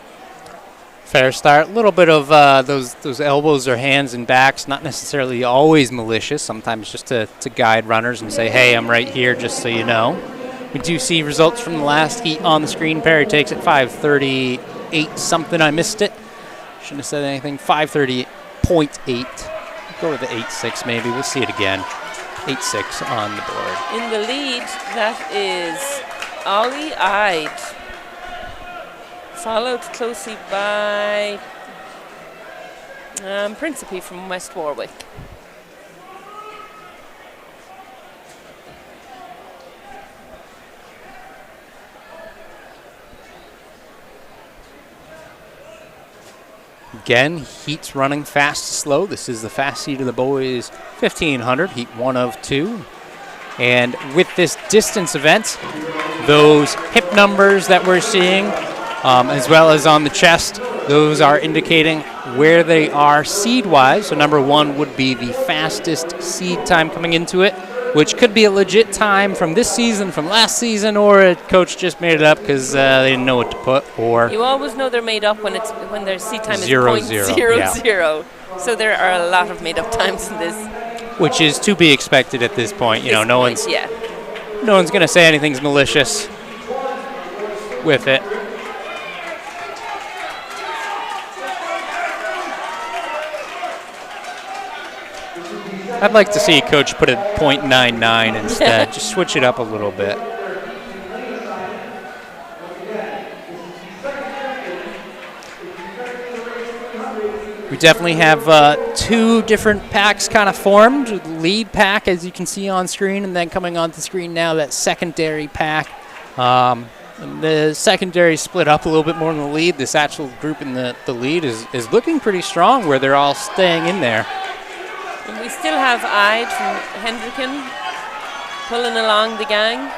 Fair start. A little bit of those elbows or hands and backs, not necessarily always malicious, sometimes just to guide runners and say, hey, I'm right here, just so you know. We do see results from the last heat on the screen. Perry takes it 5:38 something. I missed it. Shouldn't have said anything. 5:30.8. Go with the 8.6 maybe. We'll see it again. 8.6 on the board.
In the lead, that is Ollie Ide, followed closely by Principe from West Warwick.
Again, heats running fast to slow. This is the fast heat of the boys 1500, heat 1 of 2. And with this distance event, those hip numbers that we're seeing, as well as on the chest, those are indicating where they are seed-wise. So number 1 would be the fastest seed time coming into it, which could be a legit time from this season, from last season, or a coach just made it up because they didn't know what to put. Or
you always know they're made up when their seed time is
0-0.
.00. So there are a lot of made-up times in this.
Which is to be expected at this point. No one's going to say anything's malicious with it. I'd like to see a coach put a .99 instead. Just switch it up a little bit. We definitely have 2 different packs kind of formed. Lead pack, as you can see on screen, and then coming onto the screen now, that secondary pack. The secondary split up a little bit more than the lead. This actual group in the lead is looking pretty strong, where they're all staying in there.
And we still have Ide from Hendricken pulling along the gang.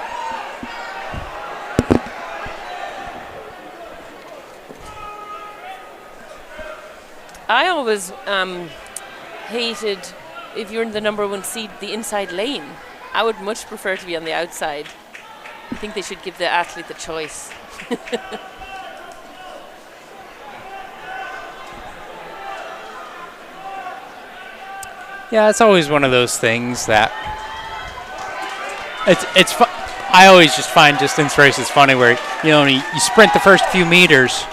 I always hated, if you're in the number 1 seed, the inside lane. I would much prefer to be on the outside. I think they should give the athlete the choice.
Yeah, it's always one of those things that it's fun. I always just find distance races funny, where you sprint the first few meters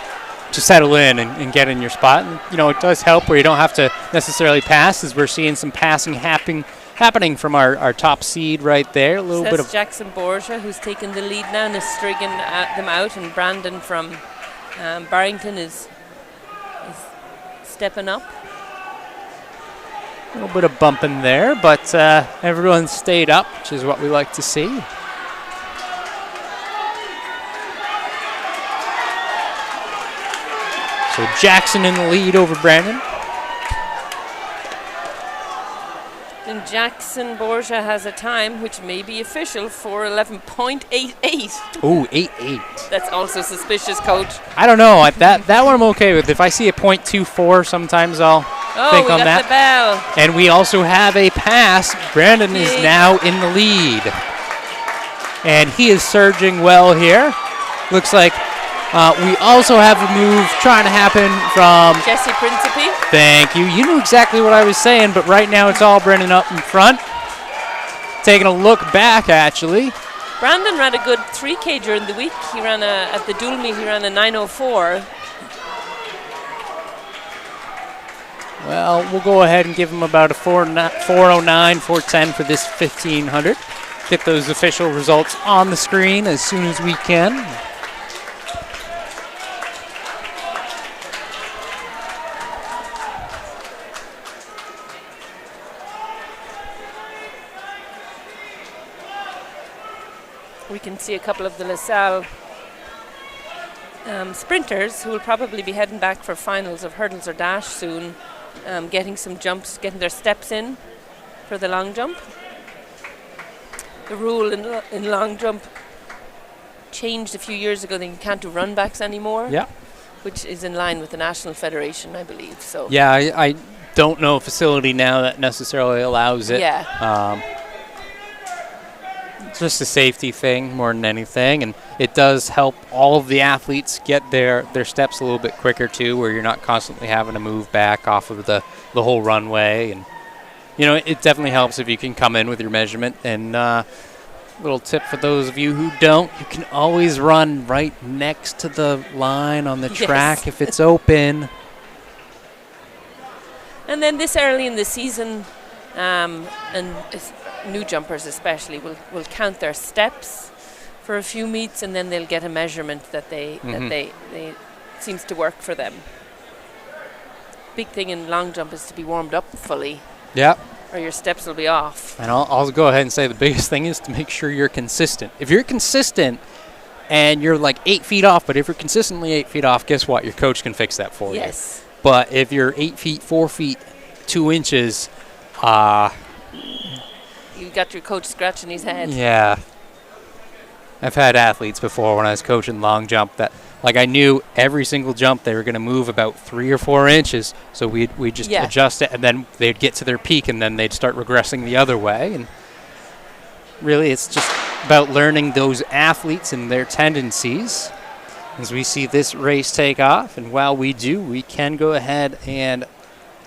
to settle in and get in your spot, and it does help where you don't have to necessarily pass, as we're seeing some passing happening from our top seed right there. A little bit of
Jackson Borgia, who's taken the lead now and is strigging them out, and Brandon from Barrington is stepping up.
A little bit of bumping there, but everyone stayed up, which is what we like to see. So Jackson in the lead over Brandon.
And Jackson Borgia has a time which may be official for 11.88.
Ooh, 8.8.
That's also suspicious, Coach.
I don't know. That one I'm okay with. If I see a .24, sometimes I'll think
we
on
got
that.
the bell.
And we also have a pass. Brandon is
Yay.
now in the lead. And he is surging well here. Looks like we also have a move trying to happen from...
Jesse Principe.
Thank you. You knew exactly what I was saying, but right now it's all Brendan up in front. Taking a look back, actually.
Brandon ran a good 3K during the week. He ran at the dual meet, he ran a 9:04.
Well, we'll go ahead and give him about a 4:09, 4:10 for this 1500. Get those official results on the screen as soon as we can.
We can see a couple of the LaSalle sprinters who will probably be heading back for finals of hurdles or dash soon, getting some jumps, getting their steps in for the long jump. The rule in long jump changed a few years ago. They can't do run backs anymore.
Yeah.
Which is in line with the National Federation, I believe. So
Yeah, I don't know a facility now that necessarily allows it.
yeah.
It's just a safety thing more than anything, and it does help all of the athletes get their steps a little bit quicker too, where you're not constantly having to move back off of the whole runway. And you know, it definitely helps if you can come in with your measurement. And little tip for those of you who don't, you can always run right next to the line on the track if it's open.
And then this early in the season, and new jumpers especially will count their steps for a few meets, and then they'll get a measurement that they seems to work for them. Big thing in long jump is to be warmed up fully.
Yeah.
Or your steps will be off.
And I'll go ahead and say the biggest thing is to make sure you're consistent. If you're consistent and you're like 8 feet off, but if you're consistently 8 feet off, guess what? Your coach can fix that for you.
Yes.
But if you're 8 feet, 4 feet, 2 inches,
You got your coach scratching his head.
yeah. I've had athletes before when I was coaching long jump that, like, I knew every single jump they were going to move about 3 or 4 inches, so we'd just adjust it, and then they'd get to their peak, and then they'd start regressing the other way. And really, it's just about learning those athletes and their tendencies as we see this race take off. And while we do, we can go ahead and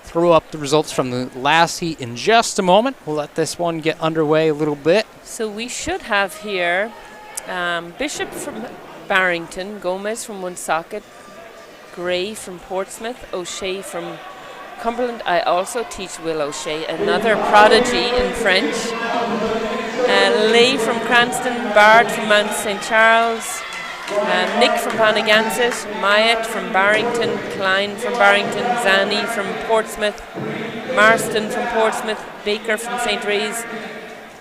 throw up the results from the last heat in just a moment. We'll let this one get underway a little bit.
So we should have here Bishop from Barrington, Gomez from Woonsocket, Gray from Portsmouth, O'Shea from Cumberland. I also teach Will O'Shea, another prodigy in French. Leigh from Cranston, Bard from Mount St. Charles, Nick from Panagansett, Mayet from Barrington, Klein from Barrington, Zani from Portsmouth, Marston from Portsmouth, Baker from St. Ray's,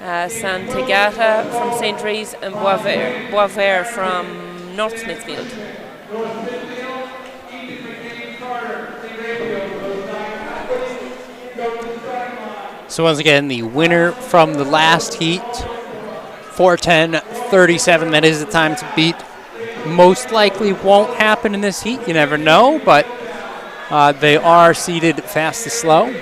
Santagata from St. Ray's, and Boisvert from North Smithfield.
So once again, the winner from the last heat, 4:10:37. That is the time to beat. Most likely won't happen in this heat. You never know, but they are seeded fast to slow.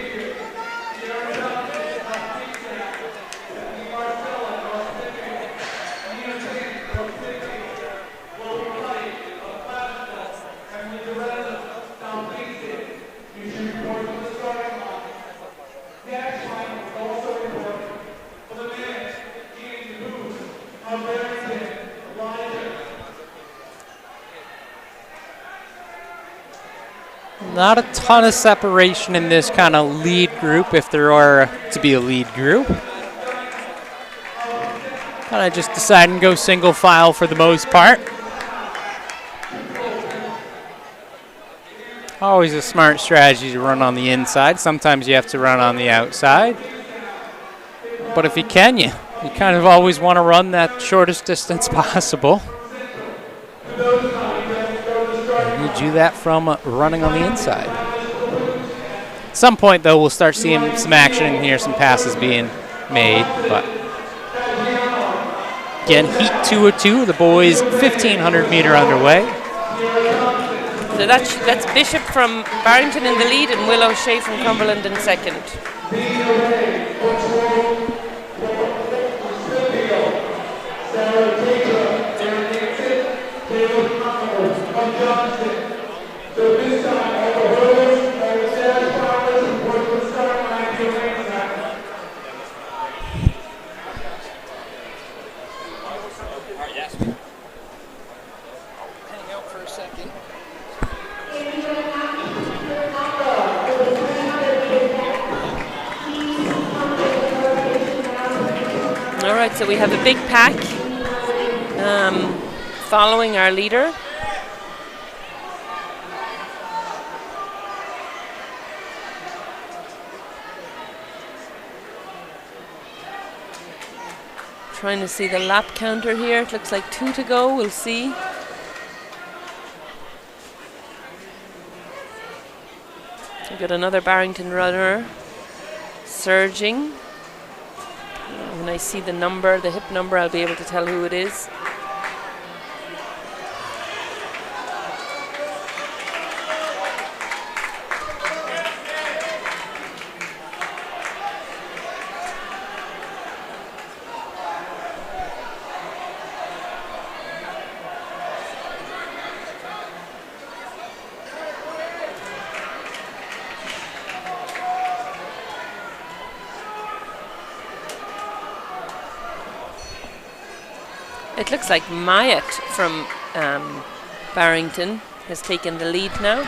Not a ton of separation in this kind of lead group, if there are to be a lead group. Kind of just decide and go single file for the most part. Always a smart strategy to run on the inside. Sometimes you have to run on the outside. But if you can, you kind of always want to run that shortest distance possible. And you do that from running on the inside. At some point, though, we'll start seeing some action in here, some passes being made. But again, heat 202, the boys 1,500-meter underway.
So that's Bishop from Barrington in the lead and Will O'Shea from Cumberland in second. All right, so we have a big pack following our leader. Trying to see the lap counter here. It looks like 2 to go. We'll see. We've got another Barrington runner surging. When I see the number, the hip number, I'll be able to tell who it is. It looks like Mayat from Barrington has taken the lead now.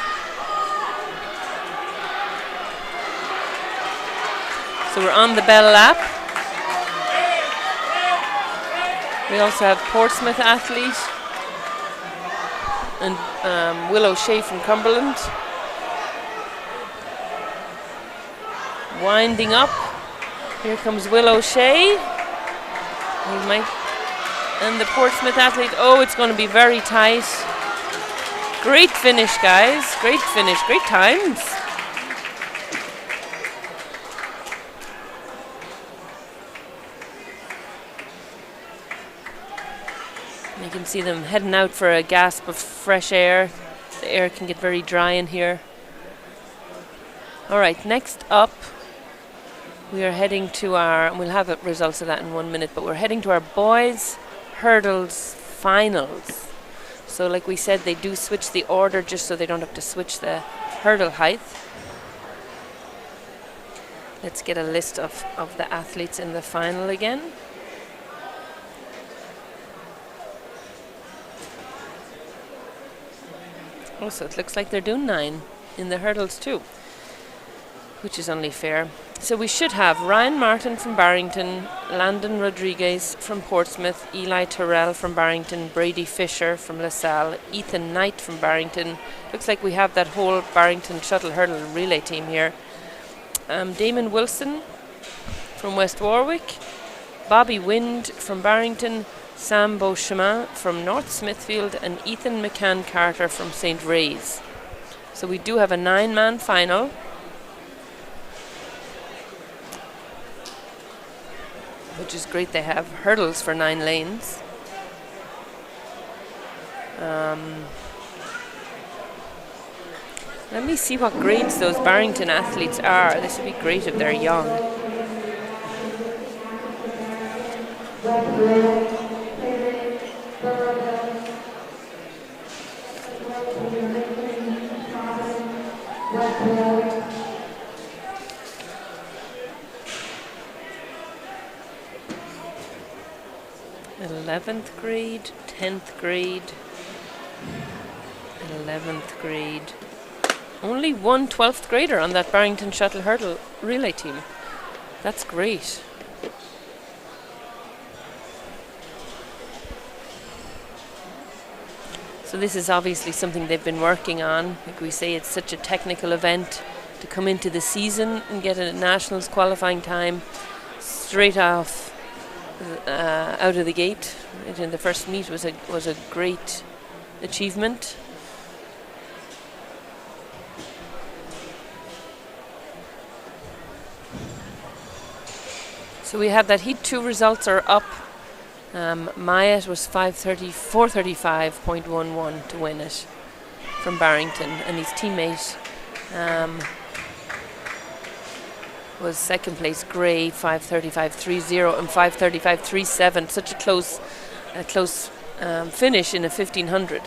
So we're on the bell lap. We also have Portsmouth athlete and Will O'Shea from Cumberland. Winding up. Here comes Will O'Shea. He might. And the Portsmouth athlete, oh, it's going to be very tight. Great finish, guys. Great finish. Great times. You can see them heading out for a gasp of fresh air. The air can get very dry in here. All right, next up, we are heading to our, and we'll have the results of that in 1 minute, but we're heading to our boys' hurdles finals. So like we said, they do switch the order just so they don't have to switch the hurdle height. Let's get a list of the athletes in the final again. Oh, so it looks like they're doing 9 in the hurdles too, which is only fair. So we should have Ryan Martin from Barrington, Landon Rodriguez from Portsmouth, Eli Terrell from Barrington, Brady Fisher from LaSalle, Ethan Knight from Barrington. Looks like we have that whole Barrington shuttle hurdle relay team here. Damon Wilson from West Warwick, Bobby Wind from Barrington, Sam Beauchemin from North Smithfield, and Ethan McCann Carter from St. Ray's. So we do have a 9-man final. Which is great. They have hurdles for 9 lanes. Let me see what grades those Barrington athletes are. This would be great if they're young. Eleventh grade, 10th grade, 11th grade. Only one 12th grader on that Barrington Shuttle Hurdle relay team. That's great. So this is obviously something they've been working on. Like we say, it's such a technical event to come into the season and get a nationals qualifying time straight off out of the gate. In the first meet was a great achievement. So we have that Heat 2 results are up. Myatt was 435.11 to win it from Barrington, and his teammate was second place, Gray, 535.30 and 535.37. Such a close finish in a 1500.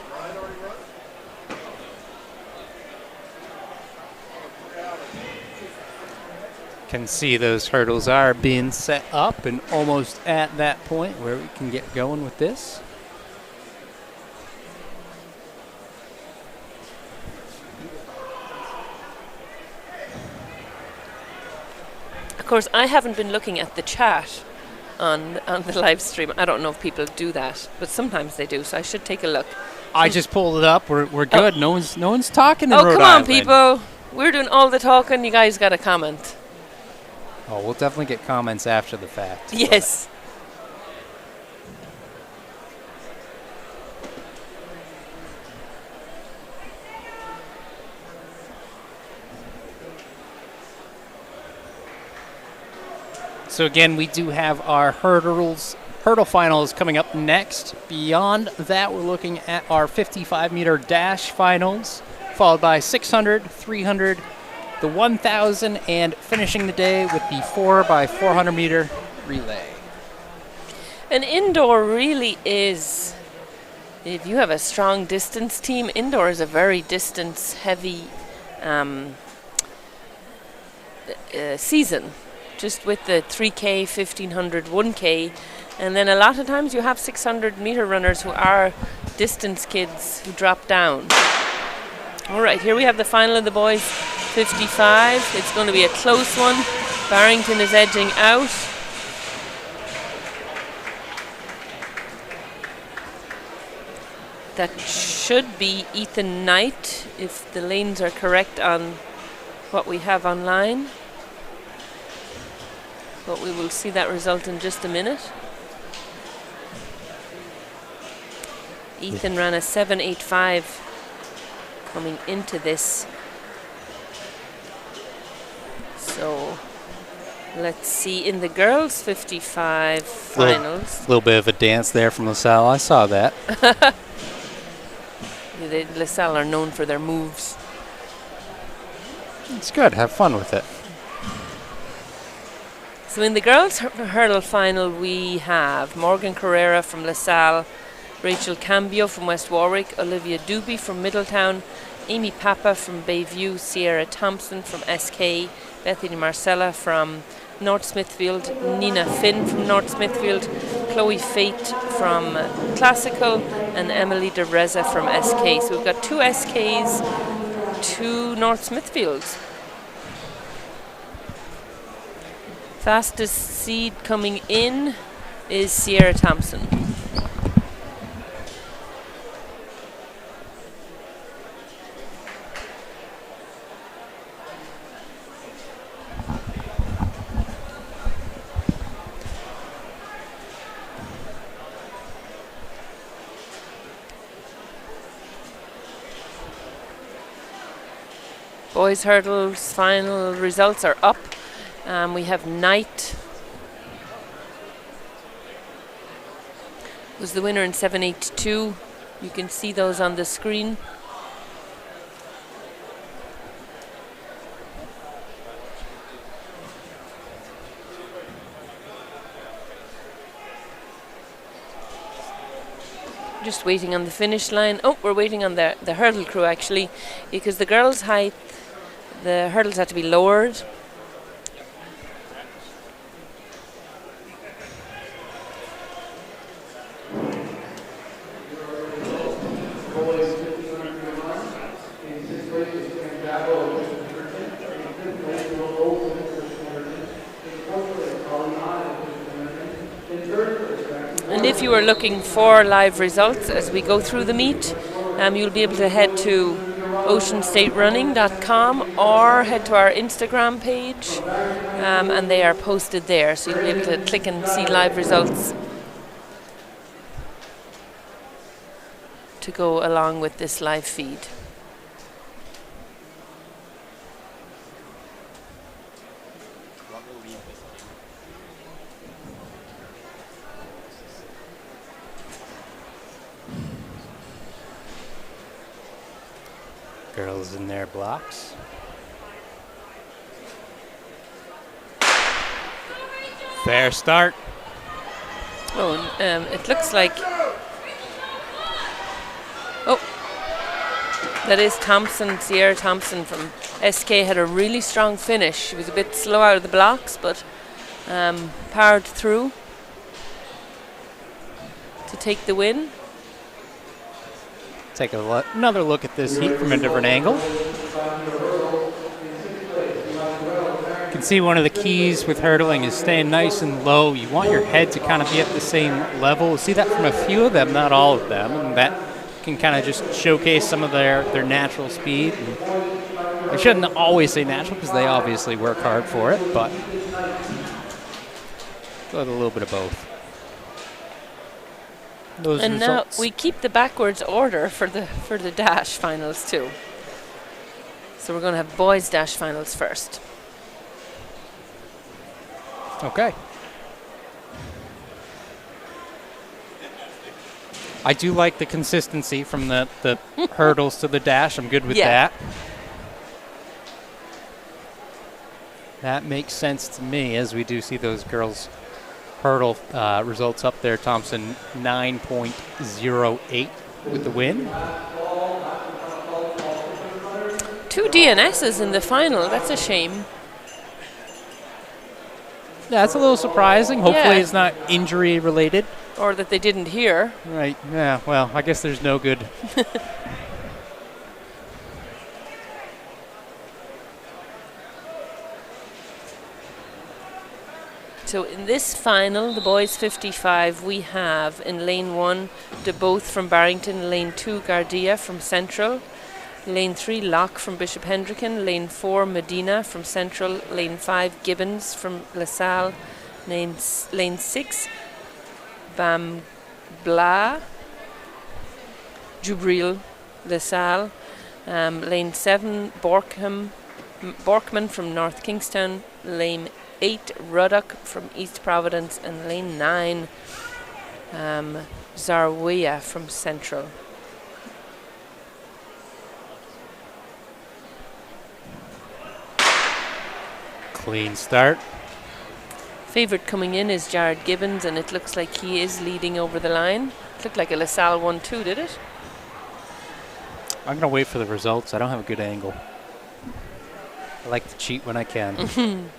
Can see those hurdles are being set up and almost at that point where we can get going with this.
Of course, I haven't been looking at the chat on the live stream. I don't know if people do that, but sometimes they do, so I should take a look.
I just pulled it up. We're good. No one's talking in
Oh,
Rhode
come
Island.
on, people. We're doing all the talking. You guys got to comment.
Oh, we'll definitely get comments after the fact.
Yes.
So again, we do have our hurdle finals coming up next. Beyond that, we're looking at our 55-meter dash finals, followed by 600, 300, the 1,000, and finishing the day with the 4x400-meter relay.
An indoor really is, if you have a strong distance team, indoor is a very distance-heavy season. Just with the 3K, 1500, 1K, and then a lot of times you have 600-meter runners who are distance kids who drop down. All right, here we have the final of the boys 55. It's going to be a close one. Barrington is edging out. That should be Ethan Knight, if the lanes are correct on what we have online. But we will see that result in just a minute. Ethan ran a 7.85 coming into this. So let's see in the girls 55 finals.
A little bit of a dance there from LaSalle. I saw that.
LaSalle are known for their moves.
It's good. Have fun with it.
So in the girls' hurdle final, we have Morgan Carrera from LaSalle, Rachel Cambio from West Warwick, Olivia Doobie from Middletown, Amy Papa from Bayview, Sierra Thompson from SK, Bethany Marcella from North Smithfield, Nina Finn from North Smithfield, Chloe Fate from Classical, and Emily De Reza from SK. So we've got 2 SKs, 2 North Smithfields. Fastest seed coming in is Sierra Thompson. Boys hurdles final results are up. We have Knight was the winner in 7.82. You can see those on the screen. Just waiting on the finish line. Oh, we're waiting on the hurdle crew actually, because the girls' height, the hurdles had to be lowered. And if you are looking for live results as we go through the meet, you'll be able to head to oceanstaterunning.com or head to our Instagram page, and they are posted there, so you'll be able to click and see live results to go along with this live feed.
Girls in their blocks. Fair start.
Oh, it looks like. Oh, that is Thompson, Sierra Thompson from SK had a really strong finish. She was a bit slow out of the blocks, but powered through to take the win.
Take another look at this heat from a different angle. You can see one of the keys with hurdling is staying nice and low. You want your head to kind of be at the same level. See that from a few of them, not all of them, and that can kind of just showcase some of their natural speed. And I shouldn't always say natural because they obviously work hard for it, but a little bit of both. Those
And
results.
now we keep the backwards order for the dash finals too. So we're going to have boys dash finals first.
Okay. I do like the consistency from the hurdles to the dash. I'm good with that. That makes sense to me as we do see those girls' hurdle results up there. Thompson 9.08 with the win.
2 DNSs in the final. That's a shame.
Yeah, that's a little surprising. Hopefully
Yeah.
it's not injury related.
Or that they didn't hear.
Right. Yeah, well, I guess there's no good.
So in this final, the boys 55, we have in lane 1, De Both from Barrington, lane 2, Gardia from Central, lane 3, Locke from Bishop Hendricken, lane 4, Medina from Central, lane 5, Gibbons from LaSalle, lane 6, Bambla, Jubril, LaSalle, lane 7, Borkman from North Kingstown, lane 8, Ruddock from East Providence, and lane 9, Zarwia from Central.
Clean start.
Favorite coming in is Jared Gibbons, and it looks like he is leading over the line. It looked like a LaSalle 1-2, did it?
I'm going to wait for the results. I don't have a good angle. I like to cheat when I can.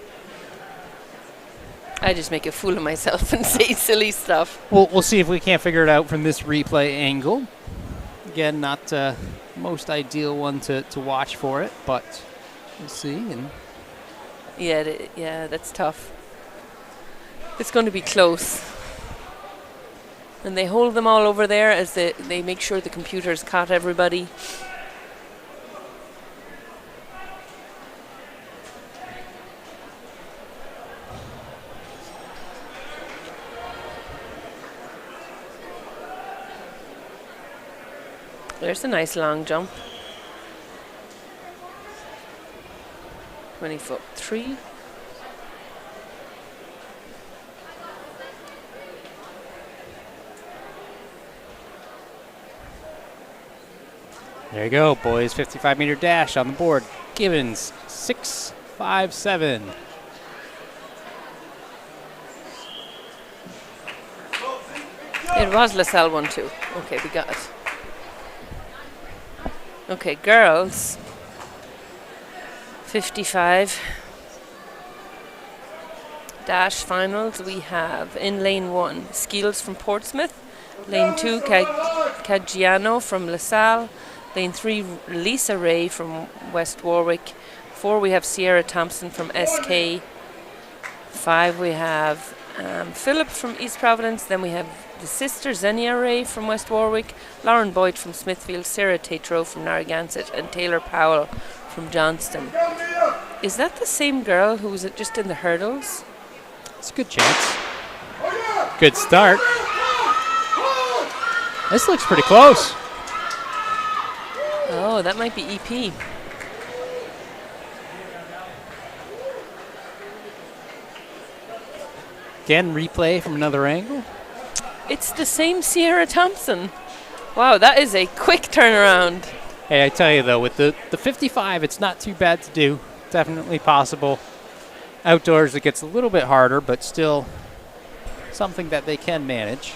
I just make a fool of myself and say silly stuff.
We'll see if we can't figure it out from this replay angle. Again, not most ideal one to watch for it, but we'll see. And
Yeah, that's tough. It's going to be close. And they hold them all over there as they make sure the computers caught everybody. There's a nice long jump. 20-foot 3.
there you go, boys. 55-meter dash on the board. Gibbons, 6.57.
It was LaSalle 1-2. Okay, we got it. Okay, girls. 55. Dash finals. We have in lane 1, Skeels from Portsmouth. Lane 2, Caggiano from LaSalle. Lane 3, Lisa Ray from West Warwick. 4, we have Sierra Thompson from SK. 5, we have Philip from East Providence. Then we have the sister Xenia Ray from West Warwick, Lauren Boyd from Smithfield, Sarah Tatro from Narragansett, and Taylor Powell from Johnston. Is that the same girl who was just in the hurdles?
It's a good chance. Good start. This looks pretty close.
Oh, that might be EP.
Again, replay from another angle.
It's the same Sierra Thompson. Wow, that is a quick turnaround.
Hey, I tell you though, with the 55, it's not too bad to do. Definitely possible. Outdoors, it gets a little bit harder, but still something that they can manage.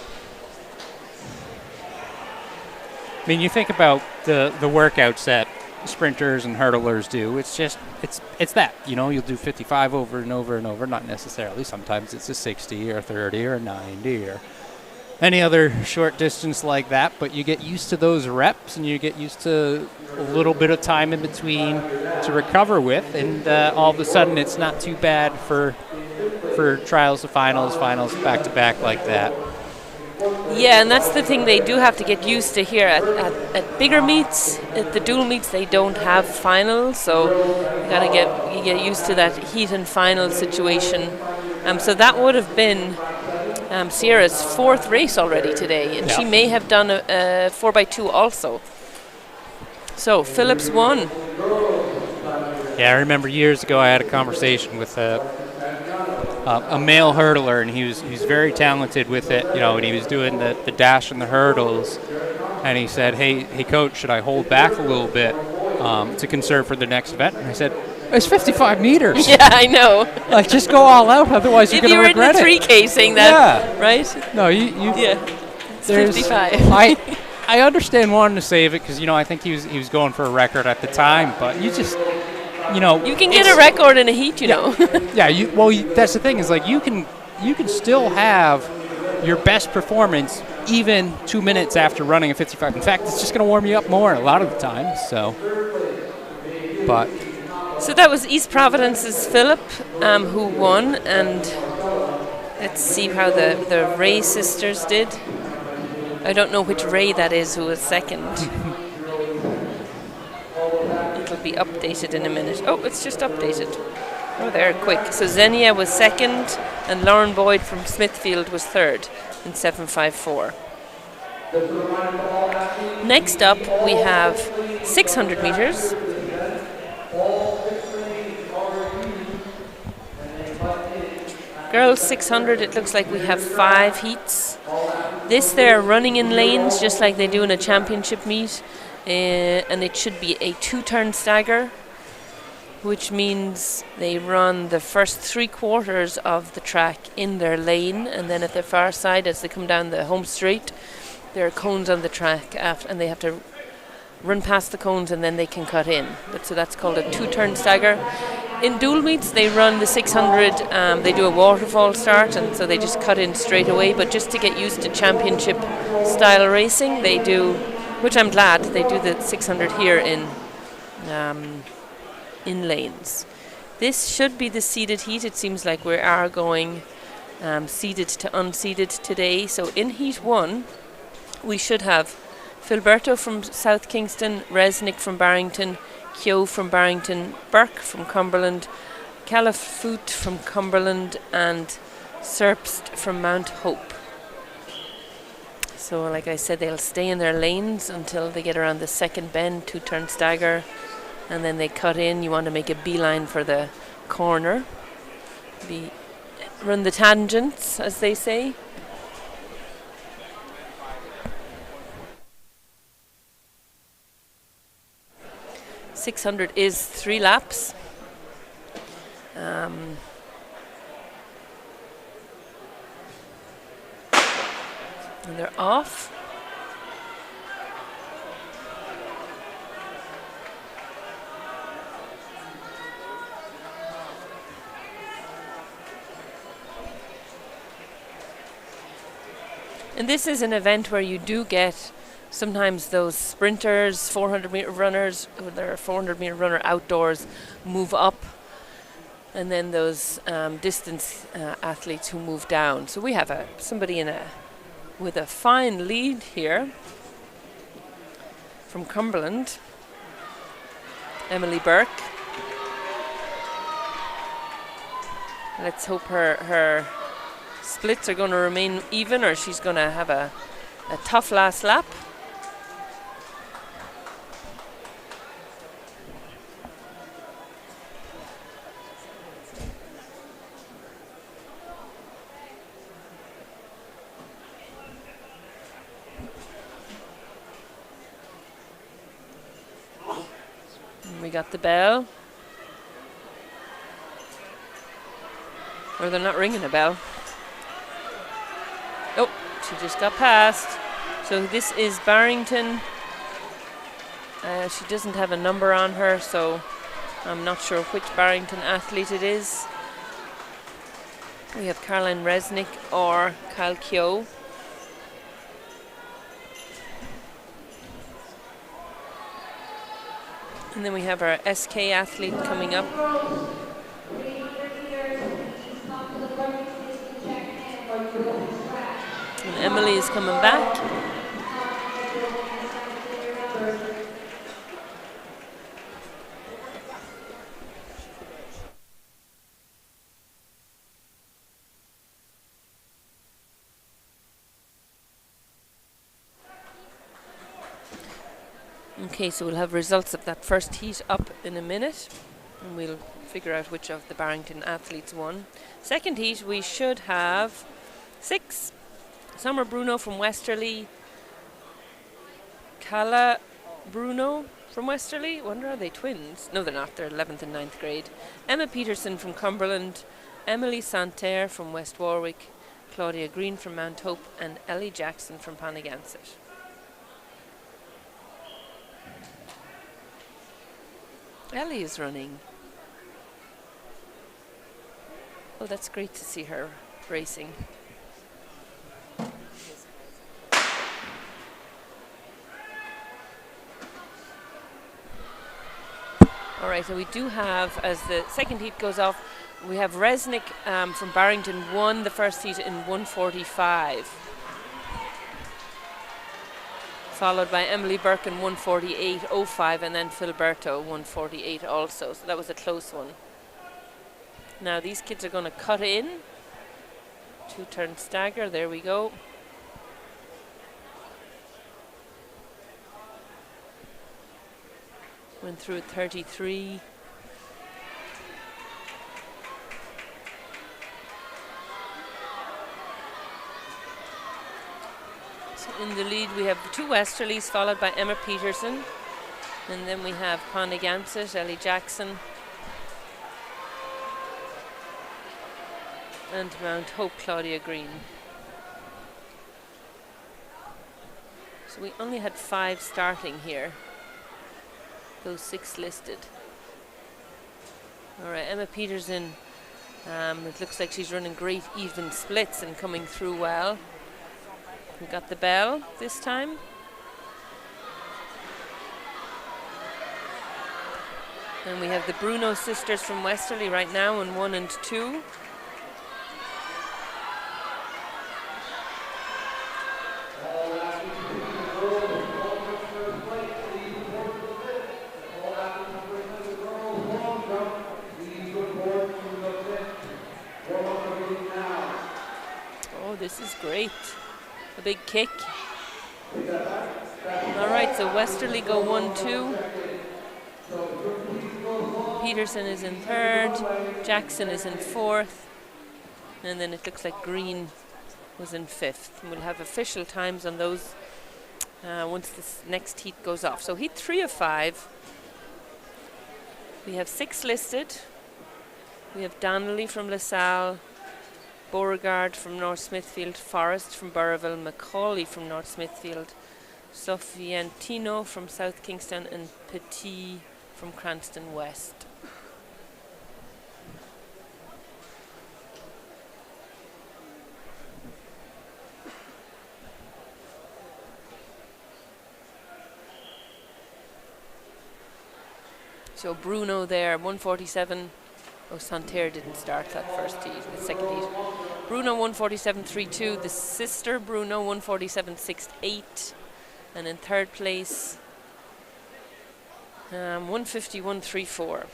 I mean, you think about the workouts that sprinters and hurdlers do. It's just it's that, you know, you'll do 55 over and over and over. Not necessarily. Sometimes it's a 60 or a 30 or a 90 or any other short distance like that. But you get used to those reps and you get used to a little bit of time in between to recover with, and all of a sudden it's not too bad for trials to finals back to back like that.
Yeah, and that's the thing they do have to get used to here. At bigger meets, at the dual meets, they don't have finals, so you get used to that heat and final situation. So that would have been Sierra's fourth race already today, and she may have done a 4x2 also. So Phillips won.
Yeah, I remember years ago I had a conversation with a male hurdler, and he was very talented with it, you know, and he was doing the dash and the hurdles, and he said, hey coach, should I hold back a little bit to conserve for the next event? And I said, it's 55 meters.
Yeah, I know.
Like, just go all out, otherwise you're going to regret it.
If you were in the 3K saying that, right?
No,
yeah, it's 55.
I understand wanting to save it because, you know, I think he was going for a record at the time, but you just, you know,
you can get a record in a heat, you know.
Yeah, that's the thing, is like you can still have your best performance even 2 minutes after running a 55. In fact, it's just going to warm you up more a lot of the time. So
that was East Providence's Philip who won, and let's see how the Ray sisters did. I don't know which Ray that is who was second. It'll be updated in a minute. Oh, it's just updated. Oh, they're quick. So Xenia was second, and Lauren Boyd from Smithfield was third in 7:54. Next up, we have 600 meters. Girls 600, it looks like we have 5 heats. They're running in lanes just like they do in a championship meet. And it should be a 2-turn stagger, which means they run the first 3/4 of the track in their lane, and then at the far side, as they come down the home straight, there are cones on the track, and they have to run past the cones and then they can cut in. So that's called a 2-turn stagger. In dual meets, they run the 600, they do a waterfall start, and so they just cut in straight away. But just to get used to championship style racing, they do, which I'm glad, they do the 600 here in lanes. This should be the seeded heat. It seems like we are going seeded to unseeded today. So in heat 1, we should have Filberto from South Kingston, Resnick from Barrington, Keogh from Barrington, Burke from Cumberland, Califoot from Cumberland, and Serpst from Mount Hope. So like I said, they'll stay in their lanes until they get around the second bend, 2-turn stagger, and then they cut in. You want to make a beeline for the corner. Run the tangents, as they say. .600 is 3 laps. And they're off. And this is an event where you do get sometimes those sprinters, 400-meter runners, there are 400-meter runner outdoors, move up, and then those distance athletes who move down. So we have somebody with a fine lead here from Cumberland, Emily Burke. Let's hope her splits are going to remain even, or she's going to have a tough last lap. We got the bell. Or they're not ringing a bell. Oh, she just got past. So this is Barrington. She doesn't have a number on her, so I'm not sure which Barrington athlete it is. We have Caroline Resnick or Kyle Keogh. And then we have our SK athlete coming up. And Emily is coming back. Okay, so we'll have results of that first heat up in a minute, and we'll figure out which of the Barrington athletes won. Second heat, we should have 6. Summer Bruno from Westerly. Calla Bruno from Westerly. Wonder, are they twins? No, they're not. They're 11th and 9th grade. Emma Peterson from Cumberland. Emily Santerre from West Warwick. Claudia Green from Mount Hope. And Ellie Jackson from Panagansett. Ellie is running. Oh, that's great to see her racing. All right, so we do have, as the second heat goes off, we have Resnick from Barrington won the first heat in 1:45. Followed by Emily Birkin 1:48.05, and then Filberto 1:48 also. So that was a close one. Now these kids are going to cut in. 2-turn stagger, there we go. Went through at 33. In the lead we have 2 Westerlies, followed by Emma Peterson, and then we have Panagansett, Ellie Jackson, and Mount Hope, Claudia Green. So we only had 5 starting here, those 6 listed. All right, Emma Peterson, it looks like she's running great even splits and coming through well. We got the bell this time. And we have the Bruno sisters from Westerly right now in 1 and 2. Oh, this is great. A big kick. All right, so Westerly go 1-2. Peterson is in 3rd. Jackson is in 4th. And then it looks like Green was in 5th. And we'll have official times on those once this next heat goes off. So heat 3 of 5. We have 6 listed. We have Donnelly from LaSalle, Beauregard from North Smithfield, Forrest from Burraville, Macaulay from North Smithfield, Sofiantino from South Kingston, and Petit from Cranston West. So Bruno there, 1:47. Oh, Santerre didn't start that first heat, the second heat. Bruno 1:47.32. The sister Bruno 1:47.68. And in 3rd place, 1:51.34.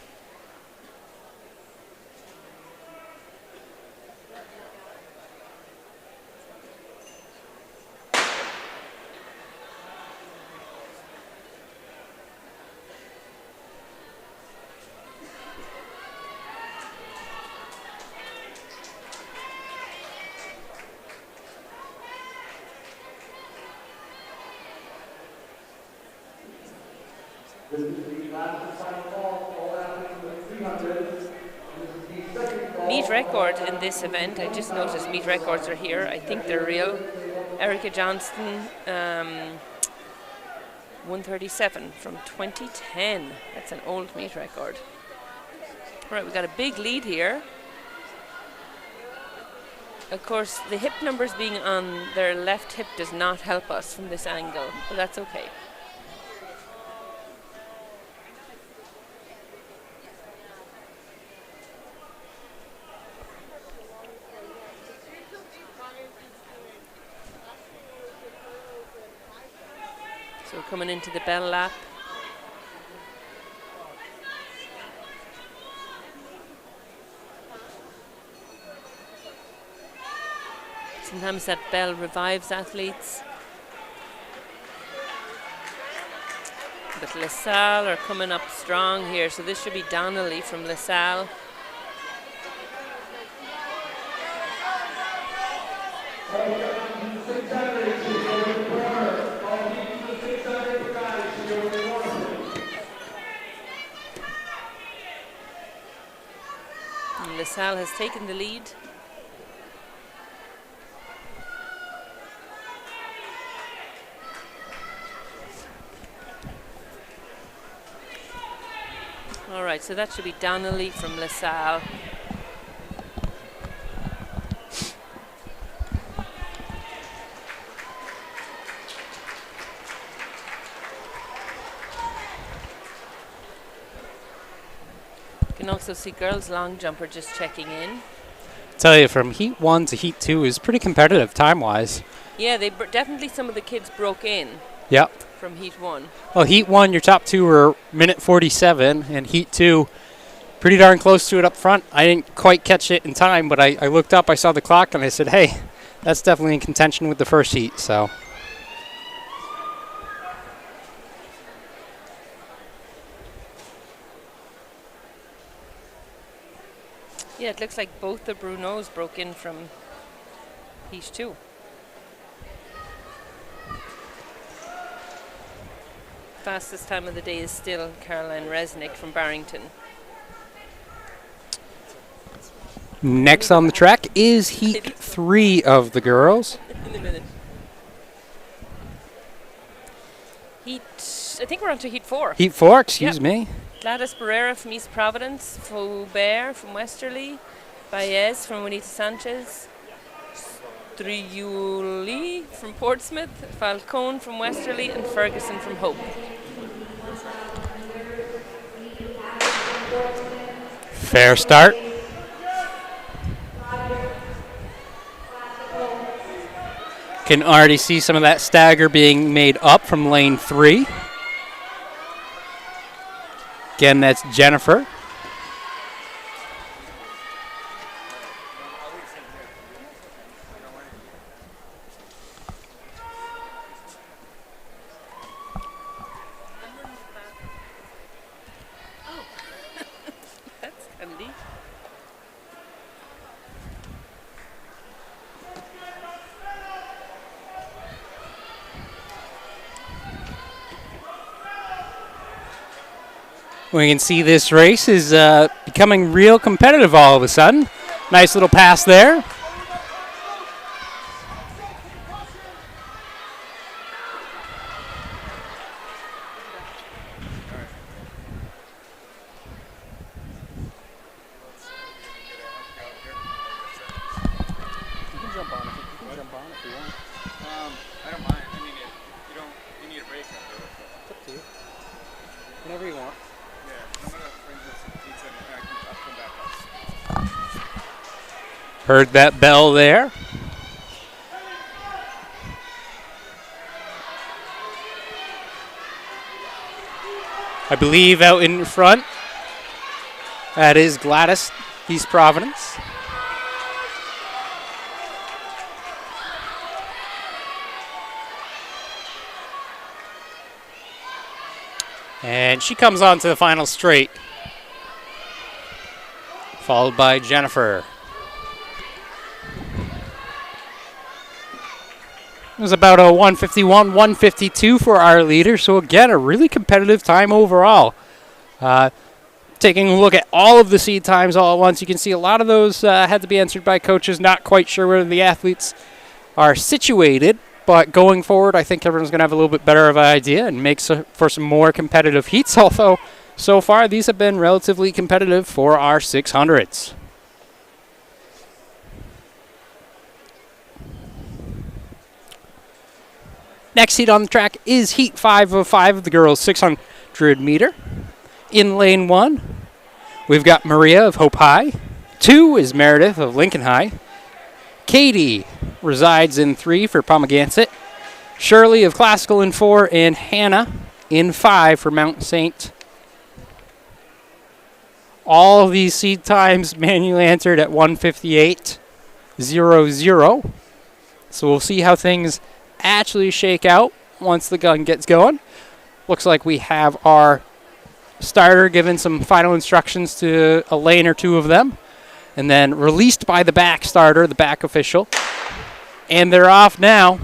This is the last final call.
Meet record in this event. I just noticed meet records are here. I think they're real. Erica Johnston, 137 from 2010. That's an old meet record. All right, we've got a big lead here. Of course, the hip numbers being on their left hip does not help us from this angle, but that's okay. So coming into the bell lap. Sometimes that bell revives athletes. But LaSalle are coming up strong here, so this should be Donnelly from LaSalle. And LaSalle has taken the lead. All right, so that should be Donnelly from LaSalle. You can also see girls long jumper just checking in.
Tell you, from heat 1 to heat 2 is pretty competitive time-wise.
Yeah, they definitely some of the kids broke in
Yep.
from heat 1.
Well, heat 1, your top 2 were minute 47, and heat 2, pretty darn close to it up front. I didn't quite catch it in time, but I looked up, I saw the clock, and I said, hey, that's definitely in contention with the first heat, so.
Yeah, it looks like both the Brunos broke in from heat 2. Fastest time of the day is still Caroline Resnick from Barrington.
Next on the track is heat 3 of the girls.
In a minute. I think we're on to heat 4.
Heat 4, excuse me.
Gladys Barrera from East Providence, Faubert from Westerly, Baez from Juanita Sanchez, Striuli from Portsmouth, Falcone from Westerly, and Ferguson from Hope.
Fair start. Can already see some of that stagger being made up from lane 3. Again, that's Jennifer.
That's handy.
We can see this race is becoming real competitive all of a sudden. Nice little pass there.
I don't mind. I mean, you need a break after it.
It's up to you. Whenever you want.
Yeah, I'm gonna bring this pizza and I'll come back up.
Heard that bell there. I believe out in front, that is Gladys, East Providence. And she comes on to the final straight, followed by Jennifer. It was about a 151, 152 for our leader. So again, a really competitive time overall. taking a look at all of the seed times all at once, you can see a lot of those had to be answered by coaches, not quite sure where the athletes are situated. But going forward, I think everyone's going to have a little bit better of an idea and make for some more competitive heats, although so far these have been relatively competitive for our 600s. Next heat on the track is Heat 5 of 5 of the girls' 600 meter. In lane 1, we've got Maria of Hope High. 2 is Meredith of Lincoln High. Katie resides in 3 for Palmagussit. Shirley of Classical in 4, and Hannah in 5 for Mount St. All of these seed times manually answered at 1:58.00. So we'll see how things actually shake out once the gun gets going. Looks like we have our starter giving some final instructions to a lane or two of them, and then released by the back starter, the back official. And they're off now.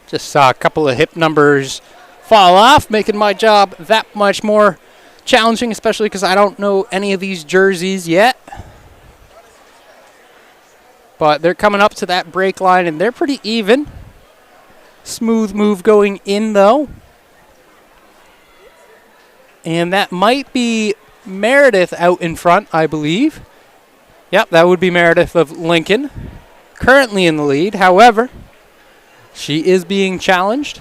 Just saw a couple of hip numbers fall off, making my job that much more challenging, especially because I don't know any of these jerseys yet. But they're coming up to that break line, and they're pretty even. Smooth move going in, though. And that might be Meredith out in front, I believe. Yep, that would be Meredith of Lincoln, currently in the lead. However, she is being challenged.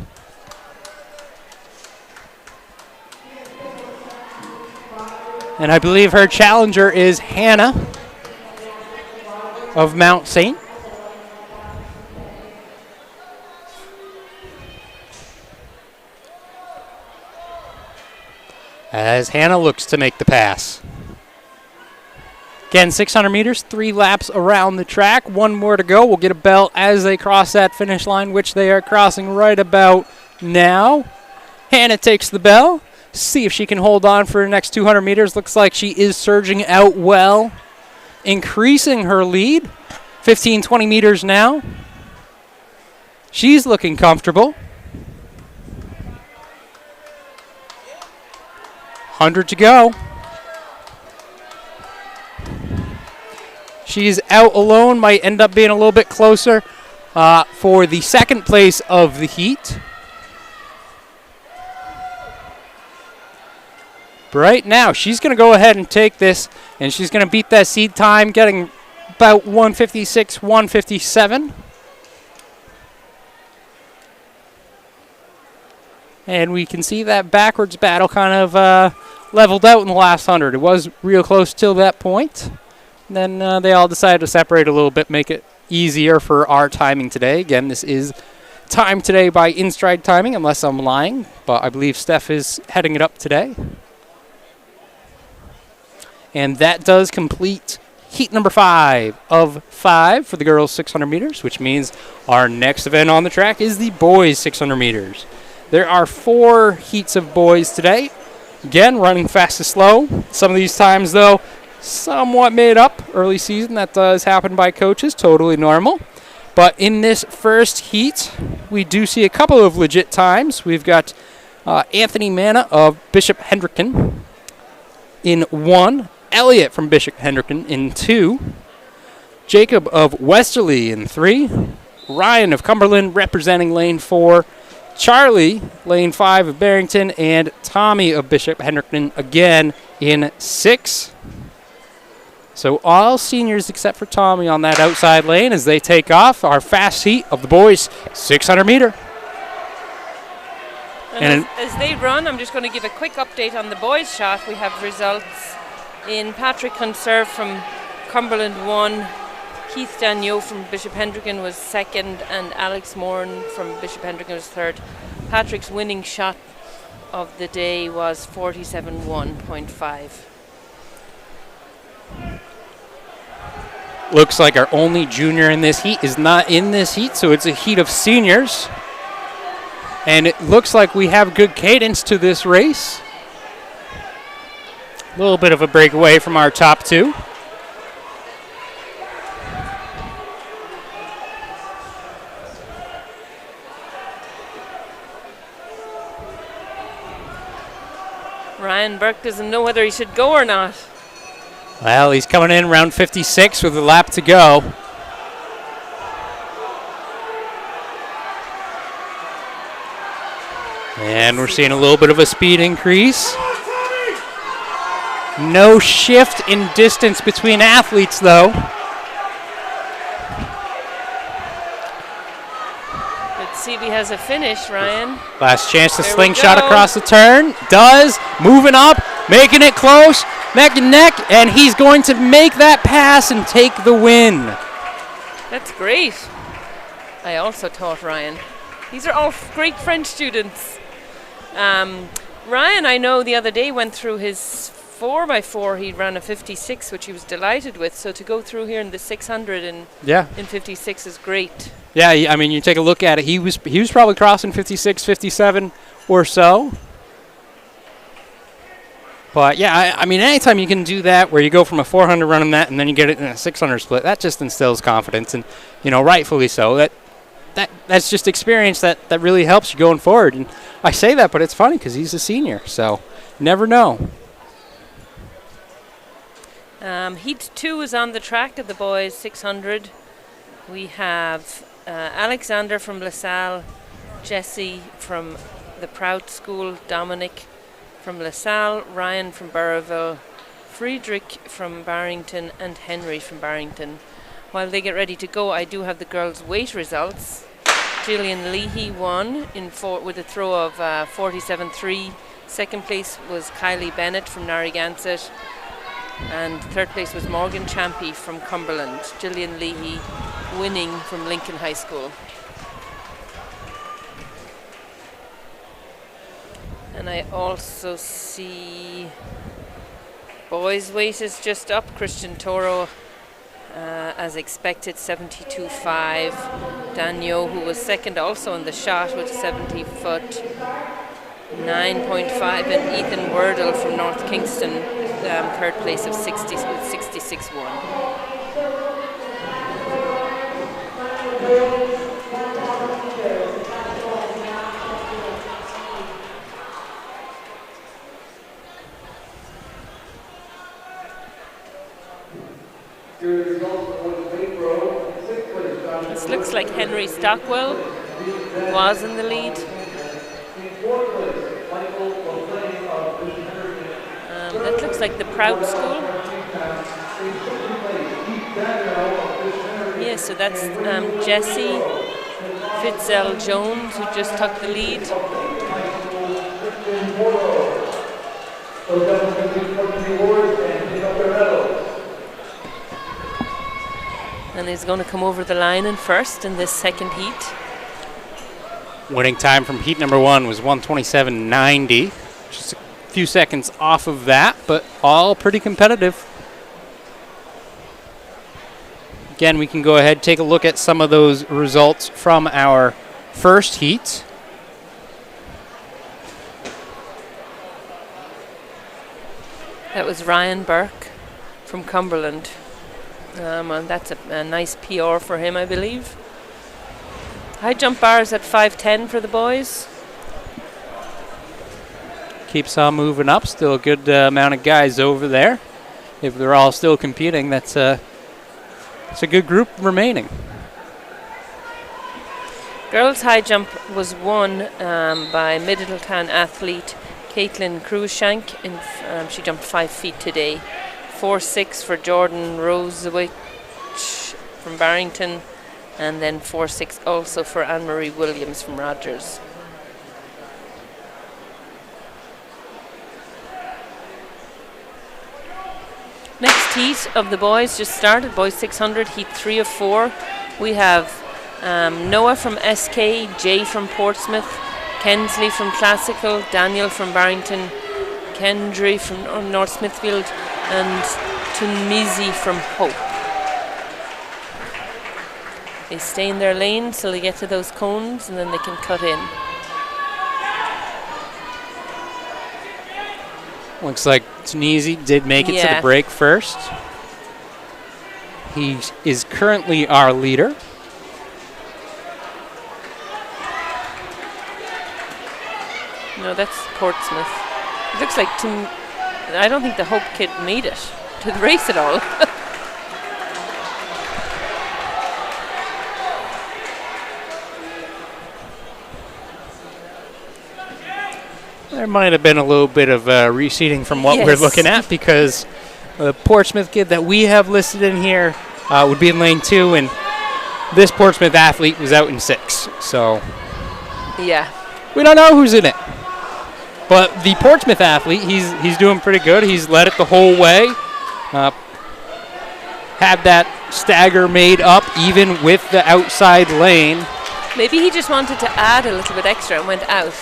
And I believe her challenger is Hannah of Mount St. As Hannah looks to make the pass. Again, 600 meters, 3 laps around the track. 1 more to go. We'll get a bell as they cross that finish line, which they are crossing right about now. Hannah takes the bell. See if she can hold on for the next 200 meters. Looks like she is surging out well, increasing her lead. 15, 20 meters now. She's looking comfortable. 100 to go. She's out alone, might end up being a little bit closer for the second place of the heat. But right now, she's going to go ahead and take this, and she's going to beat that seed time, getting about 1:56, 1:57. And we can see that backwards battle kind of leveled out in the last 100. It was real close till that point. Then they all decided to separate a little bit, make it easier for our timing today. Again, this is timed today by in-stride timing, unless I'm lying. But I believe Steph is heading it up today. And that does complete heat number 5 of 5 for the girls' 600 meters, which means our next event on the track is the boys' 600 meters. There are 4 heats of boys today. Again, running fast to slow. Some of these times, though, somewhat made up early season. That does happen by coaches, totally normal. But in this first heat, we do see a couple of legit times. We've got Anthony Manna of Bishop Hendricken in 1, Elliott from Bishop Hendricken in 2, Jacob of Westerly in 3, Ryan of Cumberland representing lane 4, Charlie, lane 5 of Barrington, and Tommy of Bishop Hendricken again in 6. So all seniors except for Tommy on that outside lane as they take off our fast heat of the boys' 600 meter.
And as they run, I'm just going to give a quick update on the boys' shot. We have results in Patrick Conserve from Cumberland 1, Keith Daniel from Bishop Hendricken was 2nd, and Alex Moran from Bishop Hendricken was 3rd. Patrick's winning shot of the day was 47.1.5.
Looks like our only junior in this heat is not in this heat, so it's a heat of seniors. And it looks like we have good cadence to this race. A little bit of a breakaway from our top two.
Ryan Burke doesn't know whether he should go or not.
Well, he's coming in around 56 with a lap to go. And we're seeing a little bit of a speed increase. No shift in distance between athletes, though.
Let's see if he has a finish, Ryan.
Last chance to
There we
slingshot
go.
across the turn. Does. Moving up, making it close, neck and neck, and he's going to make that pass and take the win.
That's great. I also taught Ryan. These are all great French students. Ryan, I know the other day went through his 4x4. He ran a 56, which he was delighted with. So to go through here in the 600 in 56 is great.
Yeah, I mean, you take a look at it. He was probably crossing 56, 57 or so. But yeah, I mean, anytime you can do that, where you go from a 400 running that, and then you get it in a 600 split, that just instills confidence, and rightfully so. That's just experience that really helps you going forward. And I say that, but it's funny because he's a senior, so never know.
Heat 2 is on the track of the boys 600. We have Alexander from LaSalle, Jesse from the Prout School, Dominic from LaSalle, Ryan from Burrowville, Friedrich from Barrington, and Henry from Barrington. While they get ready to go, I do have the girls' weight results. Gillian Leahy won with a throw of 47.3. Second place was Kylie Bennett from Narragansett. And third place was Morgan Champy from Cumberland. Gillian Leahy winning from Lincoln High School. And I also see boys' weight is just up. Christian Toro, as expected, 72.5. Danio, who was second also in the shot with 70 foot, 9.5. And Ethan Wordle from North Kingston, third place of 60 with 66.1. This looks like Henry Stockwell was in the lead. That looks like the Prout School. Yeah, so that's Jesse Fitzel Jones, who just took the lead. And he's going to come over the line in first in this second heat.
Winning time from heat number 1 was 1:27.90. Just a few seconds off of that, but all pretty competitive. Again, we can go ahead and take a look at some of those results from our first heat.
That was Ryan Burke from Cumberland. And that's a nice PR for him, I believe. High jump bars at 5:10 for the boys.
Keeps on moving up. Still a good amount of guys over there. If they're all still competing, it's a good group remaining.
Girls high jump was won by Middletown athlete Caitlin Cruikshank. She jumped 5 feet today. 4.6 for Jordan Rosewich from Barrington, and then 4.6 also for Anne-Marie Williams from Rogers. Next heat of the boys just started, boys 600, heat 3 of 4. We have Noah from SK, Jay from Portsmouth, Kensley from Classical, Daniel from Barrington, Kendry from North Smithfield, and Tunmizi from Hope. They stay in their lane till they get to those cones, and then they can cut in.
Looks like Tunisi did make it to the
Yeah.
break first. He is currently our leader.
No, that's Portsmouth. It looks like I don't think the Hope kid made it to the race at all.
There might have been a little bit of reseeding from what we're
Yes.
looking at, because the Portsmouth kid that we have listed in here would be in lane 2, and this Portsmouth athlete was out in 6. So
Yeah.
we don't know who's in it. But the Portsmouth athlete, he's doing pretty good. He's led it the whole way. Had that stagger made up even with the outside lane.
Maybe he just wanted to add a little bit extra and went out.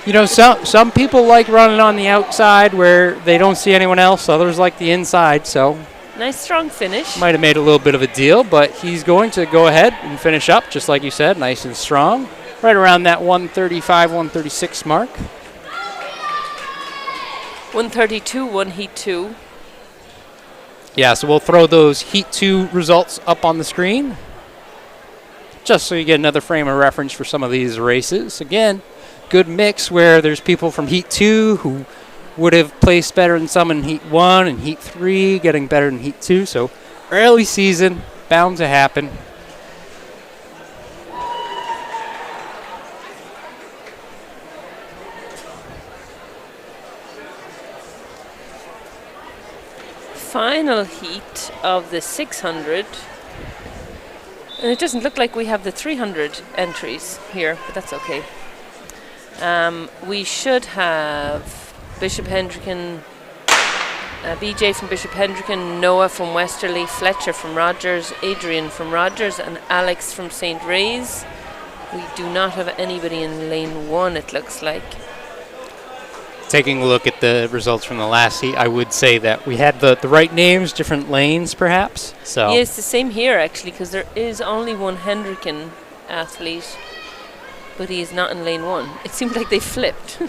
You know, some people like running on the outside where they don't see anyone else. Others like the inside, so
Nice strong finish.
might have made a little bit of a deal, but he's going to go ahead and finish up, just like you said, nice and strong. Right around that 135, 136 mark.
132, one heat 2.
Yeah, so we'll throw those Heat 2 results up on the screen, just so you get another frame of reference for some of these races. Again, good mix where there's people from Heat 2 who would have placed better than some in Heat 1 and Heat 3, getting better than Heat 2. So early season, bound to happen.
Final heat of the 600. And it doesn't look like we have the 300 entries here, but that's okay. We should have Bishop Hendricken, BJ from Bishop Hendricken, Noah from Westerly, Fletcher from Rogers, Adrian from Rogers, and Alex from St. Ray's. We do not have anybody in lane 1, it looks like.
Taking a look at the results from the last heat, I would say that we had the right names, different lanes perhaps. So
Yeah, it's the same here actually, because there is only one Hendricken athlete, but he is not in lane 1. It seems like they flipped.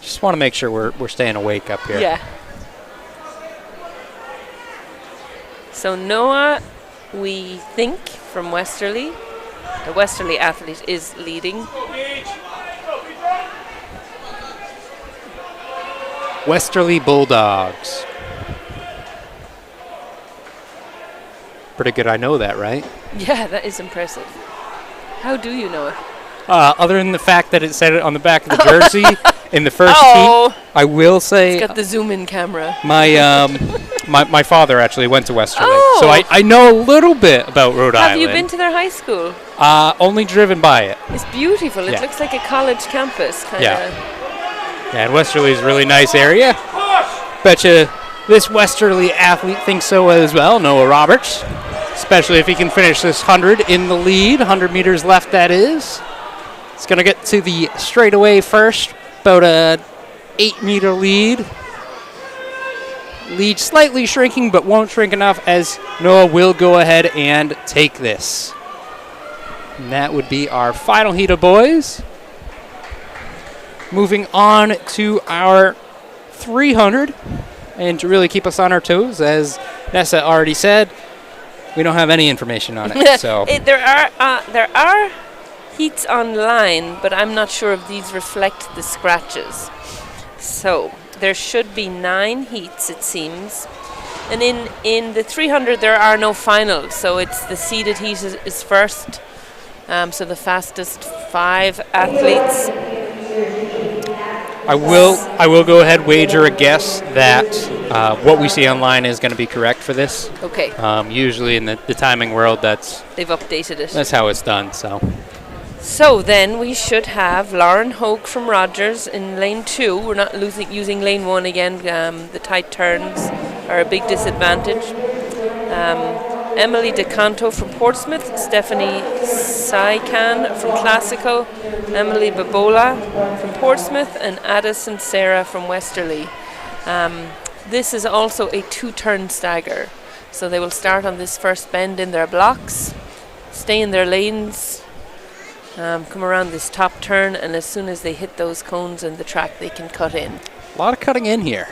just want to make sure we're staying awake up here.
Yeah. So Noah, we think, from Westerly. The Westerly athlete is leading.
Westerly Bulldogs. Pretty good, I know that, right?
Yeah, that is impressive. How do you know it?
Other than the fact that it said it on the back of the jersey in the first
Oh.
heat, I will say
It's got the zoom-in camera.
my father actually went to Westerly,
Oh.
so I know a little bit about Rhode
Have
Island.
you been to their high school?
Only driven by it.
It's beautiful. It
Yeah.
looks like a college campus, kind of.
Yeah. Yeah, and Westerly is a really nice area. Betcha this Westerly athlete thinks so as well, Noah Roberts. Especially if he can finish this 100 in the lead. 100 meters left, that is. It's going to get to the straightaway first. About a 8-meter lead. Lead slightly shrinking, but won't shrink enough as Noah will go ahead and take this. And that would be our final heat of boys. Moving on to our 300, and to really keep us on our toes, as Nessa already said, we don't have any information on it. So
There are heats online, but I'm not sure if these reflect the scratches. So there should be 9 heats, it seems. And in the 300, there are no finals, so it's the seeded heat is first. So the fastest 5 athletes.
I will go ahead wager a guess that what we see online is going to be correct for this.
Okay,
Usually in the timing world,
they've updated it.
that's how it's done.
So then we should have Lauren Hoke from Rogers in lane 2. We're not using lane 1 again. The tight turns are a big disadvantage. Emily DeCanto from Portsmouth, Stephanie Saikan from Classico, Emily Babola from Portsmouth, and Addison Sarah from Westerly. This is also a 2-turn stagger. So they will start on this first bend in their blocks, stay in their lanes, come around this top turn, and as soon as they hit those cones in the track, they can cut in.
A lot of cutting in here.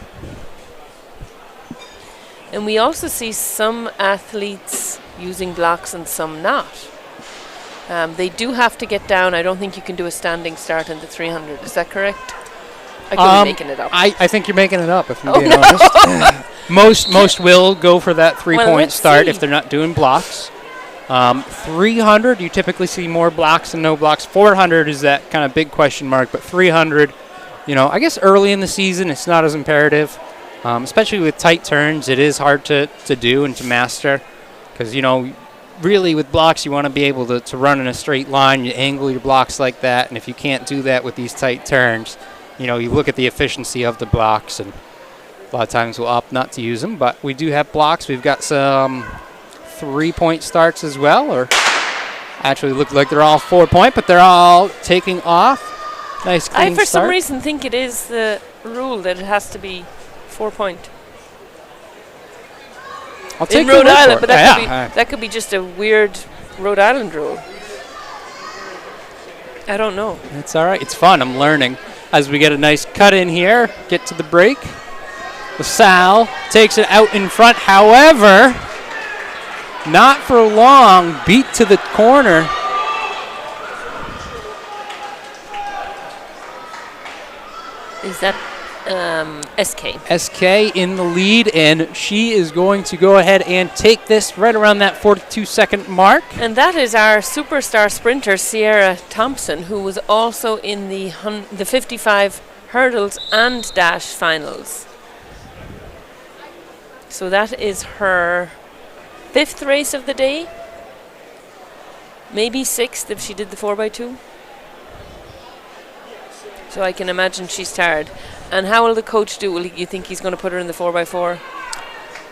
And we also see some athletes using blocks and some not. They do have to get down. I don't think you can do a standing start in the 300. Is that correct? I could be making it up.
I think you're making it up, if I'm being honest. Most will go for that 3-point start if they're not doing blocks. 300, you typically see more blocks than no blocks. 400 is that kind of big question mark, but 300, I guess early in the season it's not as imperative, especially with tight turns. It is hard to do and to master because, really with blocks you want to be able to run in a straight line. You angle your blocks like that, and if you can't do that with these tight turns, you look at the efficiency of the blocks, and a lot of times we'll opt not to use them, but we do have blocks. We've got some 3-point starts as well, or actually look like they're all 4-point, but they're all taking off. Nice clean
I for
start.
some reason think it is the rule that it has to be 4-point.
I'll take
in Rhode
your word
Island,
for
but
it.
that could be just a weird Rhode Island rule. I don't know.
It's all right. It's fun. I'm learning. As we get a nice cut in here, get to the break. LaSalle takes it out in front. However, not for long. Beat to the corner.
Is that SK?
SK in the lead, and she is going to go ahead and take this right around that 42-second mark.
And that is our superstar sprinter, Sierra Thompson, who was also in the 55 hurdles and dash finals. So that is her 5th race of the day. Maybe 6th if she did the 4x2. So I can imagine she's tired. And how will the coach do? Will you think he's going to put her in the 4x4?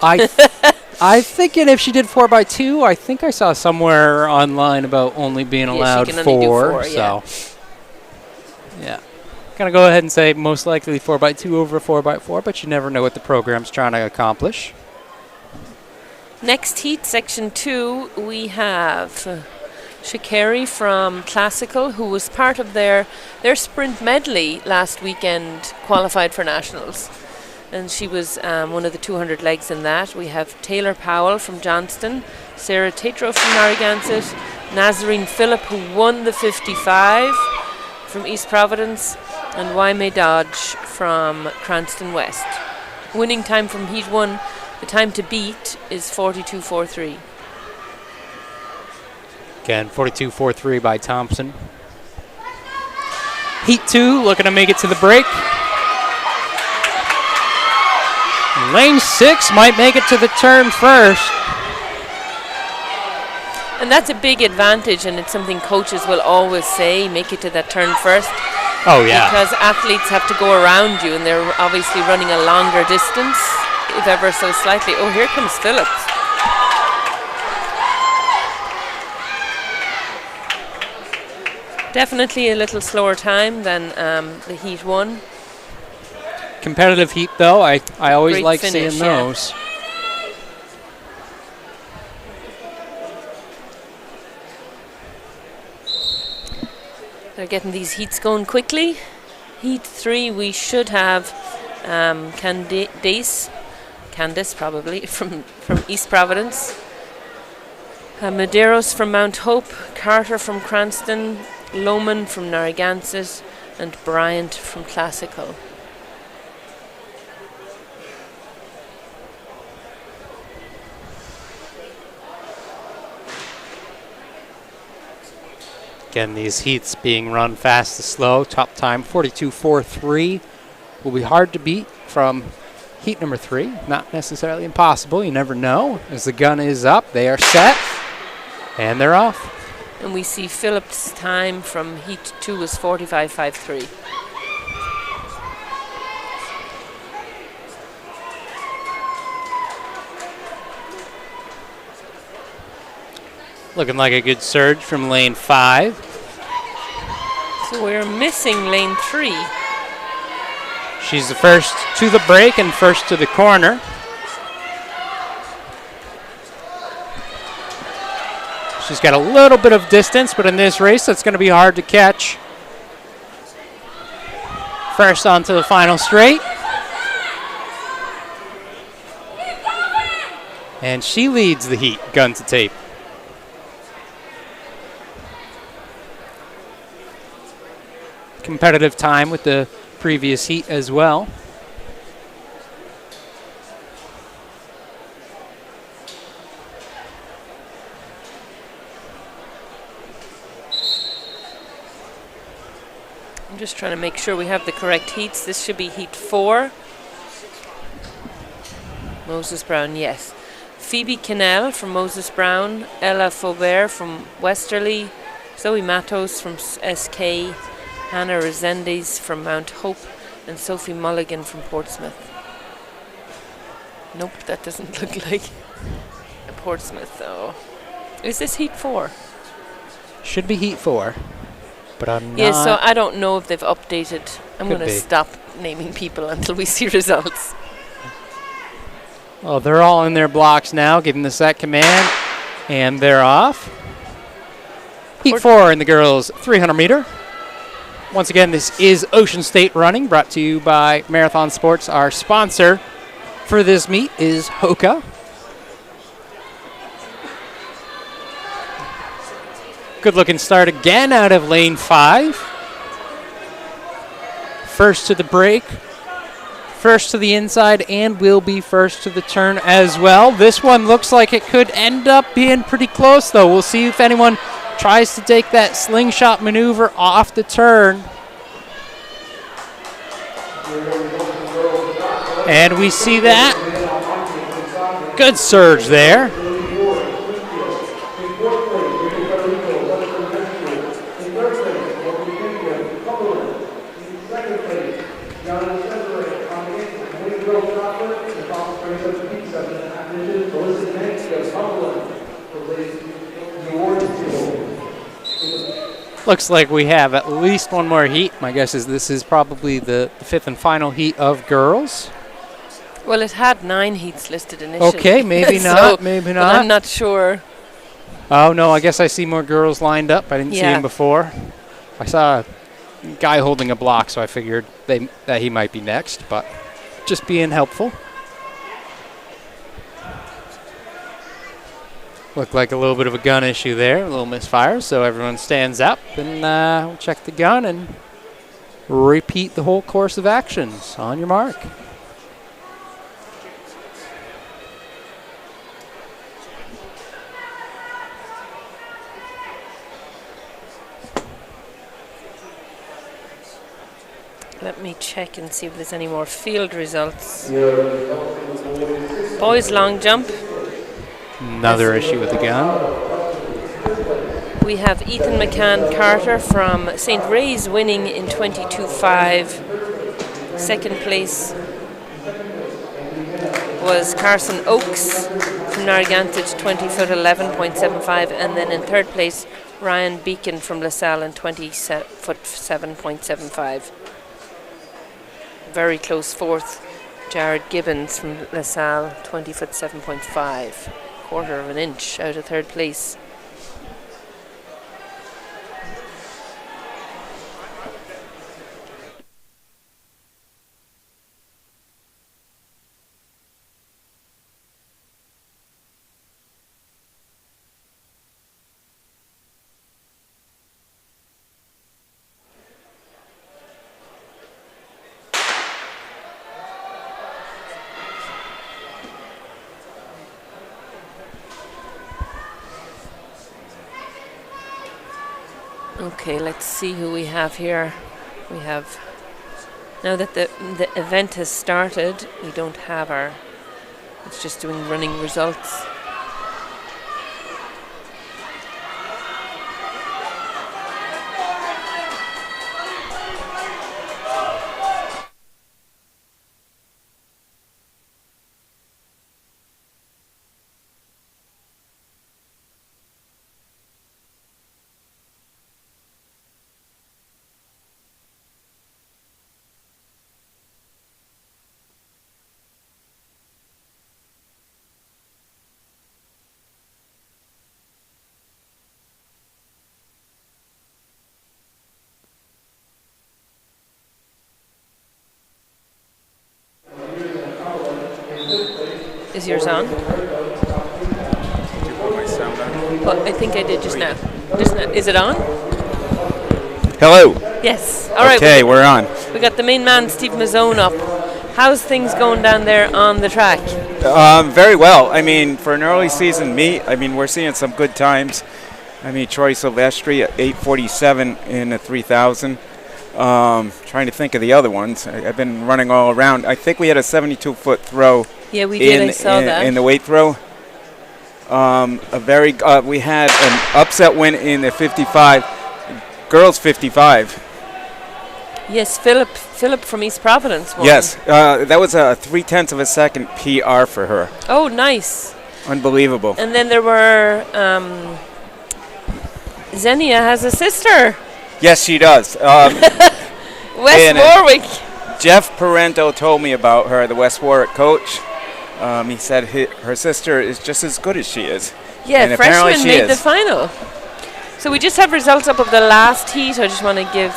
I think if she did 4x2, I think I saw somewhere online about only being allowed
she can only do 4,
so yeah. Gonna go ahead and say most likely 4x2 over 4x4, but you never know what the program's trying to accomplish.
Next heat, section 2, we have Shikari from Classical, who was part of their sprint medley last weekend, qualified for nationals. And she was one of the 200 legs in that. We have Taylor Powell from Johnston, Sarah Tatro from Narragansett, Nazarene Phillip, who won the 55 from East Providence, and Waime Dodge from Cranston West. Winning time from Heat 1, the time to beat is 42.43.
Again, 42.43 by Thompson. Heat 2 looking to make it to the break. Lane 6 might make it to the turn first.
And that's a big advantage, and it's something coaches will always say, make it to that turn first.
Oh, yeah.
Because athletes have to go around you, and they're obviously running a longer distance, if ever so slightly. Oh, here comes Phillips. Definitely a little slower time than the Heat 1.
Competitive heat, though. I always
Great
like
finish,
seeing those.
They're getting these heats going quickly. Heat 3, we should have Candice probably, from East Providence. Medeiros from Mount Hope, Carter from Cranston, Lohman from Narragansett, and Bryant from Classical.
Again, these heats being run fast to slow. Top time 42.43 will be hard to beat from heat number 3. Not necessarily impossible. You never know. As the gun is up, they are set, and they're off.
And we see Phillips' time from Heat 2 was 45.53.
Looking like a good surge from lane 5.
So we're missing lane 3.
She's the first to the break and first to the corner. She's got a little bit of distance, but in this race, that's going to be hard to catch. First onto the final straight. And she leads the heat, gun to tape. Competitive time with the previous heat as well.
I'm just trying to make sure we have the correct heats. This should be heat 4. Moses Brown, yes. Phoebe Cannell from Moses Brown, Ella Faubert from Westerly, Zoe Matos from SK, Hannah Resendiz from Mount Hope, and Sophie Mulligan from Portsmouth. Nope, that doesn't look like a Portsmouth though. Is this heat 4?
Should be heat 4, but I'm not.
Yeah, so I don't know if they've updated. I'm
Could
going to
be.
stop naming people until we see results.
Well, they're all in their blocks now, giving the set command, and they're off. Heat 4 in the girls' 300 meter. Once again, this is Ocean State Running, brought to you by Marathon Sports. Our sponsor for this meet is Hoka. Good looking start again out of lane 5. First to the break. First to the inside, and will be first to the turn as well. This one looks like it could end up being pretty close, though. We'll see if anyone tries to take that slingshot maneuver off the turn. And we see that. Good surge there. Looks like we have at least one more heat. My guess is this is probably the 5th and final heat of girls.
Well, it had 9 heats listed initially.
Okay, maybe
So,
not, maybe
but
not.
I'm not sure.
Oh, no, I guess I see more girls lined up. I didn't see him before. I saw a guy holding a block, so I figured that he might be next, but just being helpful. Looked like a little bit of a gun issue there, a little misfire, so everyone stands up and we'll check the gun and repeat the whole course of actions. On your mark.
Let me check and see if there's any more field results. Boys long jump.
Another issue with the gun.
We have Ethan McCann Carter from St. Ray's winning in 22.5. Second place was Carson Oakes from Narragansett, 20 foot 11.75, and then in third place Ryan Beacon from LaSalle in 20 foot 7.75. Very close fourth, Jared Gibbons from LaSalle, 20 foot 7.5. Quarter of an inch out of third place. Okay, let's see who we have here. We have, now that the event has started, we don't have our, it's just doing running results. Is yours on? But I think I did just now. Just now. Is it on?
Hello.
Yes. All right.
Okay, we're on.
We got the main man, Steve Mazzone, up. How's things going down there on the track?
Very well. I mean, for an early season meet, I mean, we're seeing some good times. I mean, Troy Silvestri at 8:47 in the 3,000. Trying to think of the other ones. I've been running all around. I think we had a 72-foot throw.
Yeah, we did. I saw that.
In the weight throw. We had an upset win in the 55, girls 55.
Yes, Philip from East Providence won.
Yes, that was a 0.3 of a second PR for her.
Oh, nice.
Unbelievable.
And then there were Xenia has a sister.
Yes, she does.
West Warwick.
Jeff Parento told me about her, the West Warwick coach. He said her sister is just as good as she is.
Yeah,
and
freshman made the final. So we just have results up of the last heat. I just want to give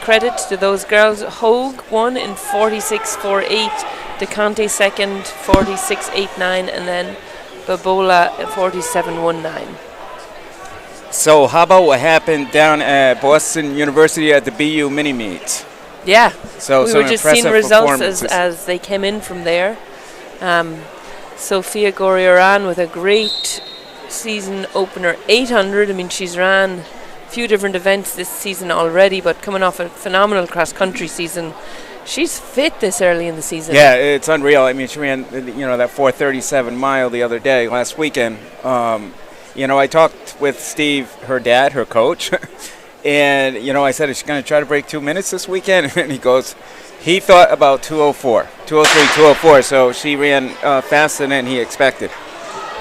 credit to those girls. Hogue won in 46.48, DeConte second, 46.89, and then Babola at 47.19.
So how about what happened down at Boston University at the BU mini meets?
Yeah,
So
we
some
were just
impressive
seeing results
performances.
as they came in from there. Sophia Gorioran with a great season opener, 800. I mean, she's ran a few different events this season already, but coming off a phenomenal cross-country season, she's fit this early in the season.
Yeah, it's unreal. I mean, she ran, that 4:37 mile the other day, last weekend. I talked with Steve, her dad, her coach, and, I said, is she going to try to break 2 minutes this weekend? And he goes, he thought about 2:04, 2:03, 2:04, so she ran faster than he expected.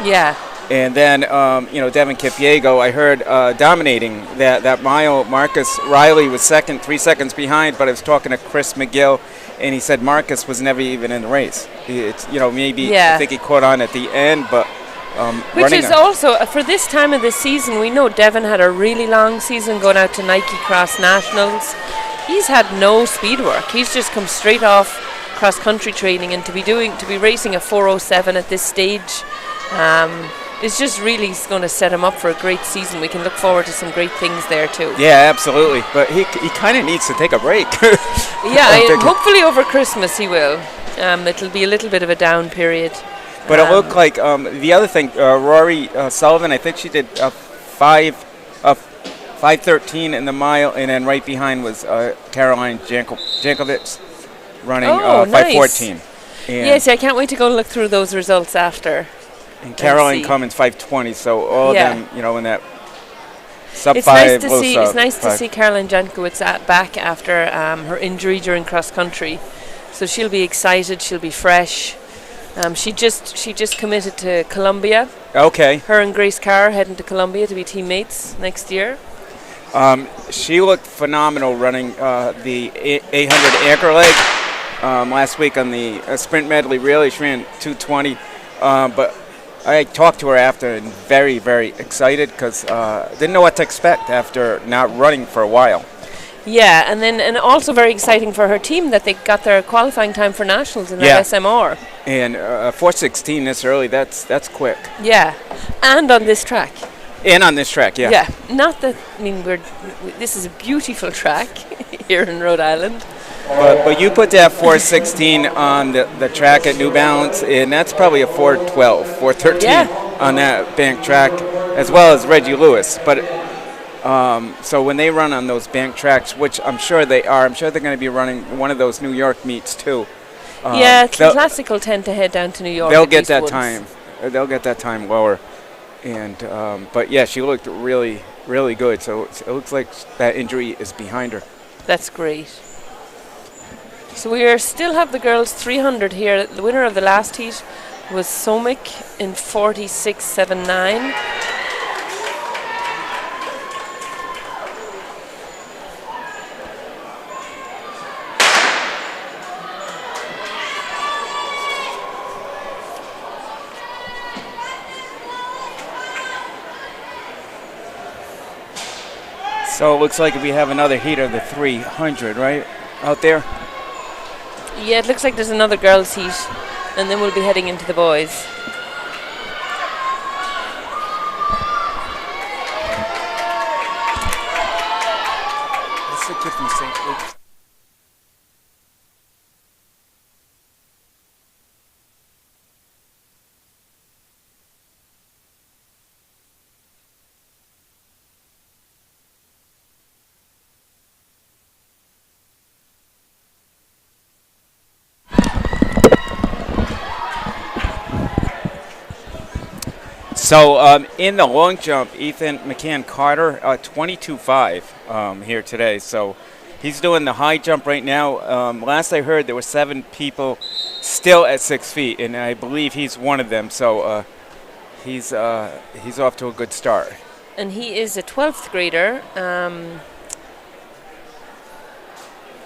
Yeah.
And then, Devin Kipiego, I heard dominating that mile. Marcus Riley was second, 3 seconds behind, but I was talking to Chris McGill, and he said Marcus was never even in the race. It's, maybe I think he caught on at the end, but
which is also, for this time of the season, we know Devin had a really long season going out to Nike Cross Nationals. He's had no speed work. He's just come straight off cross-country training, and to be racing a 4:07 at this stage, it's just really going to set him up for a great season. We can look forward to some great things there too.
Yeah, absolutely. But he kind of needs to take a break.
Hopefully over Christmas he will. It'll be a little bit of a down period.
But it looked like the other thing, Rory Sullivan, I think she did 5:13 in the mile, and then right behind was Caroline Jankovic running 5:14.
Nice. Yes, I can't wait to go look through those results after.
And Caroline Cummins 5:20, so all of them, in that sub
it's
5,
nice
low
to see.
sub
It's nice
5.
to see Caroline Jankowitz back after her injury during cross country, so she'll be excited. She'll be fresh. She just committed to Columbia.
Okay.
Her and Grace Carr heading to Columbia to be teammates next year.
She looked phenomenal running the 800 anchor leg last week on the sprint medley relay. She ran 2:20, but I talked to her after and very, very excited because didn't know what to expect after not running for a while.
Yeah, and also very exciting for her team that they got their qualifying time for nationals in their SMR.
And 4:16 this early, that's quick.
Yeah, and on this track.
And on this track, yeah.
Yeah, not that, this is a beautiful track here in Rhode Island.
But you put that 4:16 on the track at New Balance, and that's probably a 4:12, 4:13 on that bank track, as well as Reggie Lewis. But so when they run on those bank tracks, which I'm sure they are, I'm sure they're going to be running one of those New York meets too.
Classical tend to head down to New York.
They'll get that time. They'll get that time lower. And but yeah, she looked really, really good. So it looks like that injury is behind her.
That's great. So we still have the girls 300 here. The winner of the last heat was Somik in 46.79.
So it looks like we have another heat of the 300, right, out there?
Yeah, it looks like there's another girls' heat, and then we'll be heading into the boys.
the kid from St. Luke's? So in the long jump, Ethan McCann Carter, 22.5 here today. So he's doing the high jump right now. Last I heard, there were 7 people still at 6 feet, and I believe he's one of them. So he's off to a good start.
And he is a 12th grader.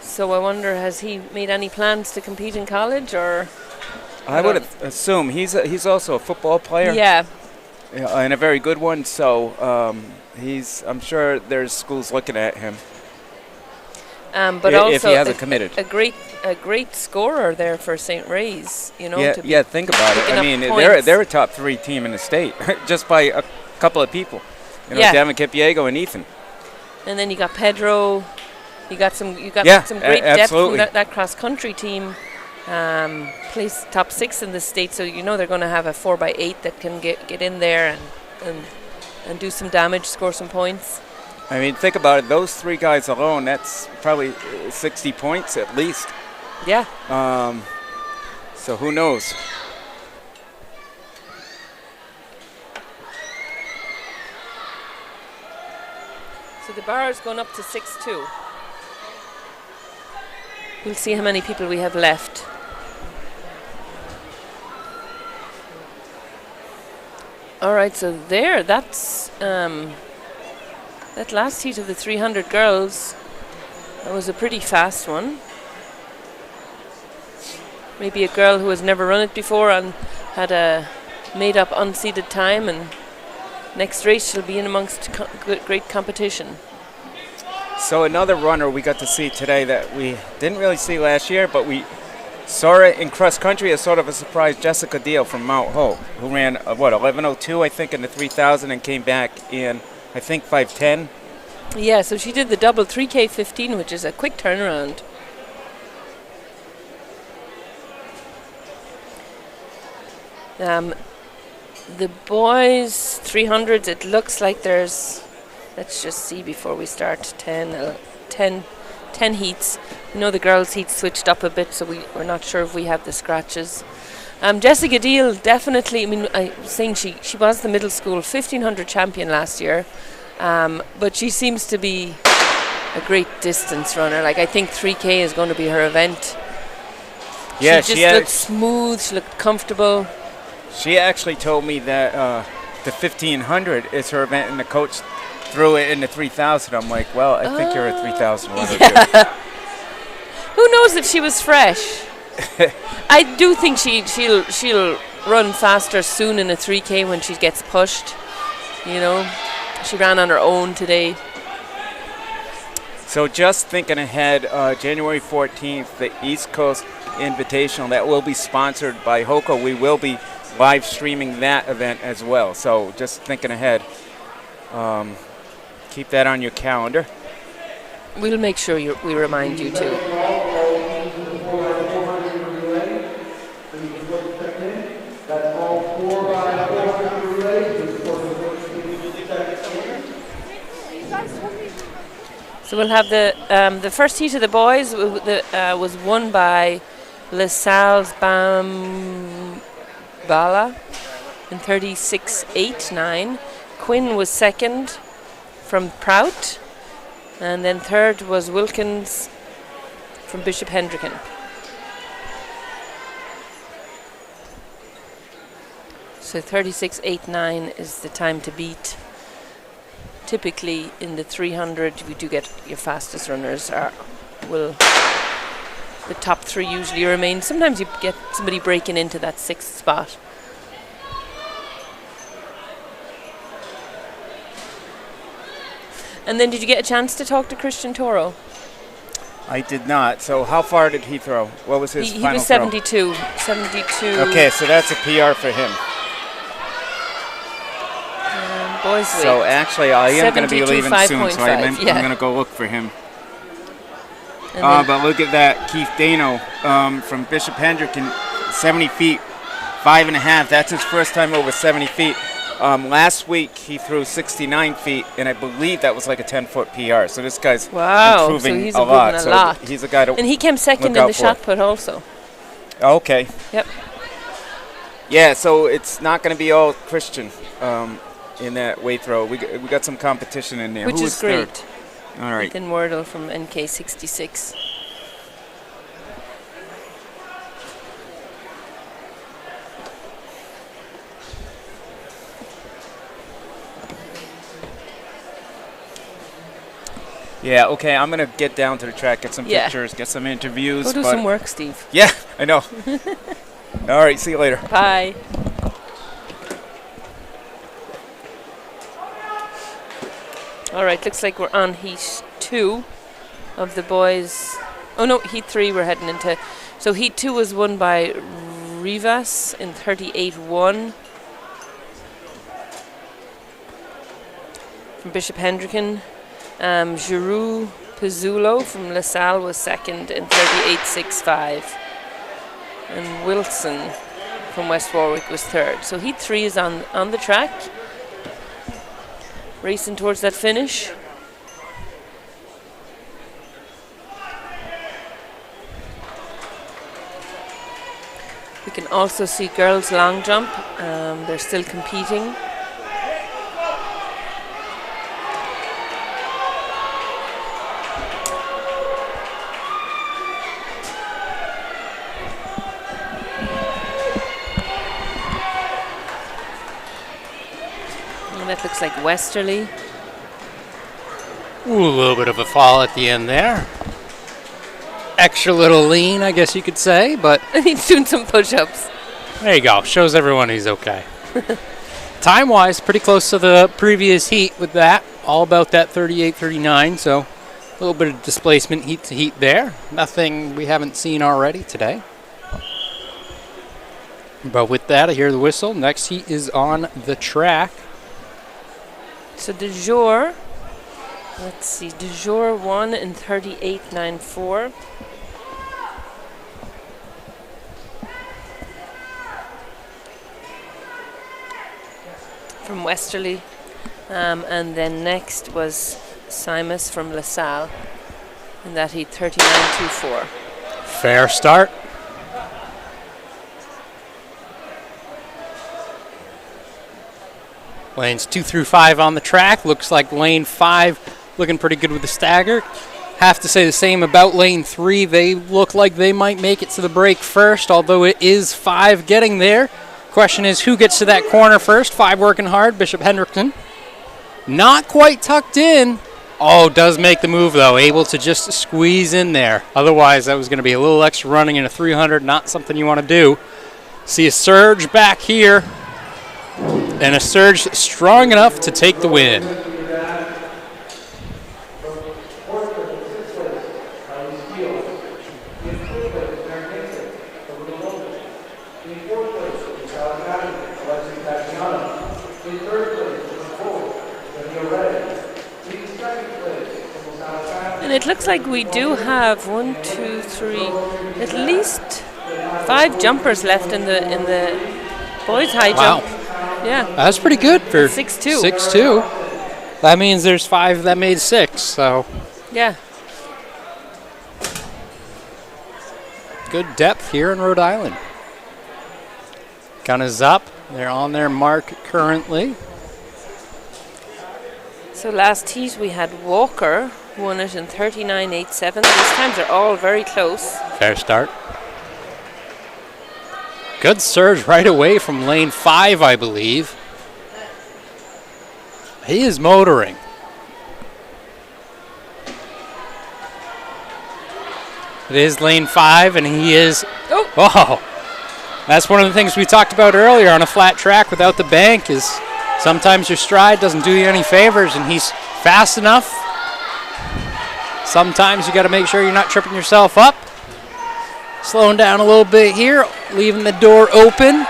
So I wonder, has he made any plans to compete in college, or?
I would assume he's also a football player.
Yeah.
And a very good one. So I'm sure there's schools looking at him.
But also
if he hasn't committed.
A great scorer there for St. Ray's, you know.
Yeah, think about it. I mean, they're a top 3 team in the state just by a couple of people. You know, Devin Kipiego and Ethan.
And then you got Pedro. You got some great depth from that cross country team. Placed top 6 in the state, so you know they're going to have a 4x8 that can get in there and do some damage, score some points.
I mean, think about it. Those 3 guys alone, that's probably 60 points at least.
Yeah.
So who knows?
So the bar is going up to 6-2. We'll see how many people we have left. All right, so that's that last heat of the 300 girls. That was a pretty fast one. Maybe a girl who has never run it before and had a made-up unseeded time, and next race she'll be in amongst great competition.
So another runner we got to see today that we didn't really see last year, but we saw it in cross country as sort of a surprise. Jessica Deal from Mount Hope, who ran 11:02 I think in the 3,000 and came back in I think 5:10.
Yeah, so she did the double 3K15, which is a quick turnaround. The boys 300s, it looks like there's, let's just see before we start, 10 heats. You know, the girls' heat switched up a bit, so we're not sure if we have the scratches. Jessica Deal, definitely, I mean, I was saying she was the middle school 1500 champion last year, but she seems to be a great distance runner. Like, I think 3K is going to be her event.
Yeah,
she just looked smooth, she looked comfortable.
She actually told me that the 1500 is her event, and the coach threw it in the 3000. I'm like, well, I think you're a 3000 runner too.
Who knows if she was fresh? I do think she'll run faster soon in a 3K when she gets pushed. You know, she ran on her own today.
So just thinking ahead, January 14th, the East Coast Invitational, that will be sponsored by Hoco. We will be live streaming that event as well. So just thinking ahead, keep that on your calendar.
We'll make sure we remind you too. So we'll have the first heat of the boys was won by LaSalle's Bala in 36.89. Quinn was second from Prout, and then third was Wilkins from Bishop Hendricken. So 36.89 is the time to beat. Typically in the 300 we do get your fastest runners the top 3 usually remain. Sometimes you get somebody breaking into that 6th spot. And then did you get a chance to talk to Christian Toro?
I did not. So how far did he throw? What was his final
He was 72. 72.
Okay, so that's a PR for him.
Boys
so actually, I am going to be leaving soon, so I'm going to go look for him.
And then-
But look at that, Keith Dano from Bishop Hendrick in 70 feet, 5.5. That's his first time over 70 feet. Last week he threw 69 feet, and I believe that was like a 10-foot PR. So this guy's
Wow, so
improving
he's
a
improving
lot.
a
So
lot.
he's a guy to
And he came second
look
in
out
the
for.
shot put also.
Okay.
Yep.
Yeah, so it's not going to be all Christian in that weight throw. We got some competition in there.
Which
Who
is
was third?
great.
All right.
Ethan Wardle from NK66.
Yeah, okay, I'm going to get down to the track, get some
Yeah.
pictures, get some interviews.
Go do
but
some work, Steve.
Yeah, I know. All right, see you later.
Bye. All right, looks like we're on heat 2 of the boys. Oh no, heat 3 we're heading into. So heat 2 was won by Rivas in 38-1 from Bishop Hendricken. Giroux Pizzulo from LaSalle was second in 38.65. And Wilson from West Warwick was third. So heat 3 is on the track, racing towards that finish. We can also see girls long jump. They're still competing. And that looks like Westerly.
Ooh, a little bit of a fall at the end there. Extra little lean, I guess you could say, but
He's doing some push-ups.
there you go. Shows everyone he's okay. Time-wise, pretty close to the previous heat with that. All about that 38-39, so a little bit of displacement heat to heat there. Nothing we haven't seen already today. But with that, I hear the whistle. Next heat is on the track.
So de jour, let's see, de jour won in 38.94. From Westerly. And then next was Simus from LaSalle. And that heat 39.24.
Fair start. Lanes 2 through 5 on the track. Looks like lane 5 looking pretty good with the stagger. Have to say the same about lane 3. They look like they might make it to the break first, although it is 5 getting there. Question is who gets to that corner first. 5 working hard. Bishop Hendrickson. Not quite tucked in. Oh, does make the move, though. Able to just squeeze in there. Otherwise, that was going to be a little extra running in a 300. Not something you want to do. See a surge back here. And a surge strong enough to take the win.
And it looks like we do have 1, 2, 3, at least 5 jumpers left in the boys' high jump. Yeah.
That's pretty good for
6'2".
6'2". That means there's 5 that made 6, so
Yeah.
good depth here in Rhode Island. Gun is up. They're on their mark currently.
So last heat we had Walker won it in 39.87. These times are all very close.
Fair start. Good surge right away from lane 5, I believe. He is motoring. It is lane 5, and he is... Oh! That's one of the things we talked about earlier on a flat track without the bank is sometimes your stride doesn't do you any favors, and he's fast enough. Sometimes you got to make sure you're not tripping yourself up. Slowing down a little bit here, leaving the door open.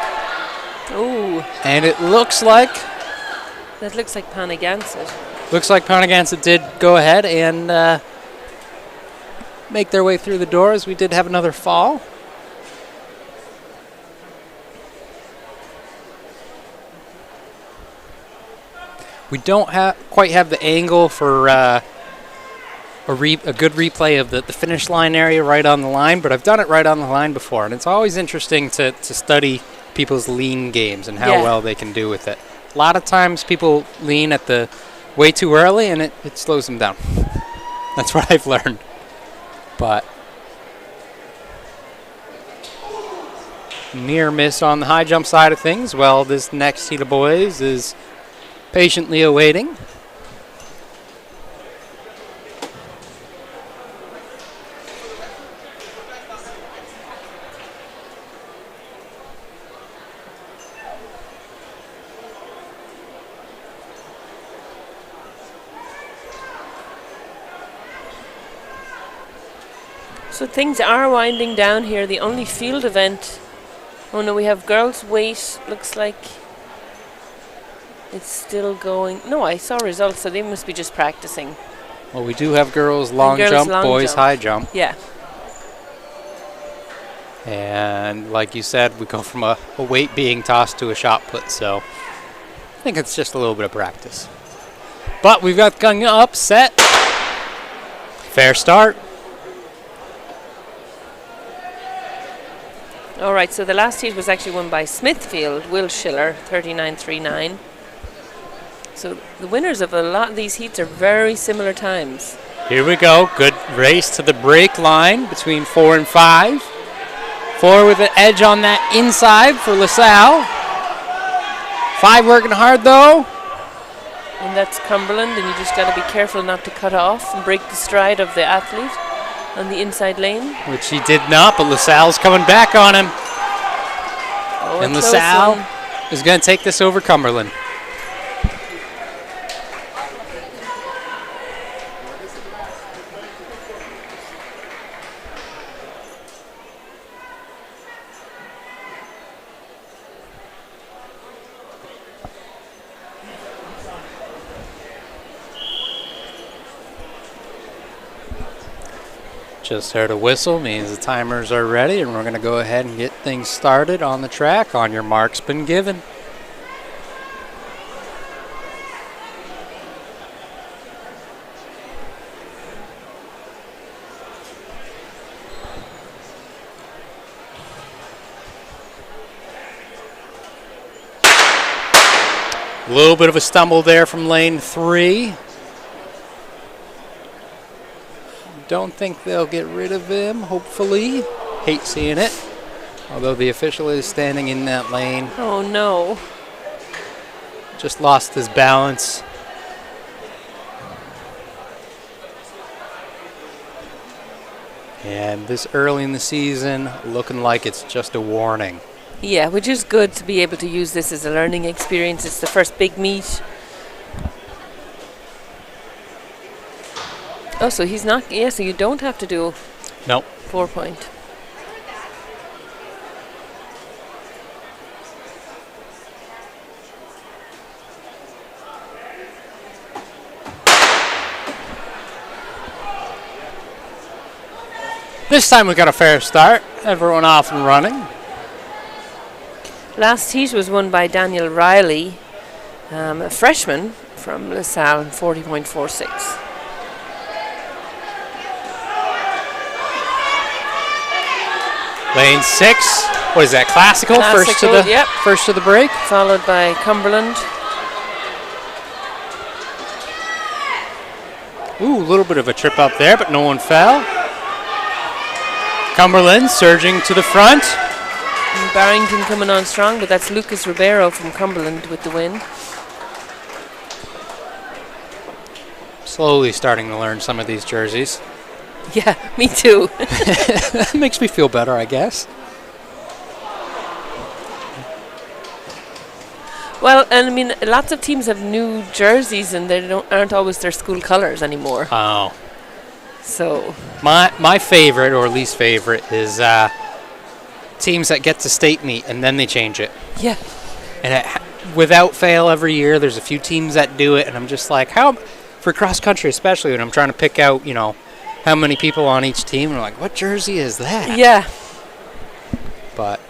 Ooh.
And it looks like...
That looks like Panagansett.
Looks like Panagansett did go ahead and make their way through the doors. We did have another fall. We don't quite have the angle for a good replay of the finish line area right on the line, but I've done it right on the line before, and it's always interesting to study people's lean games and how well they can do with it. A lot of times people lean at the way too early, and it slows them down. That's what I've learned. But near miss on the high jump side of things. Well, this next heat of boys is patiently awaiting.
So things are winding down here. The only field event. Oh no, we have girls' weight. Looks like it's still going. No, I saw results, so they must be just practicing.
Well, we do have girls long jump, boys high jump.
Yeah.
And like you said, we go from a weight being tossed to a shot put, so I think it's just a little bit of practice. But we've got going up, set. Fair start.
All right, so the last heat was actually won by Smithfield, Will Schiller, 39.39. So the winners of a lot of these heats are very similar times.
Here we go. Good race to the break line between 4 and 5. 4 with an edge on that inside for LaSalle. 5 working hard, though.
And that's Cumberland, and you just got to be careful not to cut off and break the stride of the athlete on the inside lane.
Which he did not, but LaSalle's coming back on him.
Oh,
and LaSalle is going to take this over Cumberland. Just heard a whistle, means the timers are ready, and we're going to go ahead and get things started on the track. On your marks been given. A little bit of a stumble there from lane 3. Don't think they'll get rid of him, hopefully. Hate seeing it. Although the official is standing in that lane.
Oh, no.
Just lost his balance. And this early in the season, looking like it's just a warning.
Yeah, which is good to be able to use this as a learning experience. It's the first big meet. Oh, so he's not. Yeah, so you don't have to do.
Nope.
4 point.
This time we got a fair start. Everyone off and running.
Last heat was won by Daniel Riley, a freshman from LaSalle, 40.46.
Lane 6. What is that? Classical. First to the break.
Followed by Cumberland.
Ooh, a little bit of a trip up there, but no one fell. Cumberland surging to the front.
And Barrington coming on strong, but that's Lucas Ribeiro from Cumberland with the win.
Slowly starting to learn some of these jerseys.
Yeah, me too.
Makes me feel better, I guess.
Well, and I mean, lots of teams have new jerseys, and they aren't always their school colors anymore.
Oh.
So
my favorite or least favorite is teams that get to state meet and then they change it.
Yeah.
And without fail, every year there's a few teams that do it, and I'm just like, how for cross country, especially when I'm trying to pick out, how many people on each team, and we're like, what jersey is that?
Yeah.
But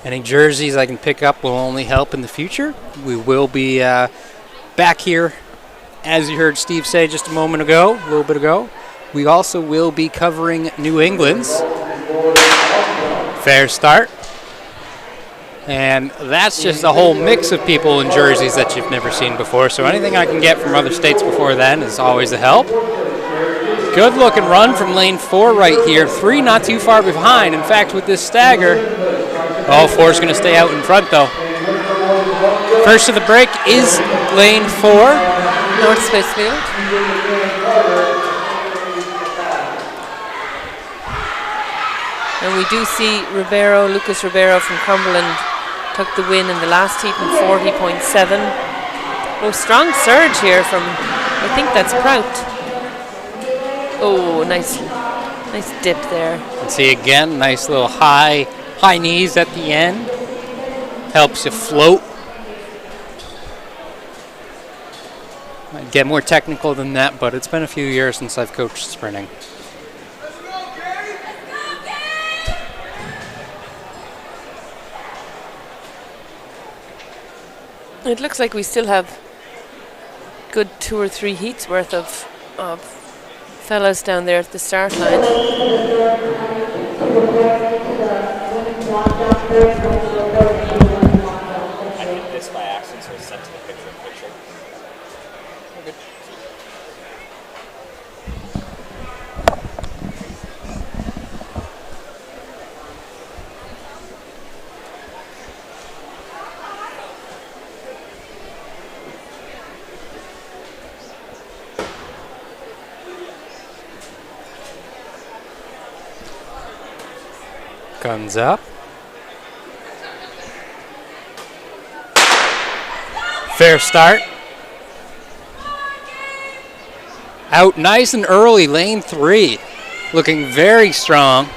any jerseys I can pick up will only help in the future. We will be back here, as you heard Steve say just a moment ago, a little bit ago. We also will be covering New England's Fair Start. And that's just a whole mix of people in jerseys that you've never seen before. So anything I can get from other states before then is always a help. Good looking run from lane 4 right here. 3 not too far behind. In fact, with this stagger, all 4 is going to stay out in front though. First of the break is lane 4.
North Smithfield. And we do see Lucas Ribeiro from Cumberland took the win in the last heat in 40.7. Oh, strong surge here from, I think that's Prout. Oh, nice dip there.
And see again, nice little high knees at the end. Helps you float. Might get more technical than that, but it's been a few years since I've coached sprinting.
It looks like we still have good 2 or 3 heats worth of fellas down there at the start line.
I did this by accident, so it's sent to the picture-in-picture.
Guns up. Fair start. Out nice and early, lane 3. Looking very strong.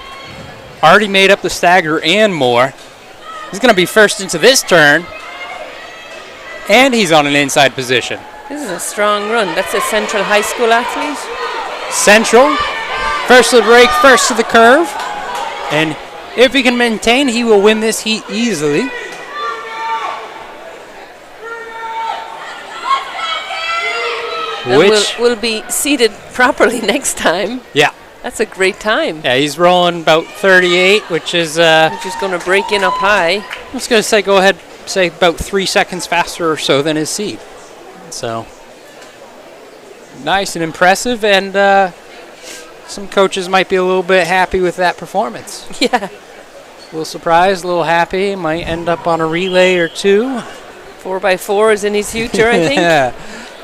Already made up the stagger and more. He's going to be first into this turn. And he's on an inside position.
This is a strong run. That's a Central High School athlete.
Central. First to the break, first to the curve. And if he can maintain, he will win this heat easily.
Which will be seated properly next time.
Yeah.
That's a great time.
Yeah, he's rolling about 38, which is
going to break in up high.
I was going to say, go ahead, say about 3 seconds faster or so than his seed. So, nice and impressive, and some coaches might be a little bit happy with that performance.
Yeah.
A little surprised, a little happy. Might end up on a relay or 2.
4x4 is in his future, I think.
Yeah.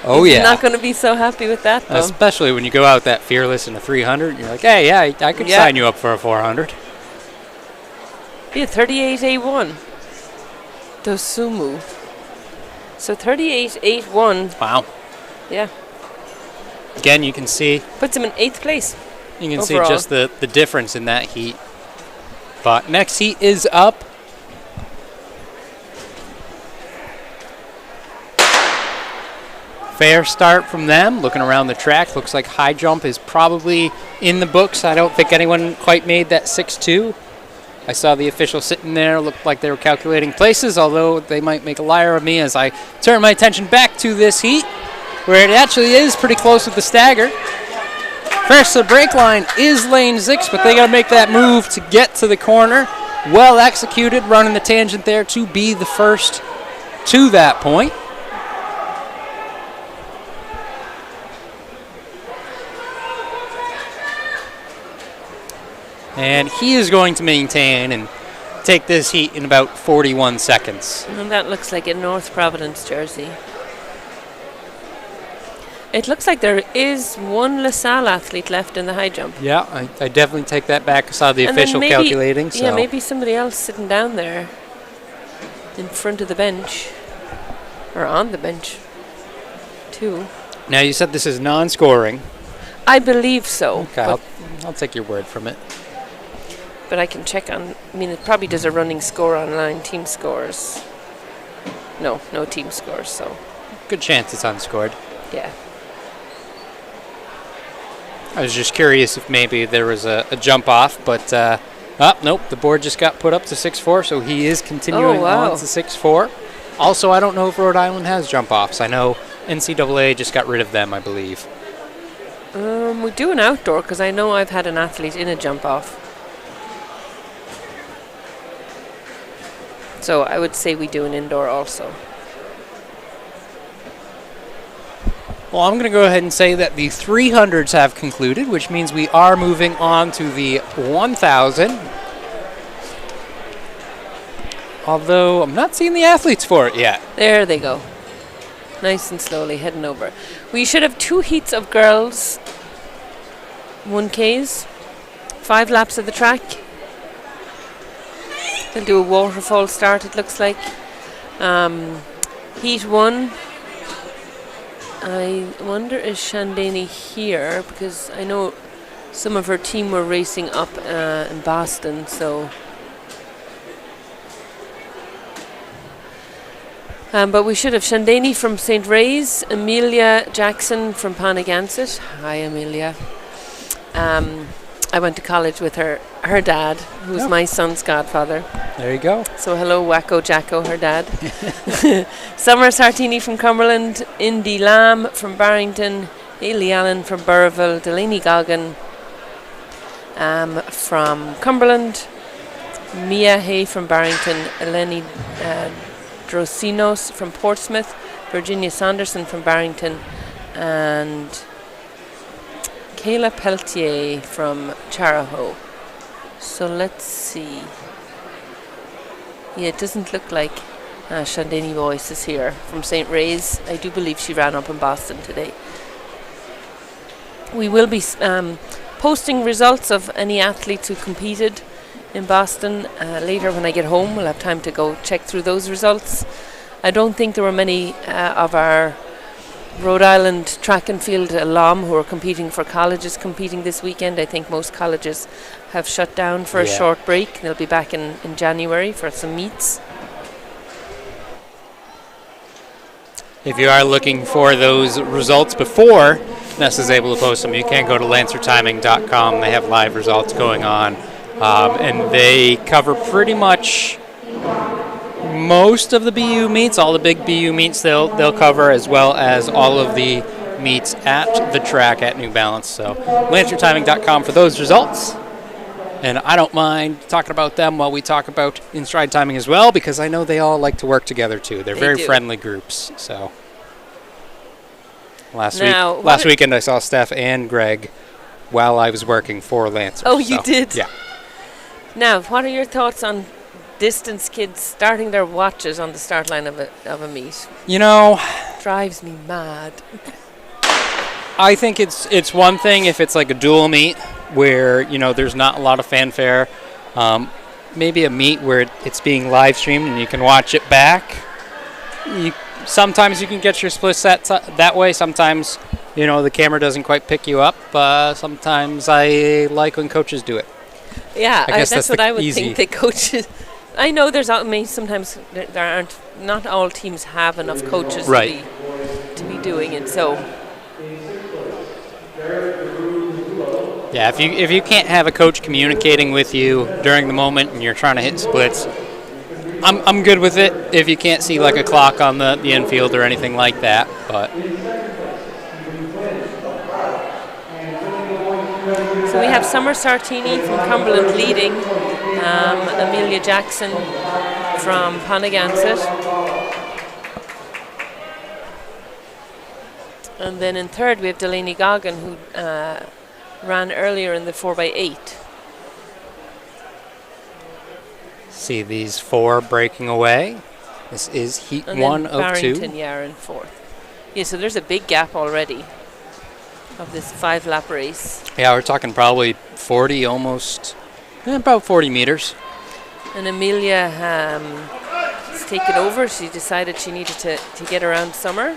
Oh,
He's
yeah.
not going to be so happy with that, though.
Especially when you go out that fearless in a 300. You're like, hey, yeah, I could sign you up for a 400.
Yeah, 38.81. Dosumu. So 38.81.
Wow.
Yeah.
Again, you can see.
Puts him in 8th place.
You can
overall.
see just the difference in that heat. But next heat is up. Fair start from them. Looking around the track, looks like high jump is probably in the books. I don't think anyone quite made that 6.2. I saw the official sitting there, looked like they were calculating places, although they might make a liar of me as I turn my attention back to this heat, where it actually is pretty close with the stagger. First to the break line is lane 6, but they got to make that move to get to the corner. Well executed, running the tangent there to be the first to that point. And he is going to maintain and take this heat in about 41 seconds.
And that looks like a North Providence jersey. It looks like there is one LaSalle athlete left in the high jump.
Yeah, I definitely take that back. I saw the
And then
official
maybe,
calculating. So.
Yeah, maybe somebody else sitting down there in front of the bench. Or on the bench, too.
Now, you said this is non-scoring.
I believe so.
Okay, I'll take your word from it.
But I can check on, I mean, it probably does a running score online, team scores. No team scores, so.
good chance it's unscored.
Yeah.
I was just curious if maybe there was a jump off, but nope, the board just got put up to 6-4, so he is continuing on to 6-4. Also, I don't know if Rhode Island has jump offs. I know NCAA just got rid of them, I believe.
We do an outdoor because I know I've had an athlete in a jump off. So I would say we do an indoor also.
Well, I'm going to go ahead and say that the 300s have concluded, which means we are moving on to the 1,000. Although I'm not seeing the athletes for it yet.
There they go. Nice and slowly heading over. We should have 2 heats of girls, 1Ks, 5 laps of the track. They'll do a waterfall start, it looks like. Heat 1. I wonder is Shandani here, because I know some of her team were racing up in Boston, so. But we should have Shandani from St. Ray's, Amelia Jackson from Panagansett. Hi, Amelia. I went to college with her dad, who's my son's godfather.
There you go.
So hello, Wacko Jacko, her dad. Summer Sartini from Cumberland, Indy Lamb from Barrington, Ailey Allen from Burrville, Delaney Goggin from Cumberland, Mia Hay from Barrington, Eleni Drosinos from Portsmouth, Virginia Sanderson from Barrington, and Kayla Peltier from Charahoe. So let's see. Yeah, it doesn't look like Shandani Boyce is here from St. Ray's. I do believe she ran up in Boston today. We will be posting results of any athletes who competed in Boston later when I get home. We'll have time to go check through those results. I don't think there were many of our Rhode Island track and field alum who are competing for colleges competing this weekend. I think most colleges have shut down for a short break. They'll be back in January for some meets.
If you are looking for those results before Ness is able to post them, you can go to lancertiming.com. They have live results going on, and they cover pretty much most of the BU meets, all the big BU meets they'll cover, as well as all of the meets at the track at New Balance. So lancertiming.com for those results. And I don't mind talking about them while we talk about in-stride timing as well, because I know they all like to work together too. They're very friendly groups. So last weekend I saw Steph and Greg while I was working for Lancer.
Oh, you did?
Yeah.
Now, what are your thoughts on distance kids starting their watches on the start line of a meet?
You know,
drives me mad.
I think it's one thing if it's like a dual meet where, you know, there's not a lot of fanfare. Maybe a meet where it's being live streamed and you can watch it back. Sometimes you can get your split set that way. Sometimes, you know, the camera doesn't quite pick you up. Sometimes I like when coaches do it.
Yeah,
I guess
that's what I would think the coaches. I know sometimes there aren't. Not all teams have enough coaches to be doing it. So
yeah, if you can't have a coach communicating with you during the moment and you're trying to hit splits, I'm good with it. If you can't see like a clock on the infield or anything like that, but.
So we have Summer Sartini from Cumberland leading, Amelia Jackson from Panagansett. And then in third we have Delaney Goggin, who ran earlier in the 4x8.
See these 4 breaking away. This is heat
and
1 of 2.
Barrington, are in fourth. Yeah, so there's a big gap already of this 5-lap race.
Yeah, we're talking probably 40, almost, about 40 meters.
And Amelia has taken over. She decided she needed to get around Summer.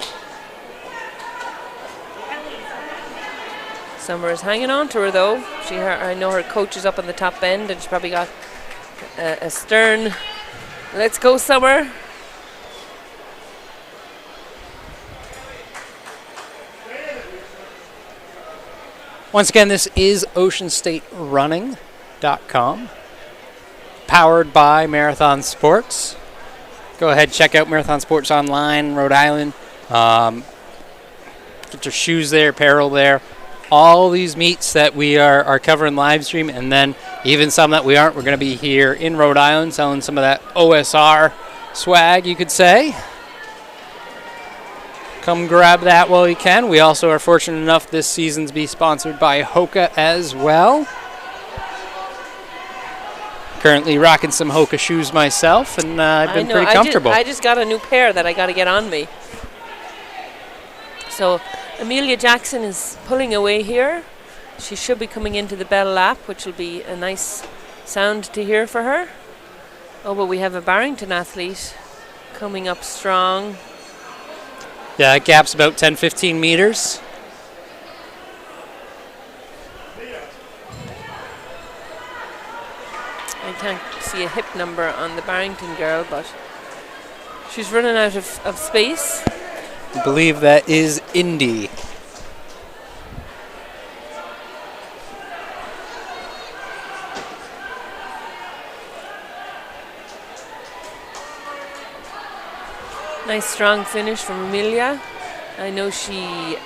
Summer is hanging on to her though. I know her coach is up on the top end, and she's probably got a stern, "Let's go, Summer."
Once again, this is OceanStateRunning.com, powered by Marathon Sports. Go ahead, check out Marathon Sports online, Rhode Island. Get your shoes there, apparel there. All these meets that we are covering live stream, and then even some that we aren't. We're going to be here in Rhode Island selling some of that OSR swag, you could say. Come grab that while you can. We also are fortunate enough this season to be sponsored by Hoka as well. Currently rocking some Hoka shoes myself, and I've been pretty comfortable.
I just got a new pair that I got to get on me. So Amelia Jackson is pulling away here. She should be coming into the bell lap, which will be a nice sound to hear for her. Oh, but we have a Barrington athlete coming up strong.
Yeah, that gap's about 10-15 meters.
I can't see a hip number on the Barrington girl, but she's running out of space.
I believe that is Indy.
Nice strong finish from Amelia. I know she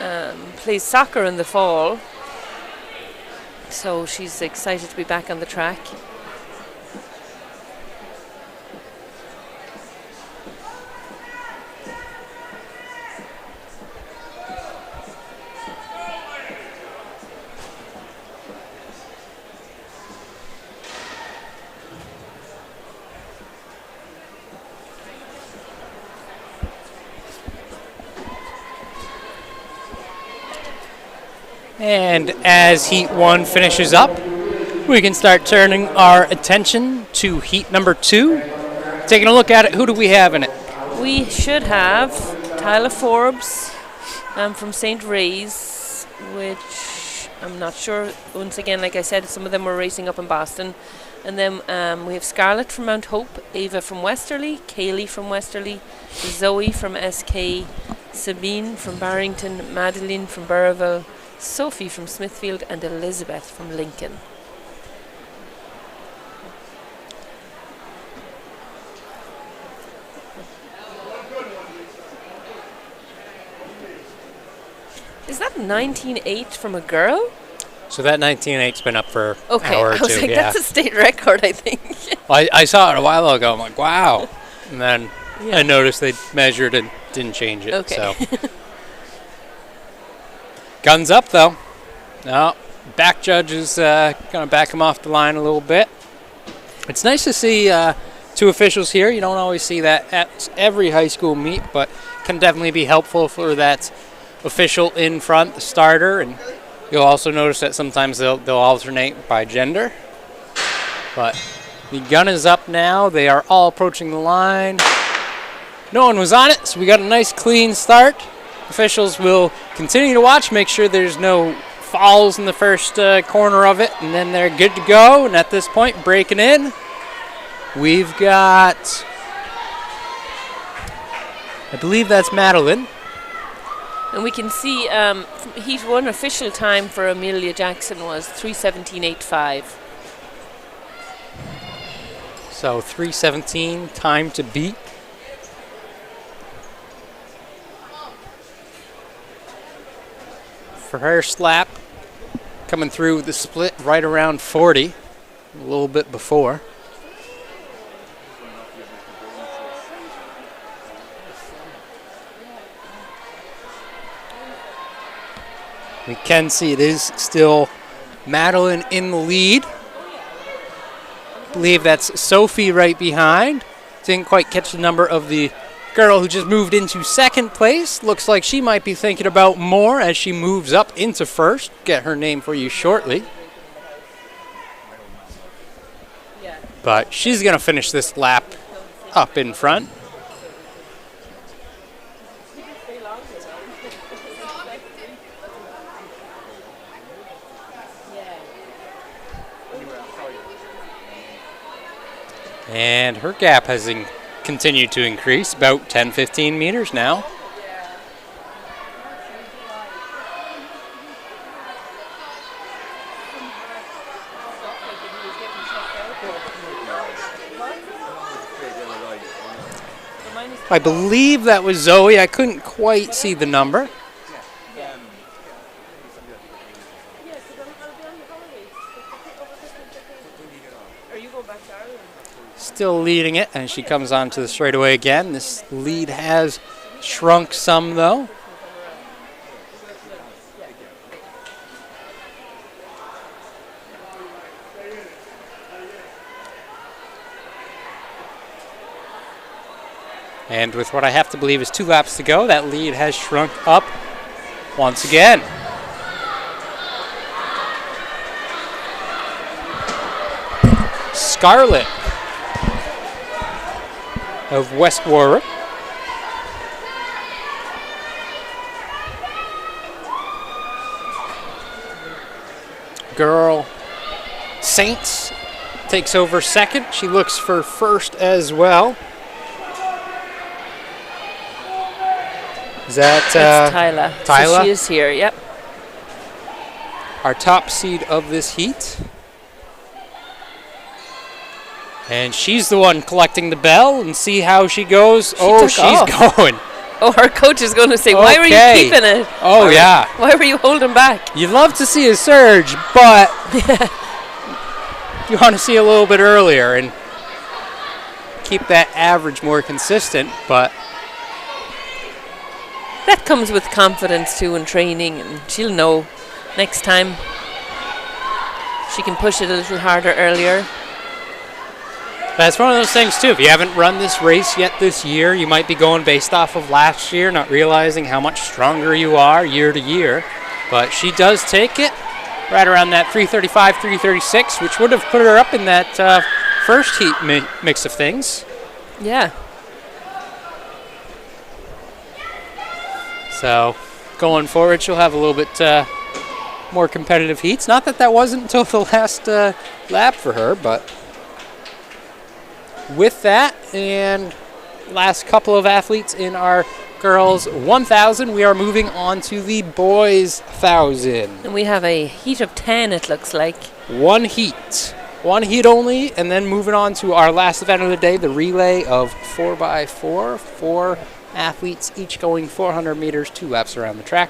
plays soccer in the fall, so she's excited to be back on the track.
And as Heat 1 finishes up, we can start turning our attention to Heat number 2. Taking a look at it, who do we have in it?
We should have Tyler Forbes from St. Ray's, which I'm not sure. Once again, like I said, some of them were racing up in Boston. And then we have Scarlett from Mount Hope, Ava from Westerly, Kaylee from Westerly, Zoe from SK, Sabine from Barrington, Madeline from Burrville, Sophie from Smithfield, and Elizabeth from Lincoln. Is that 19.8 from a girl?
So that 19.8's been up for an hour or
I was
two.
like,
Yeah.
that's a state record, I think.
Well, I saw it a while ago. I'm like, wow. And then I noticed they measured and didn't change it.
Okay.
So. Guns up, though. No, back judge is going to back him off the line a little bit. It's nice to see two officials here. You don't always see that at every high school meet, but can definitely be helpful for that official in front, the starter. And you'll also notice that sometimes they'll alternate by gender. But the gun is up now. They are all approaching the line. No one was on it, so we got a nice clean start. Officials will continue to watch, make sure there's no falls in the first corner of it, and then they're good to go. And at this point, breaking in, we've got, I believe that's Madeline.
And we can see Heat 1 official time for Amelia Jackson was 3:17.85.
So 3:17, time to beat. For her slap, coming through the split right around 40, a little bit before. We can see it is still Madeline in the lead. I believe that's Sophie right behind. Didn't quite catch the number of the girl who just moved into second place. Looks like she might be thinking about more as she moves up into first. Get her name for you shortly. But she's going to finish this lap up in front. And her gap has continued to increase, about 10-15 meters now. I believe that was Zoe. I couldn't quite see the number. Still leading it, and she comes onto the straightaway again. This lead has shrunk some, though. And with what I have to believe is 2 laps to go, that lead has shrunk up once again. Scarlett of West Warwick. Girl Saints takes over second. She looks for first as well. Is that
That's Tyler.
Tyler?
So she is here, yep.
Our top seed of this heat. And she's the one collecting the bell, and see how she goes. She's going.
Oh, her coach is going to say, why were you keeping it?
Oh, yeah.
Why were you holding back?
You'd love to see a surge, but you want to see a little bit earlier and keep that average more consistent, but
that comes with confidence too in training, and she'll know next time she can push it a little harder earlier.
That's one of those things too. If you haven't run this race yet this year, you might be going based off of last year, not realizing how much stronger you are year to year. But she does take it right around that 335, 336, which would have put her up in that first heat mix of things.
Yeah.
So going forward, she'll have a little bit more competitive heats. Not that wasn't until the last lap for her, but with that and last couple of athletes in our girls 1,000, we are moving on to the boys 1,000.
And we have a heat of 10, it looks like.
One heat only, and then moving on to our last event of the day, the relay of 4x4. 4 athletes each going 400 meters, 2 laps around the track.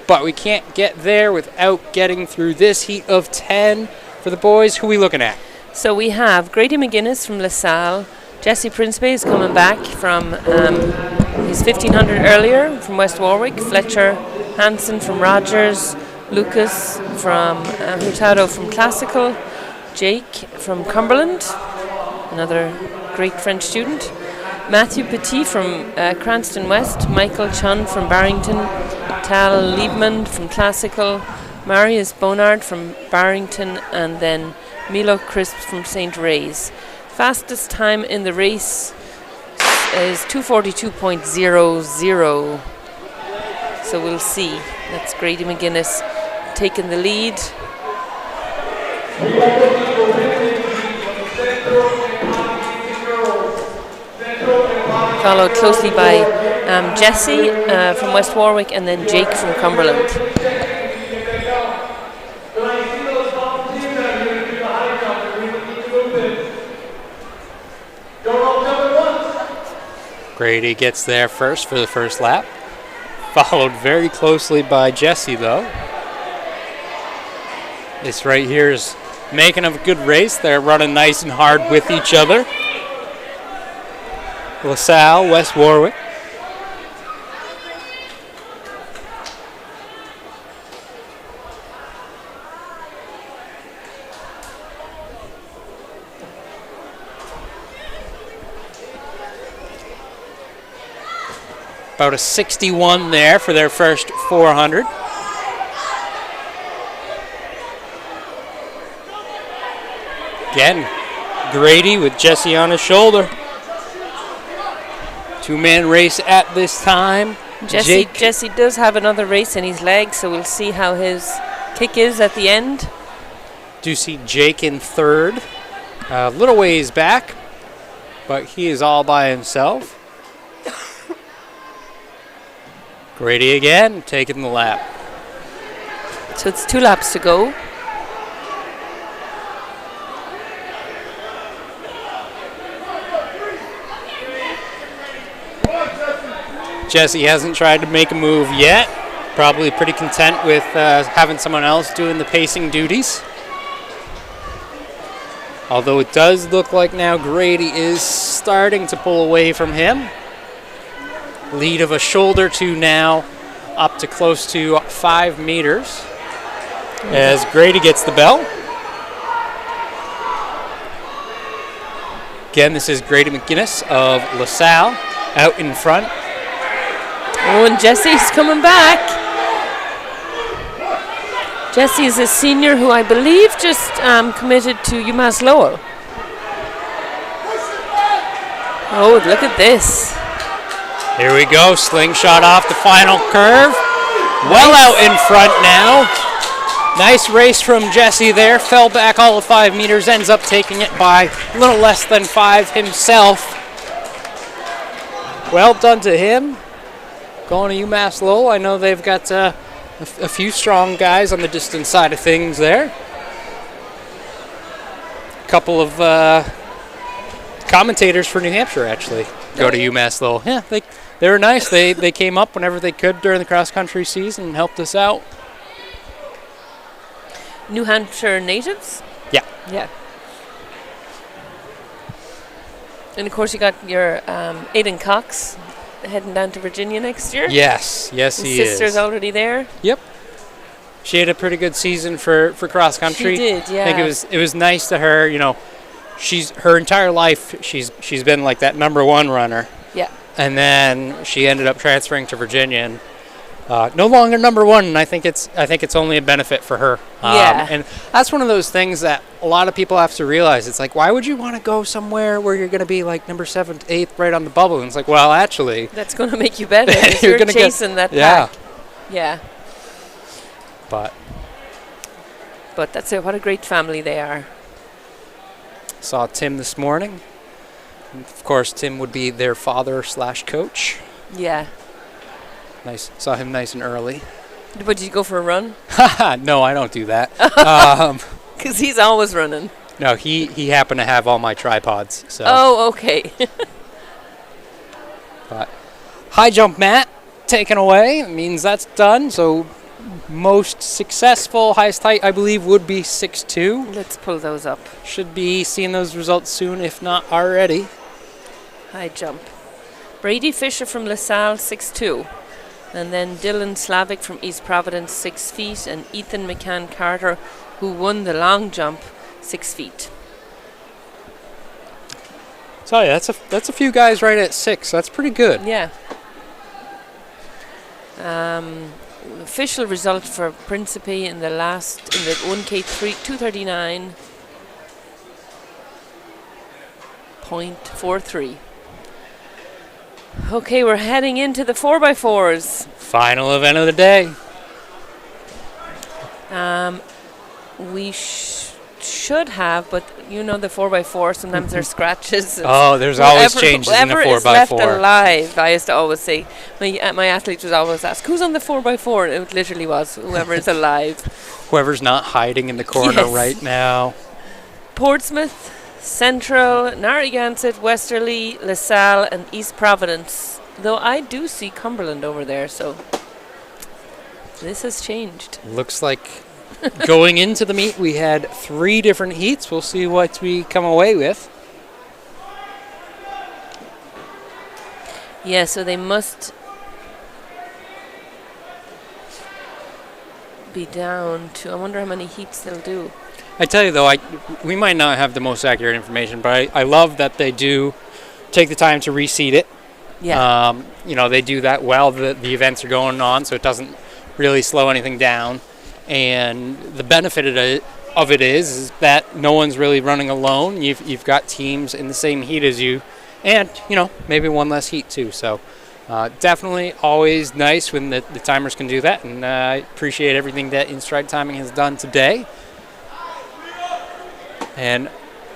But we can't get there without getting through this heat of 10 for the boys. Who are we looking at?
So we have Grady McGuinness from LaSalle. Jesse Principe is coming back from his 1500 earlier from West Warwick. Fletcher Hansen from Rogers. Lucas from Hurtado from Classical. Jake from Cumberland, another great French student. Matthew Petit from Cranston West. Michael Chun from Barrington. Tal Liebman from Classical. Marius Bonard from Barrington, and then Milo Crisp from St. Ray's. Fastest time in the race is 2:42.00. So we'll see. That's Grady McGuinness taking the lead. Followed closely by Jesse from West Warwick, and then Jake from Cumberland.
Grady gets there first for the first lap. Followed very closely by Jesse, though. This right here is making a good race. They're running nice and hard with each other. LaSalle, West Warwick. About a 61 there for their first 400. Again, Grady with Jesse on his shoulder. 2-man race at this time.
Jesse does have another race in his leg, so we'll see how his kick is at the end.
Do see Jake in third. A little ways back, but he is all by himself. Grady again, taking the lap.
So it's 2 laps to go.
Jesse hasn't tried to make a move yet. Probably pretty content with having someone else doing the pacing duties. Although it does look like now Grady is starting to pull away from him. Lead of a shoulder to now up to close to 5 meters as Grady gets the bell. Again, this is Grady McGinnis of LaSalle out in front.
Oh, and Jesse's coming back. Jesse is a senior who I believe just committed to UMass Lowell. Oh, look at this.
Here we go, slingshot off the final curve. Well out in front now. Nice race from Jesse there. Fell back all of 5 meters, ends up taking it by a little less than 5 himself. Well done to him. Going to UMass Lowell. I know they've got a few strong guys on the distance side of things there. A couple of commentators for New Hampshire actually go to UMass Lowell. Yeah, they were nice. They came up whenever they could during the cross-country season and helped us out.
New Hampshire natives?
Yeah.
Yeah. And of course you got your Aidan Cox heading down to Virginia next year.
Yes, he
His sister's
is.
already there.
Yep. She had a pretty good season for cross country.
She did, yeah.
I think it was nice to her, you know, she's her entire life she's been like that #1 runner.
Yeah.
And then she ended up transferring to Virginia and no longer #1, and I think it's only a benefit for her.
Yeah.
And that's one of those things that a lot of people have to realize. It's like, why would you want to go somewhere where you're going to be like number 7th, 8th, right on the bubble? And it's like, well, actually,
That's going to make you better. if
You're
you're
gonna
chasing that
yeah.
pack. Yeah. But that's it. What a great family they are.
Saw Tim this morning. And of course, Tim would be their father/coach.
Yeah.
Nice. Saw him nice and early.
But did you go for a run?
No, I don't do that.
Because he's always running.
No, he happened to have all my tripods. So.
Oh, okay.
But high jump mat taken away. It means that's done. So most successful highest height, I believe, would be 6'2".
Let's pull those up.
Should be seeing those results soon, if not already.
High jump. Brady Fisher from LaSalle, 6'2". And then Dylan Slavic from East Providence, 6 feet. And Ethan McCann Carter, who won the long jump, 6 feet.
So yeah, that's a few guys right at 6. That's pretty good.
Yeah. Official result for Principe in the 1K3, 239.43. Okay, we're heading into the 4x4s.
Final event of the day.
We should have, but you know the 4x4, sometimes there's scratches.
Oh, there's always changes in the 4x4.
Whoever is left alive, I used to always say. My athlete would always ask, who's on the 4x4? And it literally was whoever is alive.
Whoever's not hiding in the corner
Yes.
right now.
Portsmouth, Central, Narragansett, Westerly, LaSalle, and East Providence. Though I do see Cumberland over there, so this has changed.
Looks like going into the meet, we had 3 different heats. We'll see what we come away with.
Yeah, so they must be down to, I wonder how many heats they'll do.
I tell you, though, we might not have the most accurate information, but I love that they do take the time to reseed it.
Yeah.
You know, they do that while the events are going on, so it doesn't really slow anything down. And the benefit of it is that no one's really running alone. You've got teams in the same heat as you, and, you know, maybe one less heat, too. So definitely always nice when the timers can do that, and I appreciate everything that In-Stride Timing has done today. And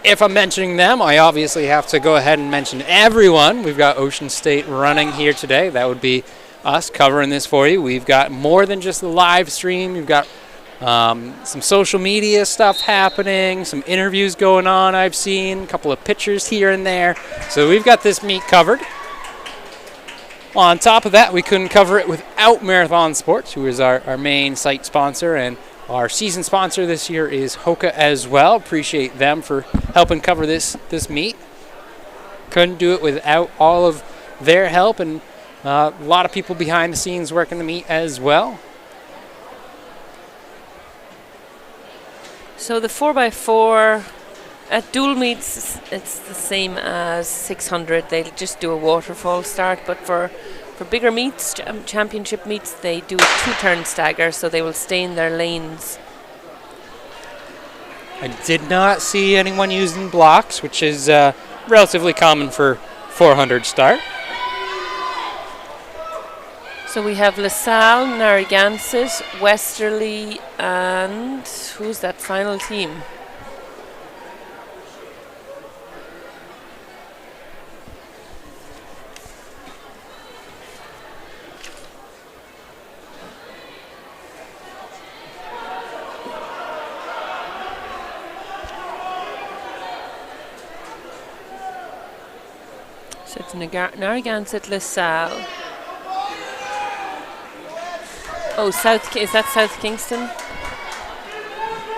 if I'm mentioning them, I obviously have to go ahead and mention everyone. We've got Ocean State running here today. That would be us covering this for you. We've got more than just the live stream. We've got some social media stuff happening, some interviews going on I've seen, a couple of pictures here and there. So we've got this meet covered. On top of that, we couldn't cover it without Marathon Sports, who is our main site sponsor, and our season sponsor this year is Hoka as well. Appreciate them for helping cover this meet. Couldn't do it without all of their help, and a lot of people behind the scenes working the meet as well.
So the 4x4 at dual meets, it's the same as 600. They'll just do a waterfall start, but for bigger meets, championship meets, they do a 2-turn stagger, so they will stay in their lanes.
I did not see anyone using blocks, which is relatively common for 400 start.
So we have LaSalle, Narragansett, Westerly, and who's that final team? So it's Narragansett, LaSalle. Oh, is that South Kingston?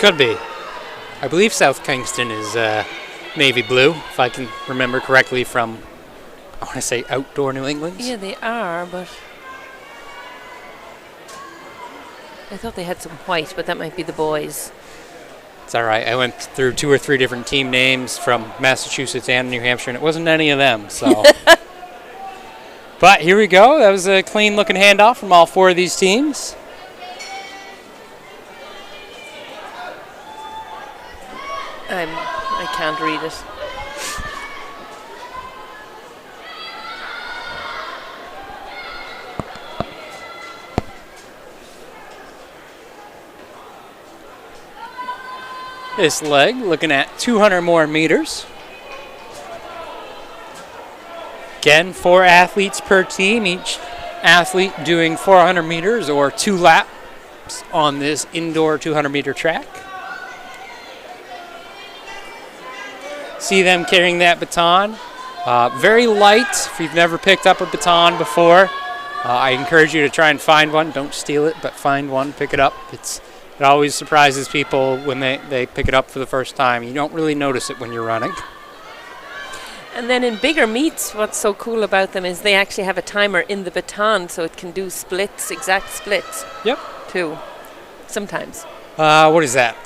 Could be. I believe South Kingston is navy blue, if I can remember correctly from, I want to say, outdoor New England.
Yeah, they are, but I thought they had some white, but that might be the boys.
It's all right. I went through 2 or 3 different team names from Massachusetts and New Hampshire, and it wasn't any of them. So, but here we go. That was a clean-looking handoff from all 4 of these teams.
I can't read it.
This leg looking at 200 more meters. Again, 4 athletes per team, each athlete doing 400 meters or 2 laps on this indoor 200-meter track. See them carrying that baton. Very light. If you've never picked up a baton before, I encourage you to try and find one. Don't steal it, but find one, pick it up. It always surprises people when they pick it up for the first time. You don't really notice it when you're running.
And then in bigger meets, what's so cool about them is they actually have a timer in the baton, so it can do splits, exact splits.
Yep.
Too, sometimes.
What is that?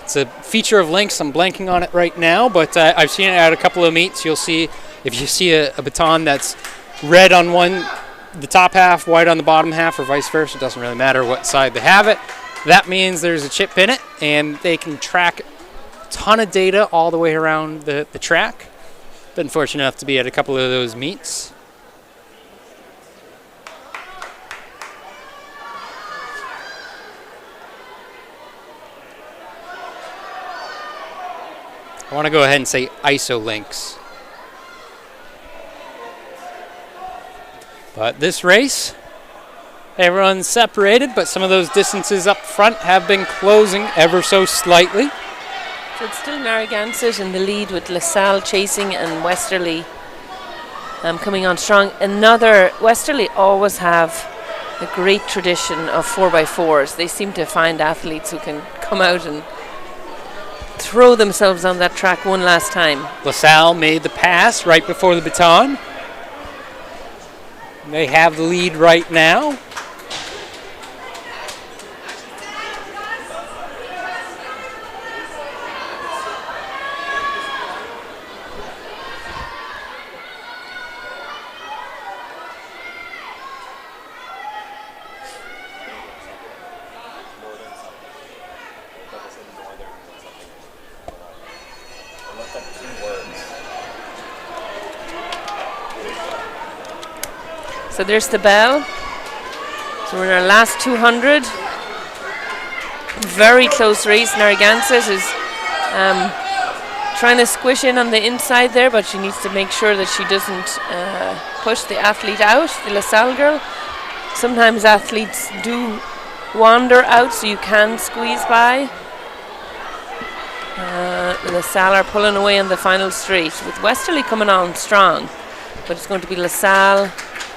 It's a feature of Lynx. I'm blanking on it right now, but I've seen it at a couple of meets. You'll see, if you see a baton that's red on the top half, white on the bottom half, or vice versa, it doesn't really matter what side they have it. That means there's a chip in it, and they can track a ton of data all the way around the track. Been fortunate enough to be at a couple of those meets. I want to go ahead and say ISO Lynx. But this race, everyone's separated, but some of those distances up front have been closing ever so slightly.
So it's still Narragansett in the lead with LaSalle chasing and Westerly coming on strong. Westerly always have a great tradition of 4x4s. They seem to find athletes who can come out and throw themselves on that track one last time.
LaSalle made the pass right before the baton. They have the lead right now.
So there's the bell. So we're in our last 200. Very close race. Narragansett is trying to squish in on the inside there, but she needs to make sure that she doesn't push the athlete out, the LaSalle girl. Sometimes athletes do wander out, so you can squeeze by. LaSalle are pulling away on the final straight, with Westerly coming on strong. But it's going to be LaSalle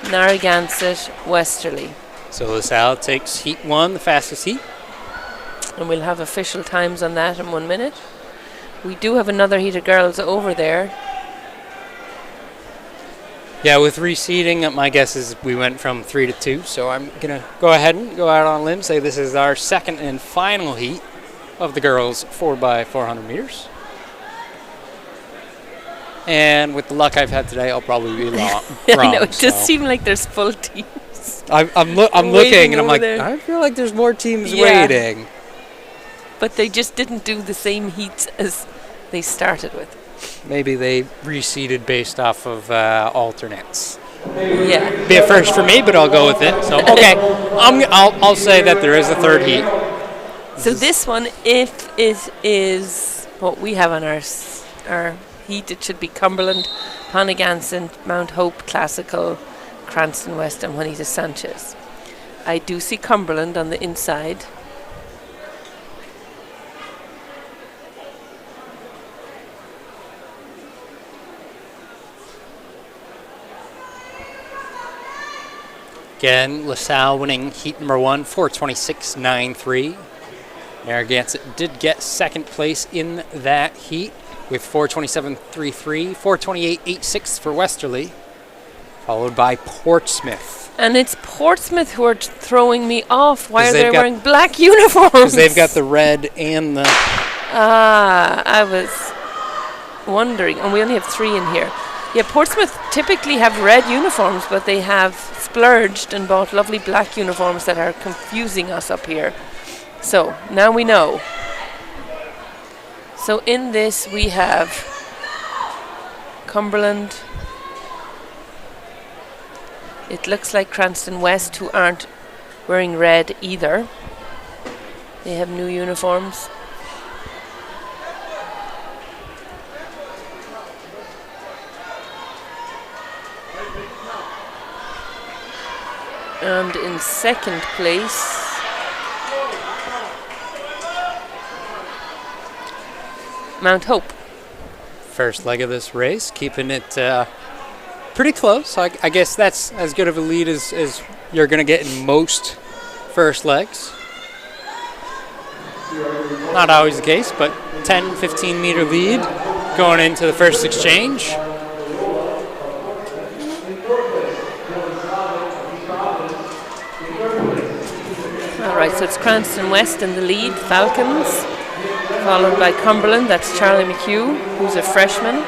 Narragansett, Westerly.
So LaSalle takes heat 1, the fastest heat.
And we'll have official times on that in 1 minute. We do have another heat of girls over there.
Yeah, with reseeding, my guess is we went from 3 to 2. So I'm going to go ahead and go out on a limb, say this is our second and final heat of the girls 4x400 meters. And with the luck I've had today, I'll probably be wrong.
I know, it does seem like there's full teams.
I'm looking and I'm like, I feel like there's more teams waiting.
But they just didn't do the same heats as they started with.
Maybe they reseeded based off of alternates.
Yeah.
Be a first for me, but I'll go with it. So okay, I'll say that there is a third heat.
So this one, if it is what we have on our heat, it should be Cumberland, Ponnegansett, Mount Hope, Classical, Cranston West, and Juanita Sanchez. I do see Cumberland on the inside.
Again, LaSalle winning heat number 1, 4:26.93. Narragansett did get second place in that heat with 4:27.33, 4:28.86 for Westerly, followed by Portsmouth.
And it's Portsmouth who are throwing me off. Why are they wearing black uniforms?
Because they've got the red and the...
I was wondering. And we only have 3 in here. Yeah, Portsmouth typically have red uniforms, but they have splurged and bought lovely black uniforms that are confusing us up here. So, now we know. So in this we have Cumberland. It looks like Cranston West, who aren't wearing red either. They have new uniforms. And in second place, Mount Hope.
First leg of this race, keeping it pretty close. I guess that's as good of a lead as you're going to get in most first legs. Not always the case, but 10, 15 meter lead going into the first exchange.
All right, so it's Cranston West in the lead, Falcons, followed by Cumberland. That's Charlie McHugh, who's a freshman.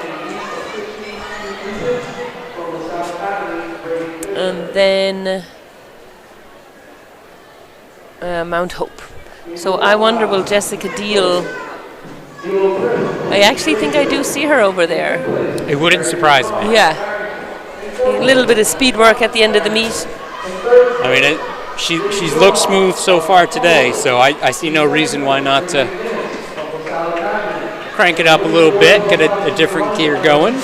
And then Mount Hope. So I wonder, will Jessica Deal... I actually think I do see her over there.
It wouldn't surprise me.
Yeah. A little bit of speed work at the end of the meet.
I mean, she's looked smooth so far today, so I see no reason why not to crank it up a little bit, get a different gear going.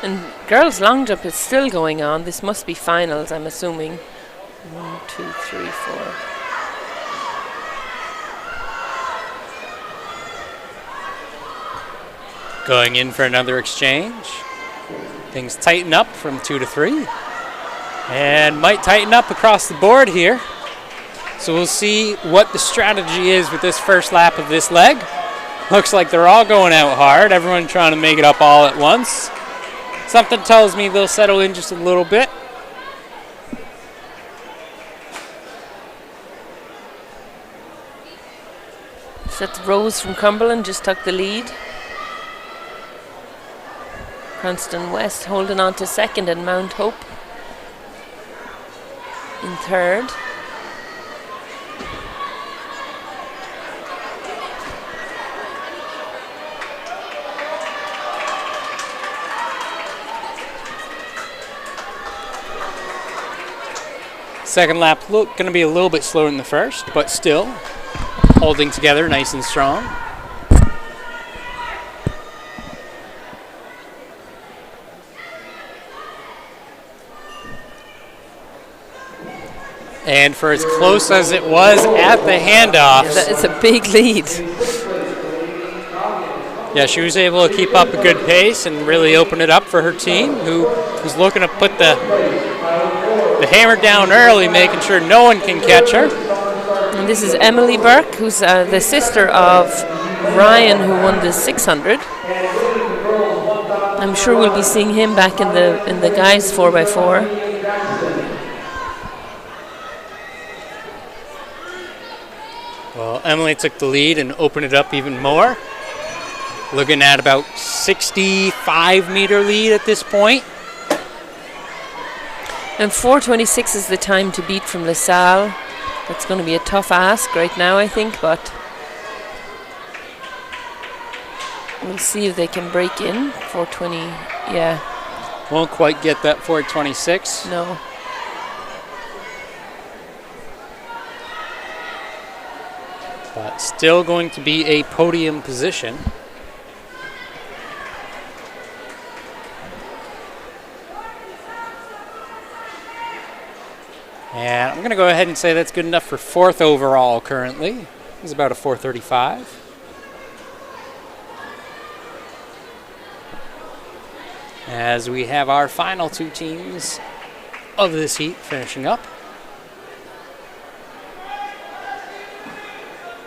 And girls' long jump is still going on. This must be finals, I'm assuming. 1, 2, 3, 4.
Going in for another exchange. Things tighten up from 2 to 3. And might tighten up across the board here. So we'll see what the strategy is with this first lap of this leg. Looks like they're all going out hard. Everyone trying to make it up all at once. Something tells me they'll settle in just a little bit.
So that's Rose from Cumberland just took the lead. Cranston West holding on to second, and Mount Hope in third.
Second lap going to be a little bit slower than the first, but still holding together nice and strong. And for as close as it was at the handoffs,
It's a big lead.
yeah, she was able to keep up a good pace and really open it up for her team, who was looking to put the hammer down early, making sure no one can catch her.
And this is Emily Burke, who's the sister of Ryan, who won the 600. I'm sure we'll be seeing him back in the guys 4x4.
Well, Emily took the lead and opened it up even more. Looking at about 65-meter lead at this point.
And 4:26 is the time to beat from LaSalle. That's going to be a tough ask right now, I think, but we'll see if they can break in. 4:20, yeah.
Won't quite get that 4:26.
No.
But still going to be a podium position. And I'm going to go ahead and say that's good enough for 4th overall currently. It's about a 4:35. As we have our final 2 teams of this heat finishing up.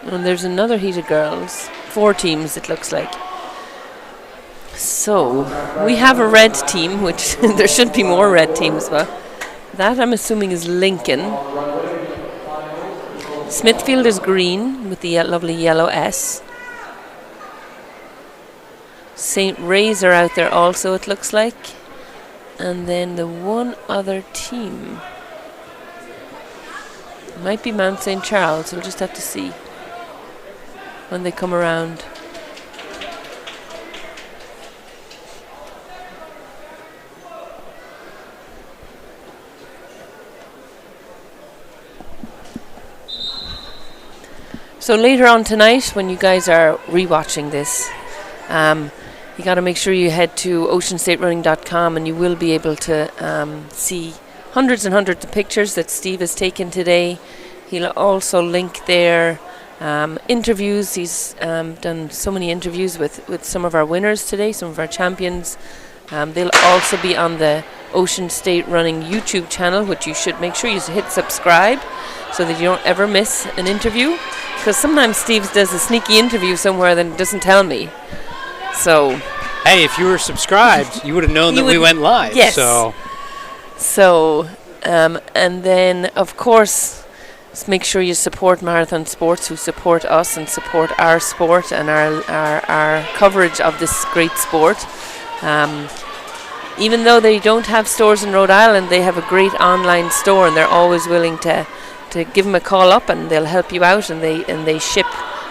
And there's another heat of girls. 4 teams, it looks like. So, we have a red team, which there should be more red teams, but that I'm assuming is Lincoln. Smithfield is green with the lovely yellow S. St. Ray's are out there also, it looks like. And then the one other team might be Mount St. Charles. We'll just have to see when they come around. So later on tonight, when you guys are rewatching this, you got to make sure you head to oceanstaterunning.com, and you will be able to see hundreds and hundreds of pictures that Steve has taken today. He'll also link there interviews. He's done so many interviews with some of our winners today, some of our champions. They'll also be on the Ocean State Running YouTube channel, which you should make sure you hit subscribe so that you don't ever miss an interview. Because sometimes Steve does a sneaky interview somewhere that doesn't tell me. So,
hey, if you were subscribed, you would have known that we went live.
Yes.
So,
and then, of course, make sure you support Marathon Sports, who support us and support our sport and our coverage of this great sport. Even though they don't have stores in Rhode Island, they have a great online store, and they're always willing to give them a call up, and they'll help you out, and they ship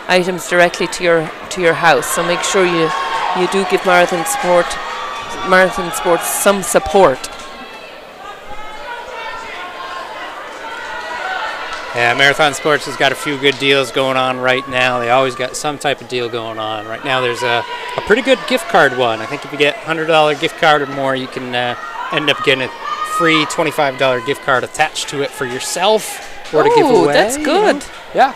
items directly to your house. So make sure you do give Marathon Sports some support.
yeah, Marathon Sports has got a few good deals going on right now. They always got some type of deal going on. Right now there's a pretty good gift card one. I think if you get $100 gift card or more, you can end up getting a free $25 gift card attached to it for yourself or to give away.
That's good.
Yeah.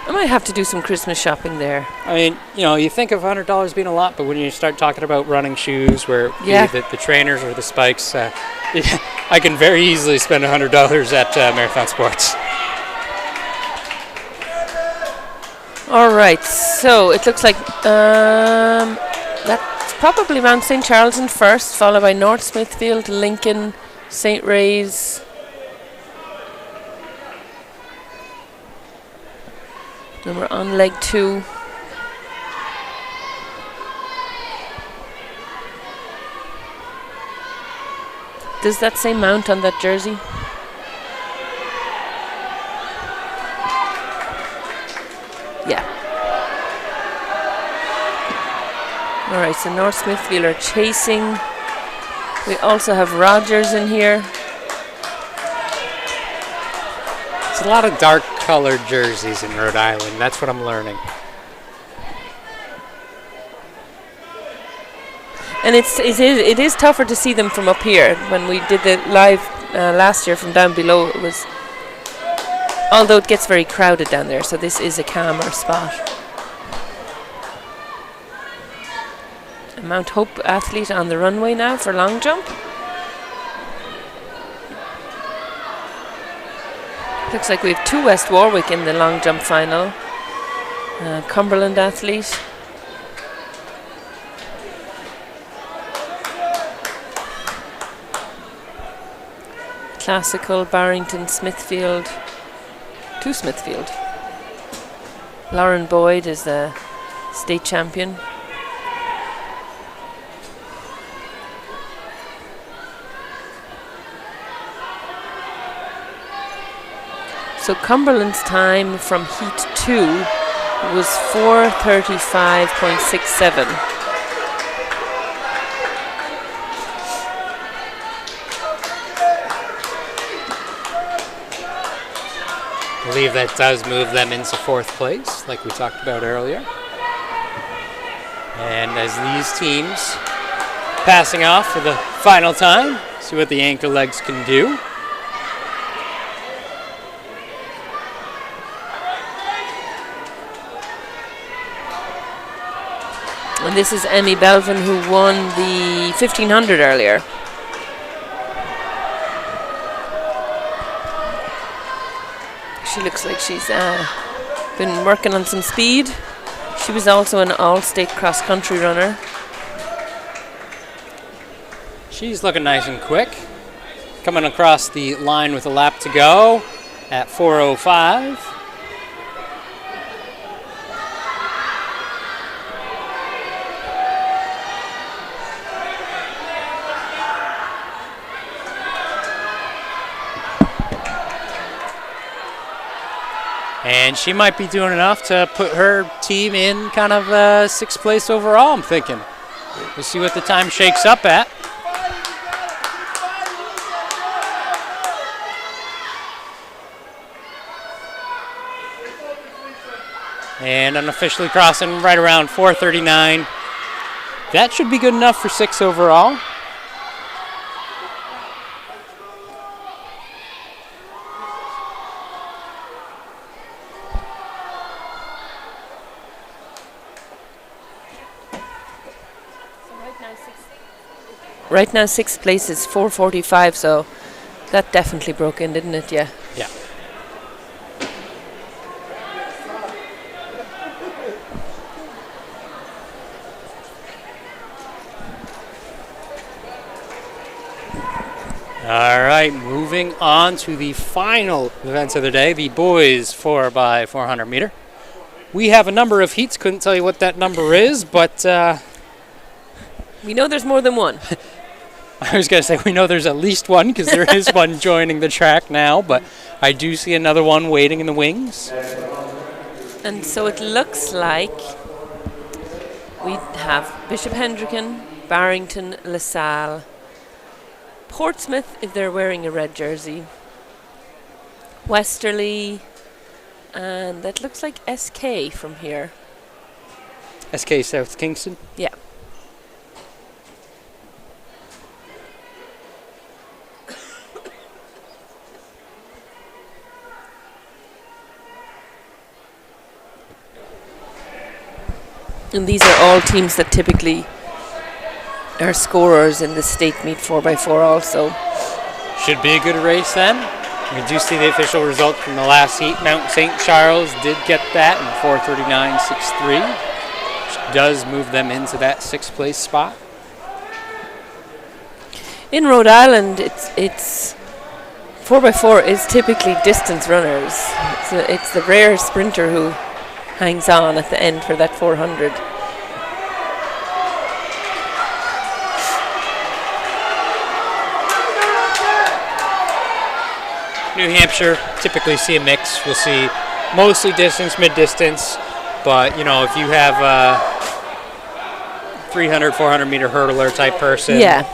I might have to do some Christmas shopping there.
I mean, you think of $100 being a lot, but when you start talking about running shoes, where either the trainers or the spikes, I can very easily spend $100 at Marathon Sports.
All right, so it looks like that's probably Mount St. Charles in first, followed by North Smithfield, Lincoln, St. Ray's. Then we're on leg 2. Does that say Mount on that jersey? Yeah. All right, so North Smithfield are chasing. We also have Rogers in here.
It's a lot of dark colored jerseys in Rhode Island. That's what I'm learning.
And it is tougher to see them from up here. When we did the live last year from down below, it was although it gets very crowded down there, so this is a calmer spot. A Mount Hope athlete on the runway now for long jump. Looks like we have 2 West Warwick in the long jump final. Cumberland athlete. Classical, Barrington, Smithfield. 2 Smithfield. Lauren Boyd is the state champion. So Cumberland's time from heat 2 was 4:35.67.
I believe that does move them into 4th place, like we talked about earlier. And as these teams passing off for the final time, see what the anchor legs can do.
And this is Emmy Belvin, who won the 1500 earlier. She looks like she's been working on some speed. She was also an all-state cross-country runner.
She's looking nice and quick. Coming across the line with a lap to go at 4:05. And she might be doing enough to put her team in kind of 6th place overall, I'm thinking. We'll see what the time shakes up at. And unofficially crossing right around 4:39. That should be good enough for 6 overall.
Right now 6th place is 4:45, so that definitely broke in, didn't it? Yeah.
Yeah. All right, moving on to the final events of the day, the boys 4x400 meter. We have a number of heats, couldn't tell you what that number is, but
we know there's more than one.
I was going to say we know there's at least one because there is one joining the track now, but I do see another one waiting in the wings.
And so it looks like we have Bishop Hendricken, Barrington, LaSalle, Portsmouth if they're wearing a red jersey, Westerly, and that looks like SK from here.
SK South Kingston?
Yeah. And these are all teams that typically are scorers in the state meet 4x4 also.
Should be a good race then. We do see the official result from the last heat. Mount St. Charles did get that in 4:39.63, which does move them into that 6th place spot.
In Rhode Island, it's 4x4 is typically distance runners. It's the rare sprinter who hangs on at the end for that 400.
New Hampshire typically see a mix. We'll see mostly distance, mid-distance, but you know, if you have a 300, 400 meter hurdler type person,
yeah,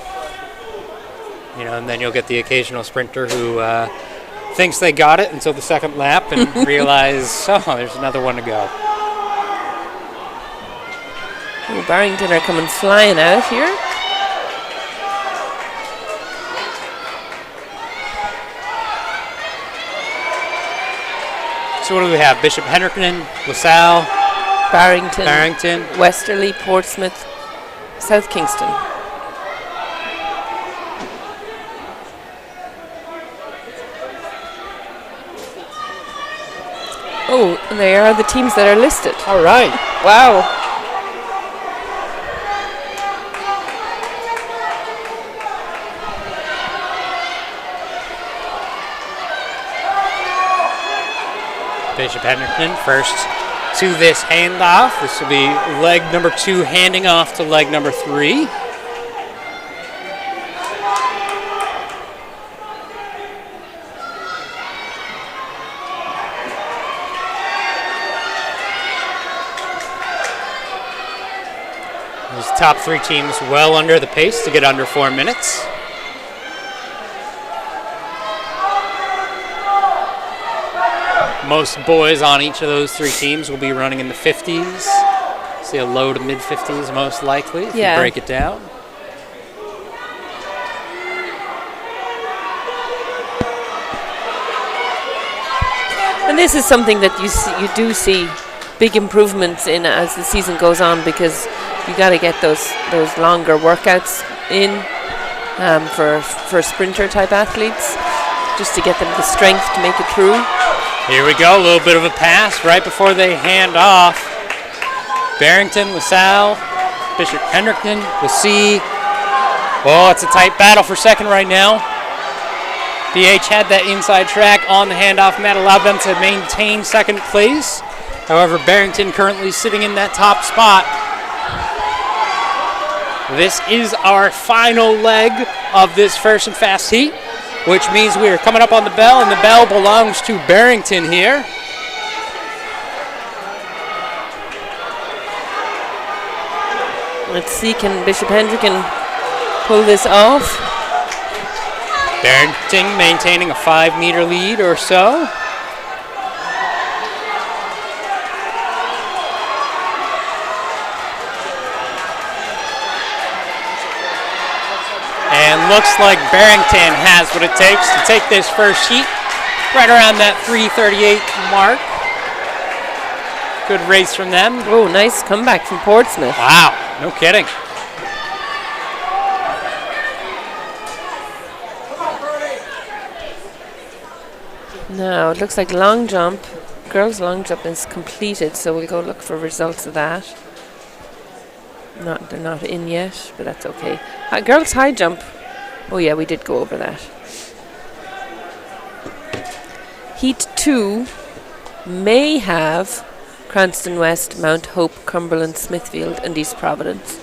you know, and then you'll get the occasional sprinter who thinks they got it until the second lap and realize, oh, there's another one to go.
Ooh, Barrington are coming flying out here.
So what do we have? Bishop Hendrickson, LaSalle,
Barrington,
Barrington.
Westerly, Portsmouth, South Kingston. Oh, and there are the teams that are listed.
All right.
Wow.
Bishop Hendrickson first to this handoff. This will be leg number 2 handing off to leg number 3. These top 3 teams well under the pace to get under 4 minutes. Most boys on each of those 3 teams will be running in the 50s. See a low to mid 50s most likely if you break it down.
And this is something that you do see big improvements in as the season goes on, because you got to get those longer workouts in for sprinter type athletes, just to get them the strength to make it through.
Here we go, a little bit of a pass right before they hand off. Barrington, LaSalle, Bishop Hendrickson, LaC. Oh, it's a tight battle for second right now. BH had that inside track on the handoff, and that allowed them to maintain second place. However, Barrington currently sitting in that top spot. This is our final leg of this first and fast heat, which means we are coming up on the bell, and the bell belongs to Barrington here.
Let's see, can Bishop Hendrickson pull this off?
Barrington maintaining a 5-meter lead or so. And looks like Barrington has what it takes to take this first heat right around that 3:38 mark. Good race from them.
Oh, nice comeback from Portsmouth.
Wow, no kidding.
Now, it looks like long jump. Girls' long jump is completed, so we'll go look for results of that. They're not in yet, but that's okay. Girls' high jump. Oh yeah, we did go over that. Heat 2 may have Cranston West, Mount Hope, Cumberland, Smithfield, and East Providence.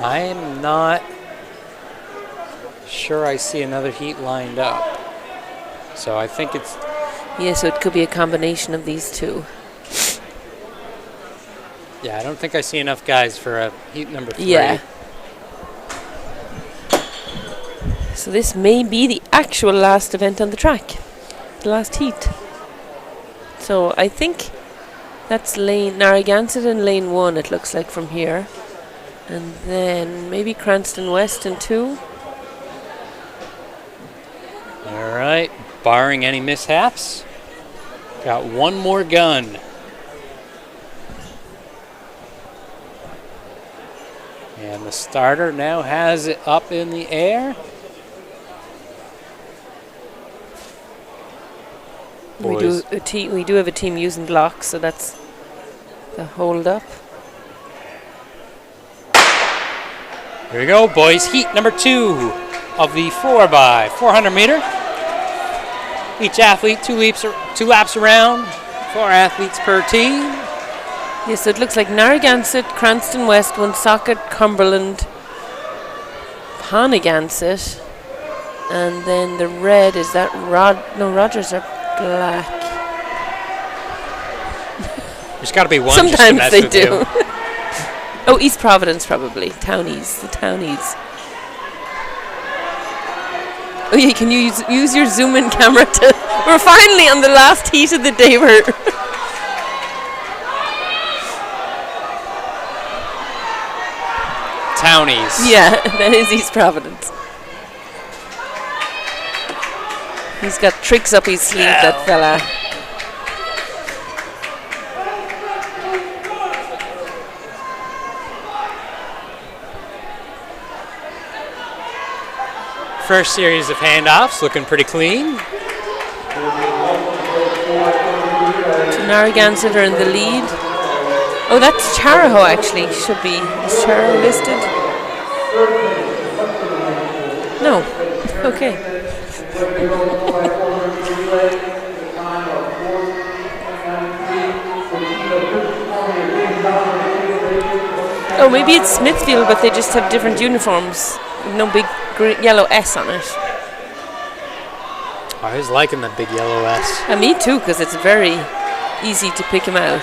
I am not sure I see another heat lined up. So I think it's...
Yeah, so it could be a combination of these two.
Yeah, I don't think I see enough guys for a heat number 3.
Yeah. So this may be the actual last event on the track. The last heat. So I think that's lane Narragansett and lane 1, it looks like from here. And then maybe Cranston West in 2.
All right, barring any mishaps. Got one more gun. And the starter now has it up in the air.
We do have a team using blocks, so that's the hold up.
Here we go, boys. Heat number 2 of the 4x400 meter. Each athlete 2 laps around. 4 athletes per team.
Yes, so it looks like Narragansett, Cranston West, Woonsocket, Cumberland, Ponnegansett, and then the red is that Rogers are black.
There's got to be one.
Sometimes they do. Oh, East Providence probably. Townies, the Townies. Oh, yeah, can you use your zoom-in camera to... We're finally on the last heat of the day.
Townies.
Yeah, that is East Providence. He's got tricks up his sleeve, that fella.
First series of handoffs looking pretty clean.
Narragansett are in the lead. Oh, that's Charaho actually. Should be. Is Charaho listed? No. Okay. Oh, maybe it's Smithfield, but they just have different uniforms. No big yellow S on it.
I was liking the big yellow S.
And me too, because it's very easy to pick him out.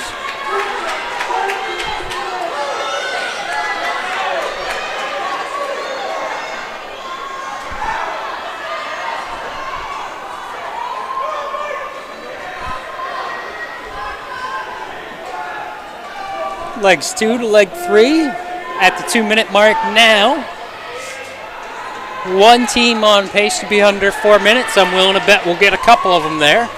Legs 2 to leg 3 at the 2-minute mark now. One team on pace to be under 4 minutes. I'm willing to bet we'll get a couple of them there.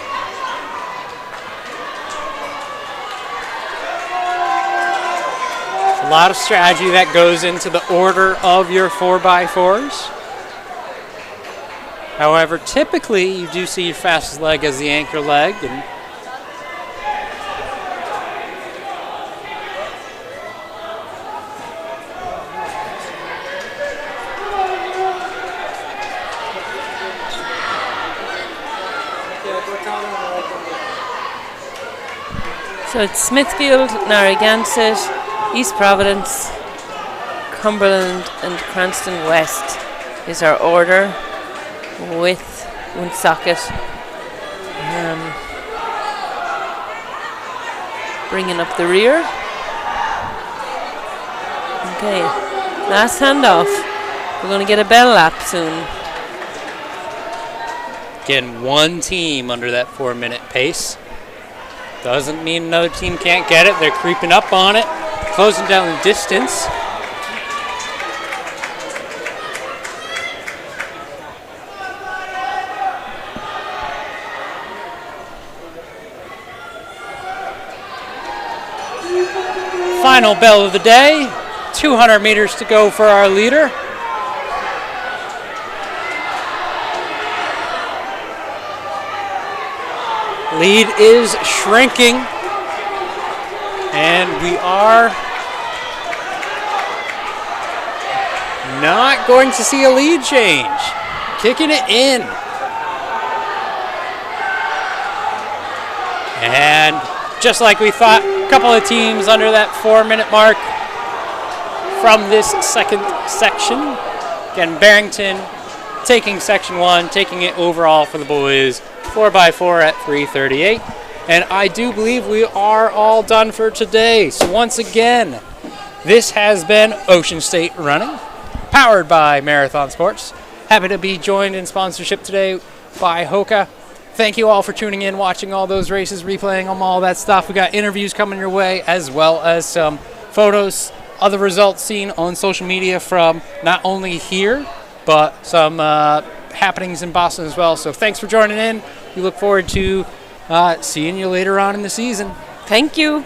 A lot of strategy that goes into the order of your 4x4s. However, typically you do see your fastest leg as the anchor leg, and
So it's Smithfield, Narragansett, East Providence, Cumberland, and Cranston West is our order, with Woonsocket bringing up the rear. Okay, last handoff. We're going to get a bell lap soon.
again, one team under that 4-minute pace. Doesn't mean another team can't get it. They're creeping up on it, closing down the distance. Final bell of the day. 200 meters to go for our leader. Lead is shrinking, and we are not going to see a lead change. Kicking it in. And just like we thought, a couple of teams under that 4-minute mark from this second section. Again, Barrington taking section 1, taking it overall for the boys. 4x4 at 3:38, and I do believe we are all done for today. So once again, this has been Ocean State Running, powered by Marathon Sports. Happy to be joined in sponsorship today by Hoka. Thank you all for tuning in, watching all those races, replaying them, all that stuff. We got interviews coming your way, as well as some photos of the results seen on social media from not only here, but some happenings in Boston as well. So thanks for joining in. We look forward to seeing you later on in the season.
Thank you.